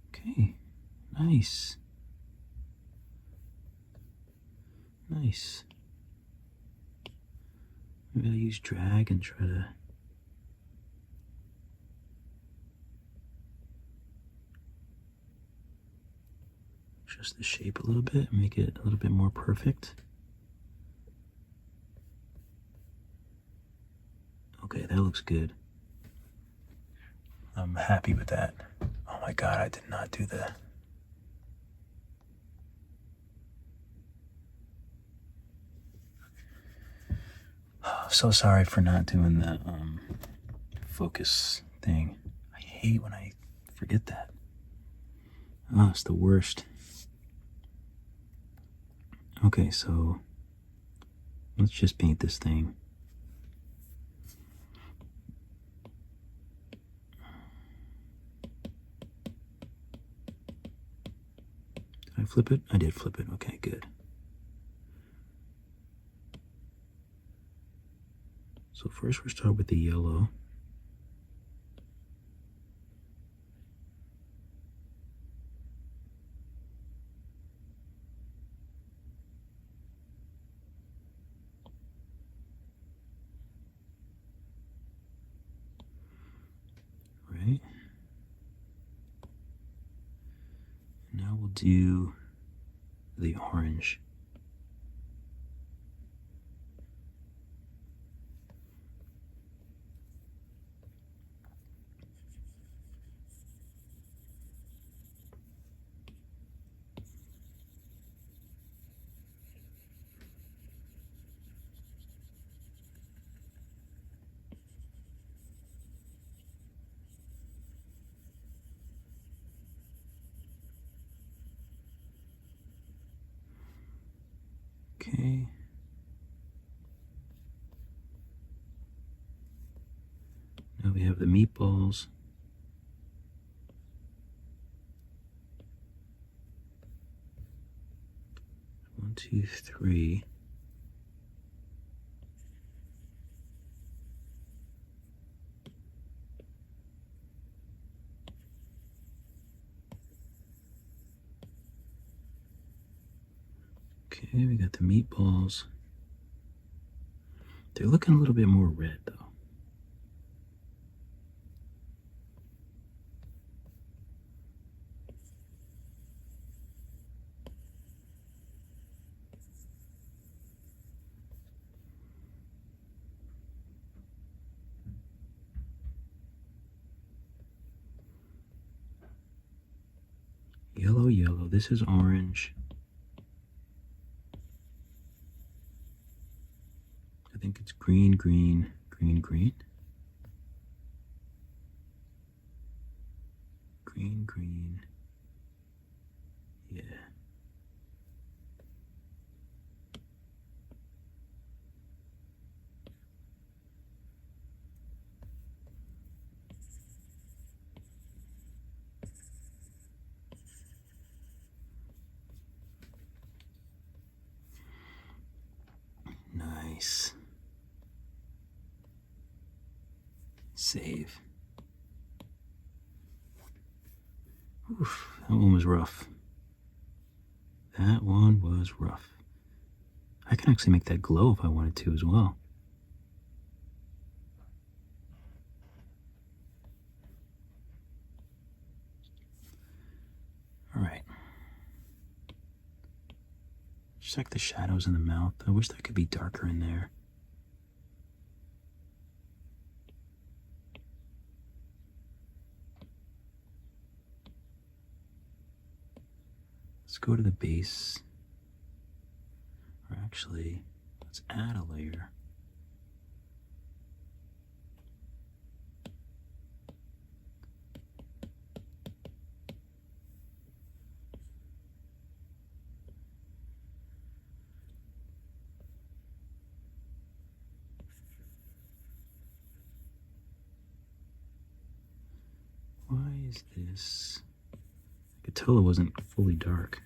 S1: Okay, nice. Nice. Maybe I'll use drag and try to adjust the shape a little bit, make it a little bit more perfect. Okay, that looks good. I'm happy with that. Oh my God, I did not do that. So sorry for not doing the focus thing. I hate when I forget that. Oh, it's the worst. Okay, so let's just paint this thing. Did I flip it? I did flip it. Okay, good. So first we'll start with the yellow. Right. Now we'll do the orange. Okay. Now we have the meatballs. One, two, three. Okay, we got the meatballs. They're looking a little bit more red though. Yellow, yellow. This is orange. I think it's green, green, green, green. Green, green. Yeah. Nice. Save. Oof, that one was rough. That one was rough. I can actually make that glow if I wanted to as well. All right. Check the shadows in the mouth. I wish that could be darker in there. Let's go to the base. Or actually, let's add a layer. Why is this? I could tell it wasn't fully dark.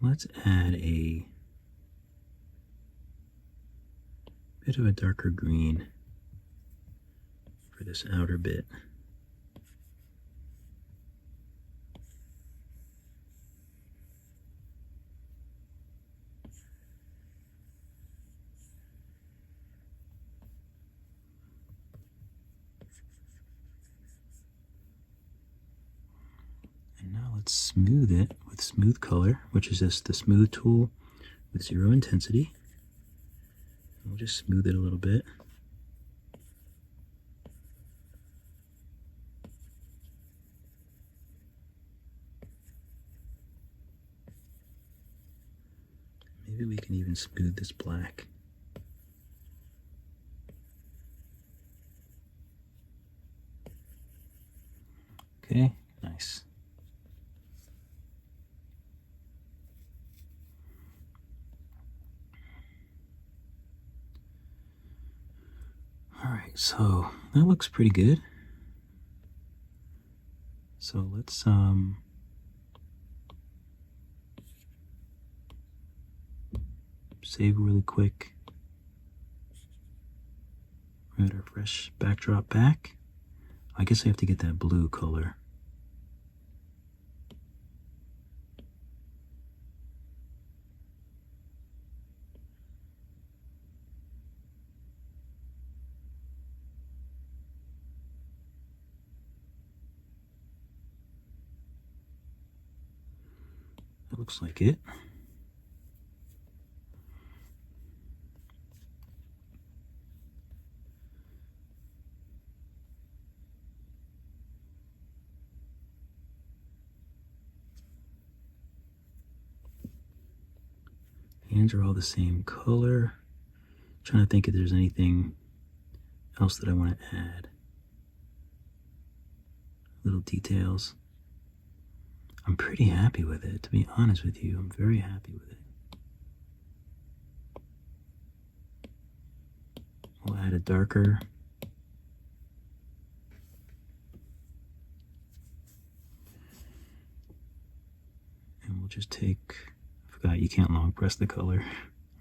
S1: Let's add a bit of a darker green for this outer bit. And now let's smooth it with smooth color, which is just the smooth tool with 0 intensity. We'll just smooth it a little bit. Maybe we can even smooth this black. Okay, nice. All right, so that looks pretty good. So let's save really quick. We're at our fresh backdrop back. I guess I have to get that blue color. That looks like it. Hands are all the same color. Trying to think if there's anything else that I want to add. Little details. I'm pretty happy with it, to be honest with you. I'm very happy with it. We'll add a darker. And we'll just take, I forgot you can't long press the color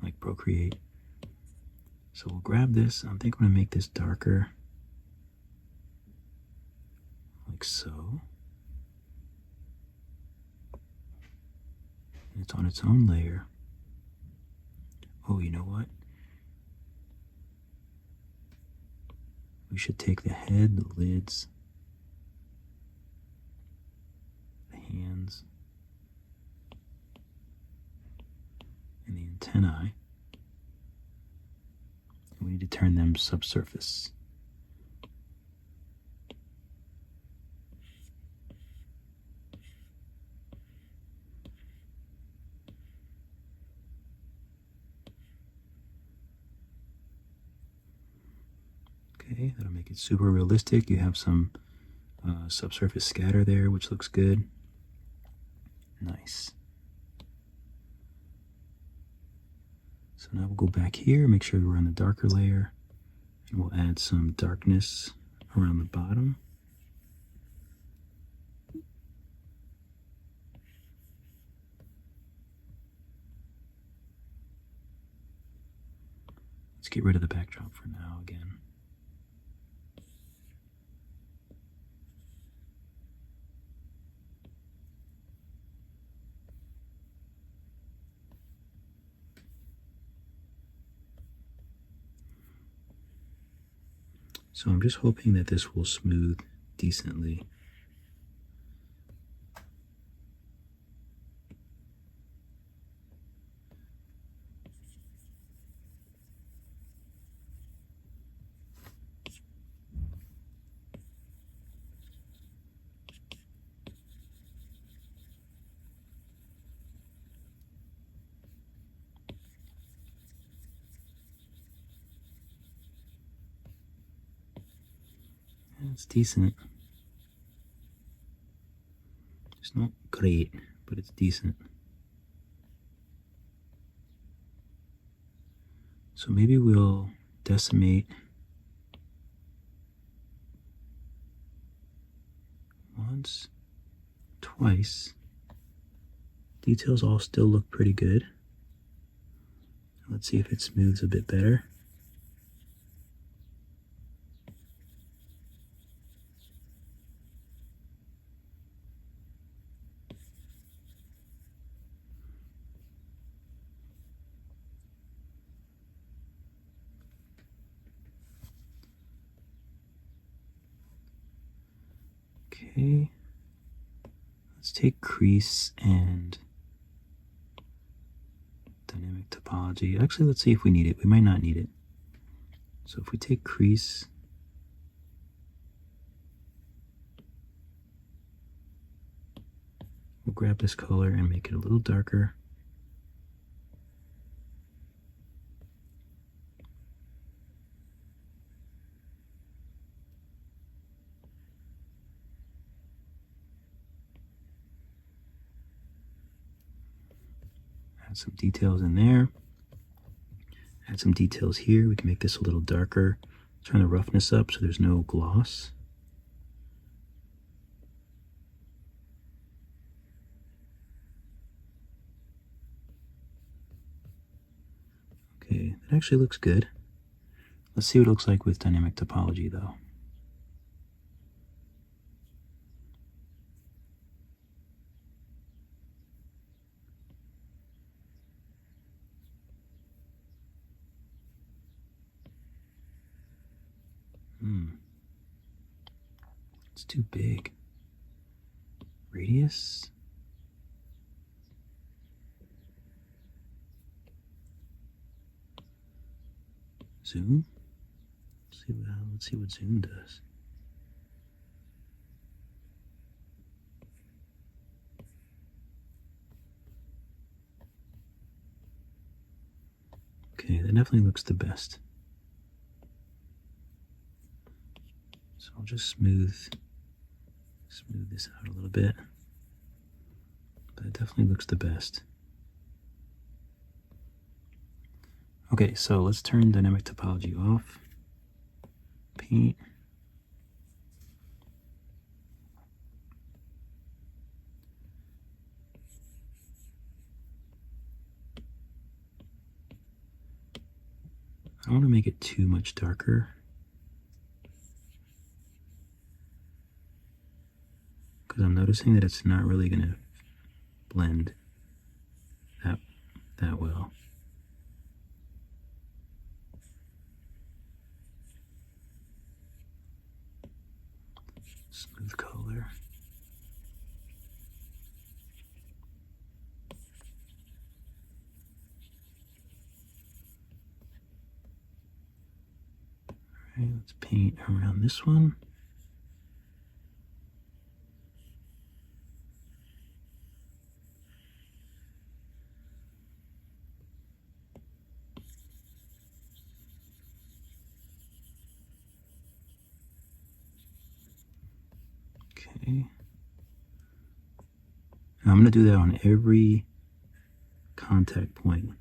S1: like Procreate. So we'll grab this. I think I'm going to make this darker. Like so. And it's on its own layer. Oh, you know what? We should take the head, the lids, the hands, and the antennae. And we need to turn them subsurface. Okay, that'll make it super realistic. You have some subsurface scatter there, which looks good. Nice. So now we'll go back here, make sure we're on the darker layer, and we'll add some darkness around the bottom. Let's get rid of the backdrop for now again. So I'm just hoping that this will smooth decently. It's decent. It's not great, but it's decent. So maybe we'll decimate once, twice. Details all still look pretty good. Let's see if it smooths a bit better. Okay, let's take crease and dynamic topology. Actually, let's see if we need it. We might not need it. So if we take crease, we'll grab this color and make it a little darker. Add some details in there. Add some details here. We can make this a little darker. Turn the roughness up so there's no gloss. Okay, that actually looks good. Let's see what it looks like with dynamic topology though. It's too big. Radius. Zoom. Let's see what zoom does. Okay, that definitely looks the best. So I'll just smooth this out a little bit. But it definitely looks the best. Okay, so let's turn dynamic topology off. Paint. I don't want to make it too much darker, because I'm noticing that it's not really going to blend that well. Smooth color. All right, let's paint around this one. Okay. Now I'm going to do that on every contact point.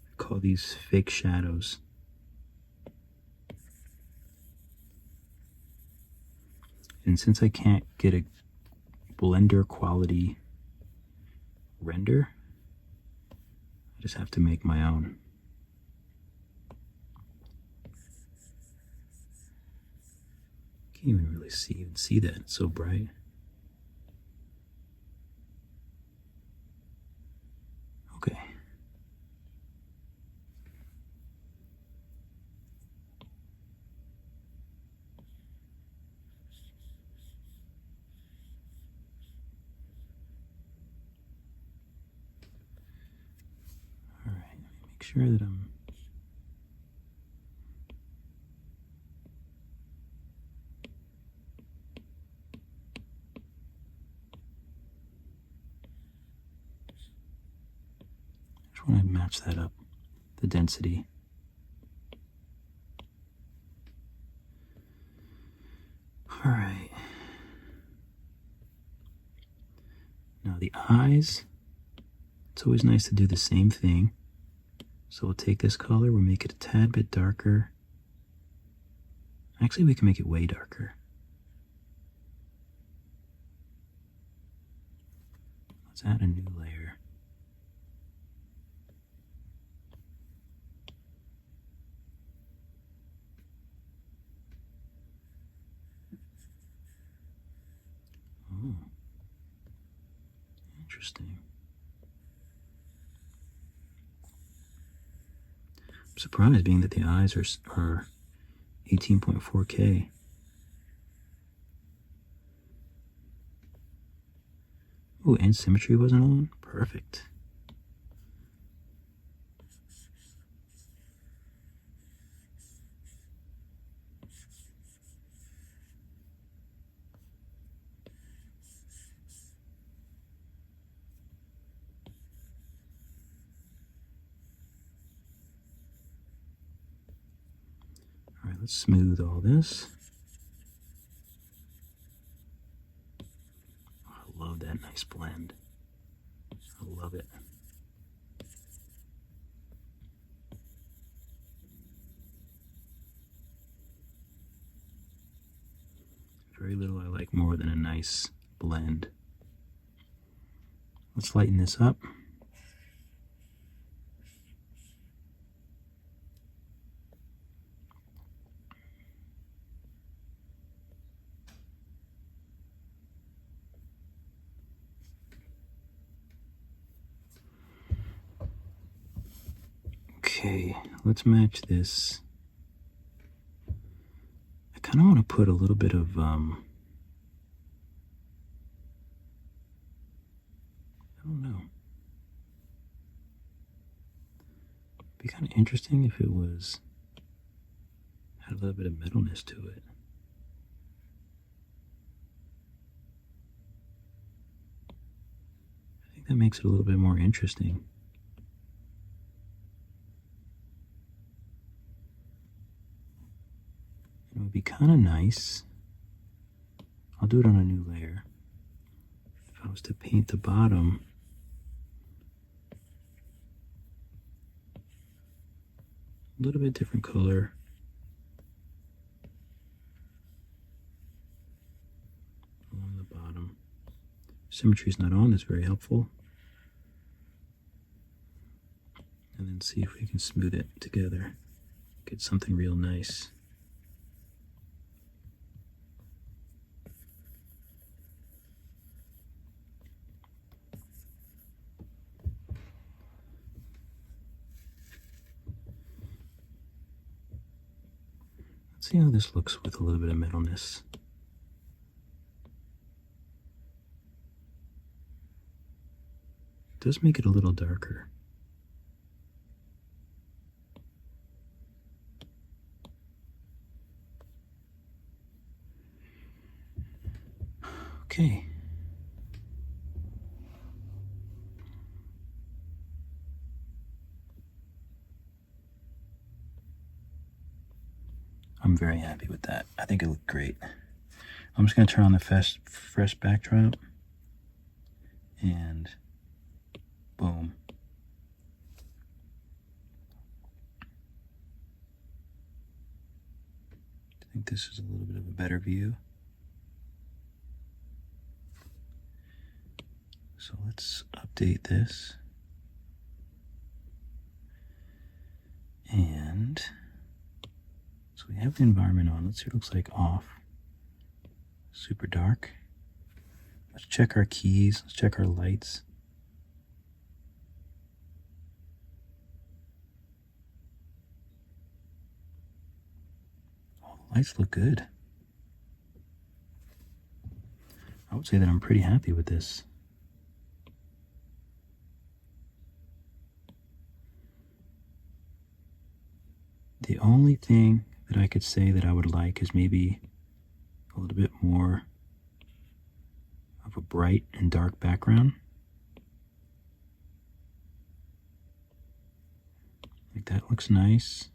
S1: I call these fake shadows. And since I can't get a Blender quality render, I just have to make my own. Can't even really see that. It's so bright. Okay. All right, let me make sure that I'm just want to match that up, the density. All right. Now the eyes, it's always nice to do the same thing. So we'll take this color, we'll make it a tad bit darker. Actually, we can make it way darker. Let's add a new layer. Oh, interesting. I'm surprised, being that the eyes are 18.4K. Oh, and symmetry wasn't on? Perfect. All right, let's smooth all this. Oh, I love that nice blend. I love it. Very little I like more than a nice blend. Let's lighten this up. Okay, let's match this. I kind of want to put a little bit of, I don't know. It'd be kind of interesting if it had a little bit of metalness to it. I think think that makes it a little bit more interesting. It would be kind of nice. I'll do it on a new layer. If I was to paint the bottom a little bit different color. Along the bottom. Symmetry is not on, that's very helpful. And then see if we can smooth it together. Get something real nice. Let's see how this looks with a little bit of metalness. It does make it a little darker. Okay. I'm very happy with that. I think it looked great. I'm just going to turn on the fresh backdrop, and boom. I think this is a little bit of a better view. So let's update this. And so we have the environment on. Let's see what it looks like off. Super dark. Let's check our keys. Let's check our lights. Oh, the lights look good. I would say that I'm pretty happy with this. The only thing that I could say that I would like is maybe a little bit more of a bright and dark background. Like that looks nice,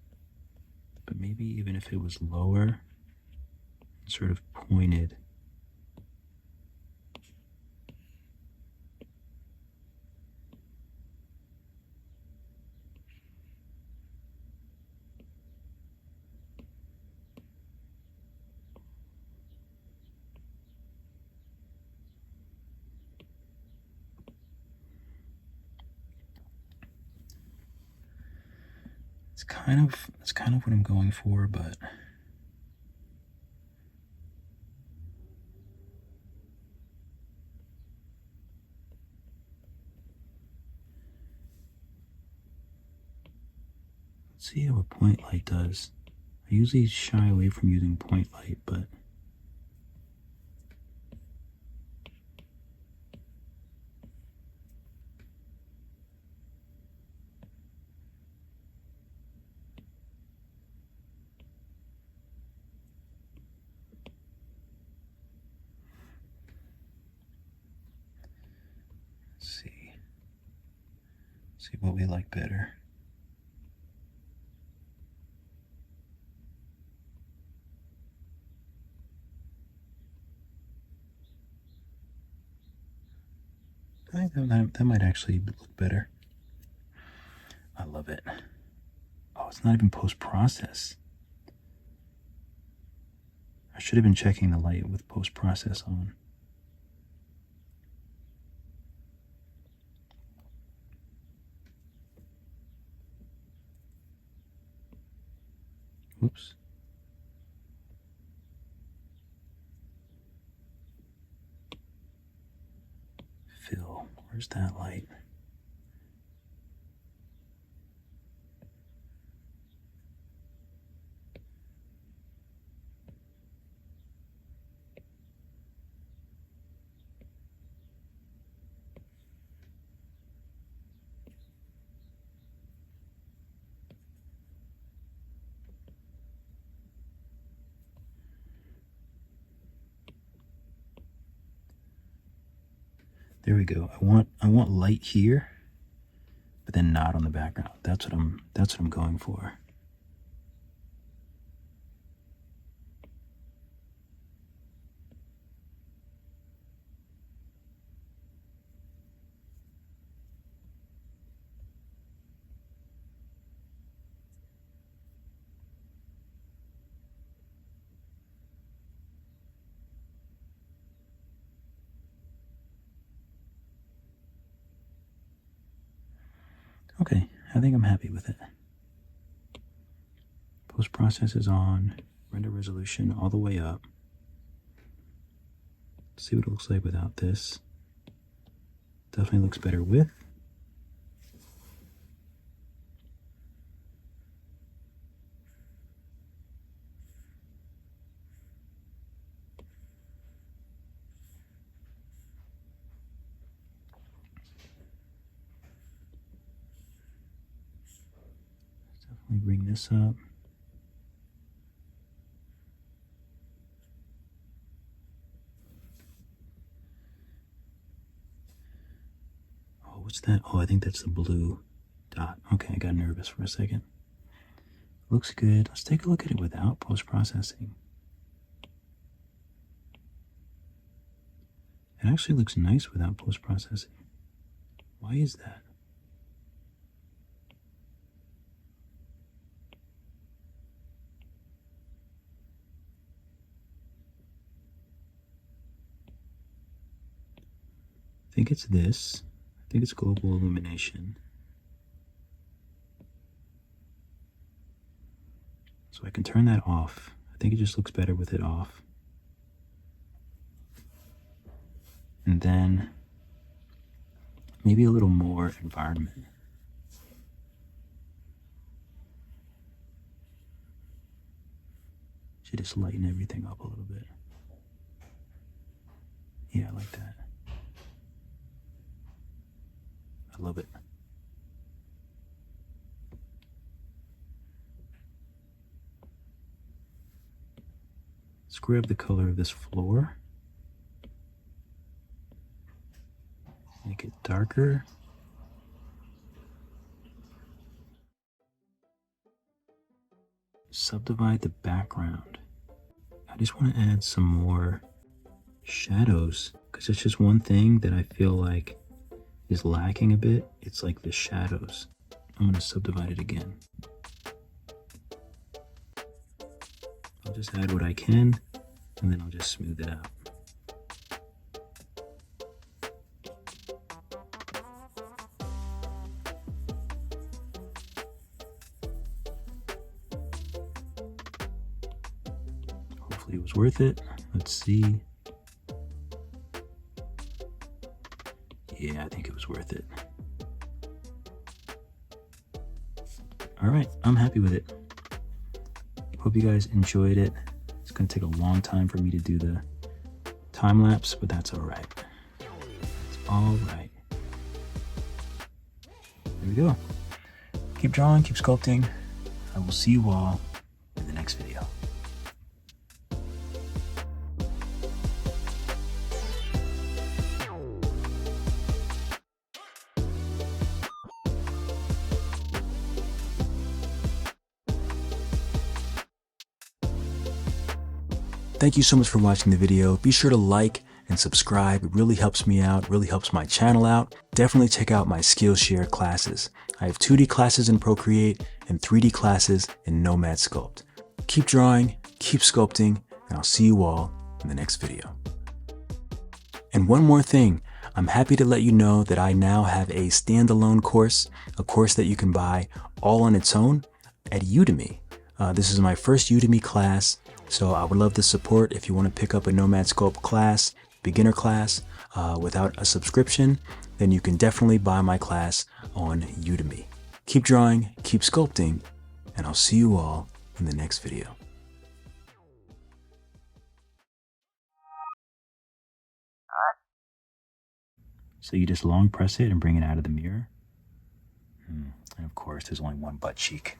S1: but maybe even if it was lower and sort of pointed. It's kind of what I'm going for, but let's see how a point light does. I usually shy away from using point light, but see what we like better. I think that might actually look better. I love it. Oh, it's not even post-process. I should have been checking the light with post-process on. Whoops. Fill. Where's that light? There we go. I want light here, but then not on the background. That's what I'm going for. Okay, I think I'm happy with it. Post-process is on, render resolution all the way up. Let's see what it looks like without this. Definitely looks better with. Let's definitely bring this up. What's that? Oh, I think that's the blue dot. Okay, I got nervous for a second. Looks good. Let's take a look at it without post-processing. It actually looks nice without post-processing. Why is that? I think it's this. I think it's global illumination. So I can turn that off. I think it just looks better with it off. And then maybe a little more environment. Should just lighten everything up a little bit. Yeah, I like that. I love it. Let's grab the color of this floor. Make it darker. Subdivide the background. I just want to add some more shadows because it's just one thing that I feel like is lacking a bit. It's like the shadows. I'm going to subdivide it again. I'll just add what I can and then I'll just smooth it out. Hopefully it was worth it. Let's see. Yeah, I think it was worth it. All right, I'm happy with it. Hope you guys enjoyed it. It's gonna take a long time for me to do the time lapse, but that's all right. It's all right. There we go. Keep drawing, keep sculpting. I will see you all in the next video. Thank you so much for watching the video. Be sure to like and subscribe. It really helps me out, really helps my channel out. Definitely check out my Skillshare classes. I have 2D classes in Procreate and 3D classes in Nomad Sculpt. Keep drawing, keep sculpting, and I'll see you all in the next video. And one more thing, I'm happy to let you know that I now have a standalone course, a course that you can buy all on its own at Udemy. This is my first Udemy class. So I would love the support if you want to pick up a Nomad Sculpt class, beginner class, without a subscription, then you can definitely buy my class on Udemy. Keep drawing, keep sculpting, and I'll see you all in the next video. So you just long press it and bring it out of the mirror. And of course, there's only one butt cheek.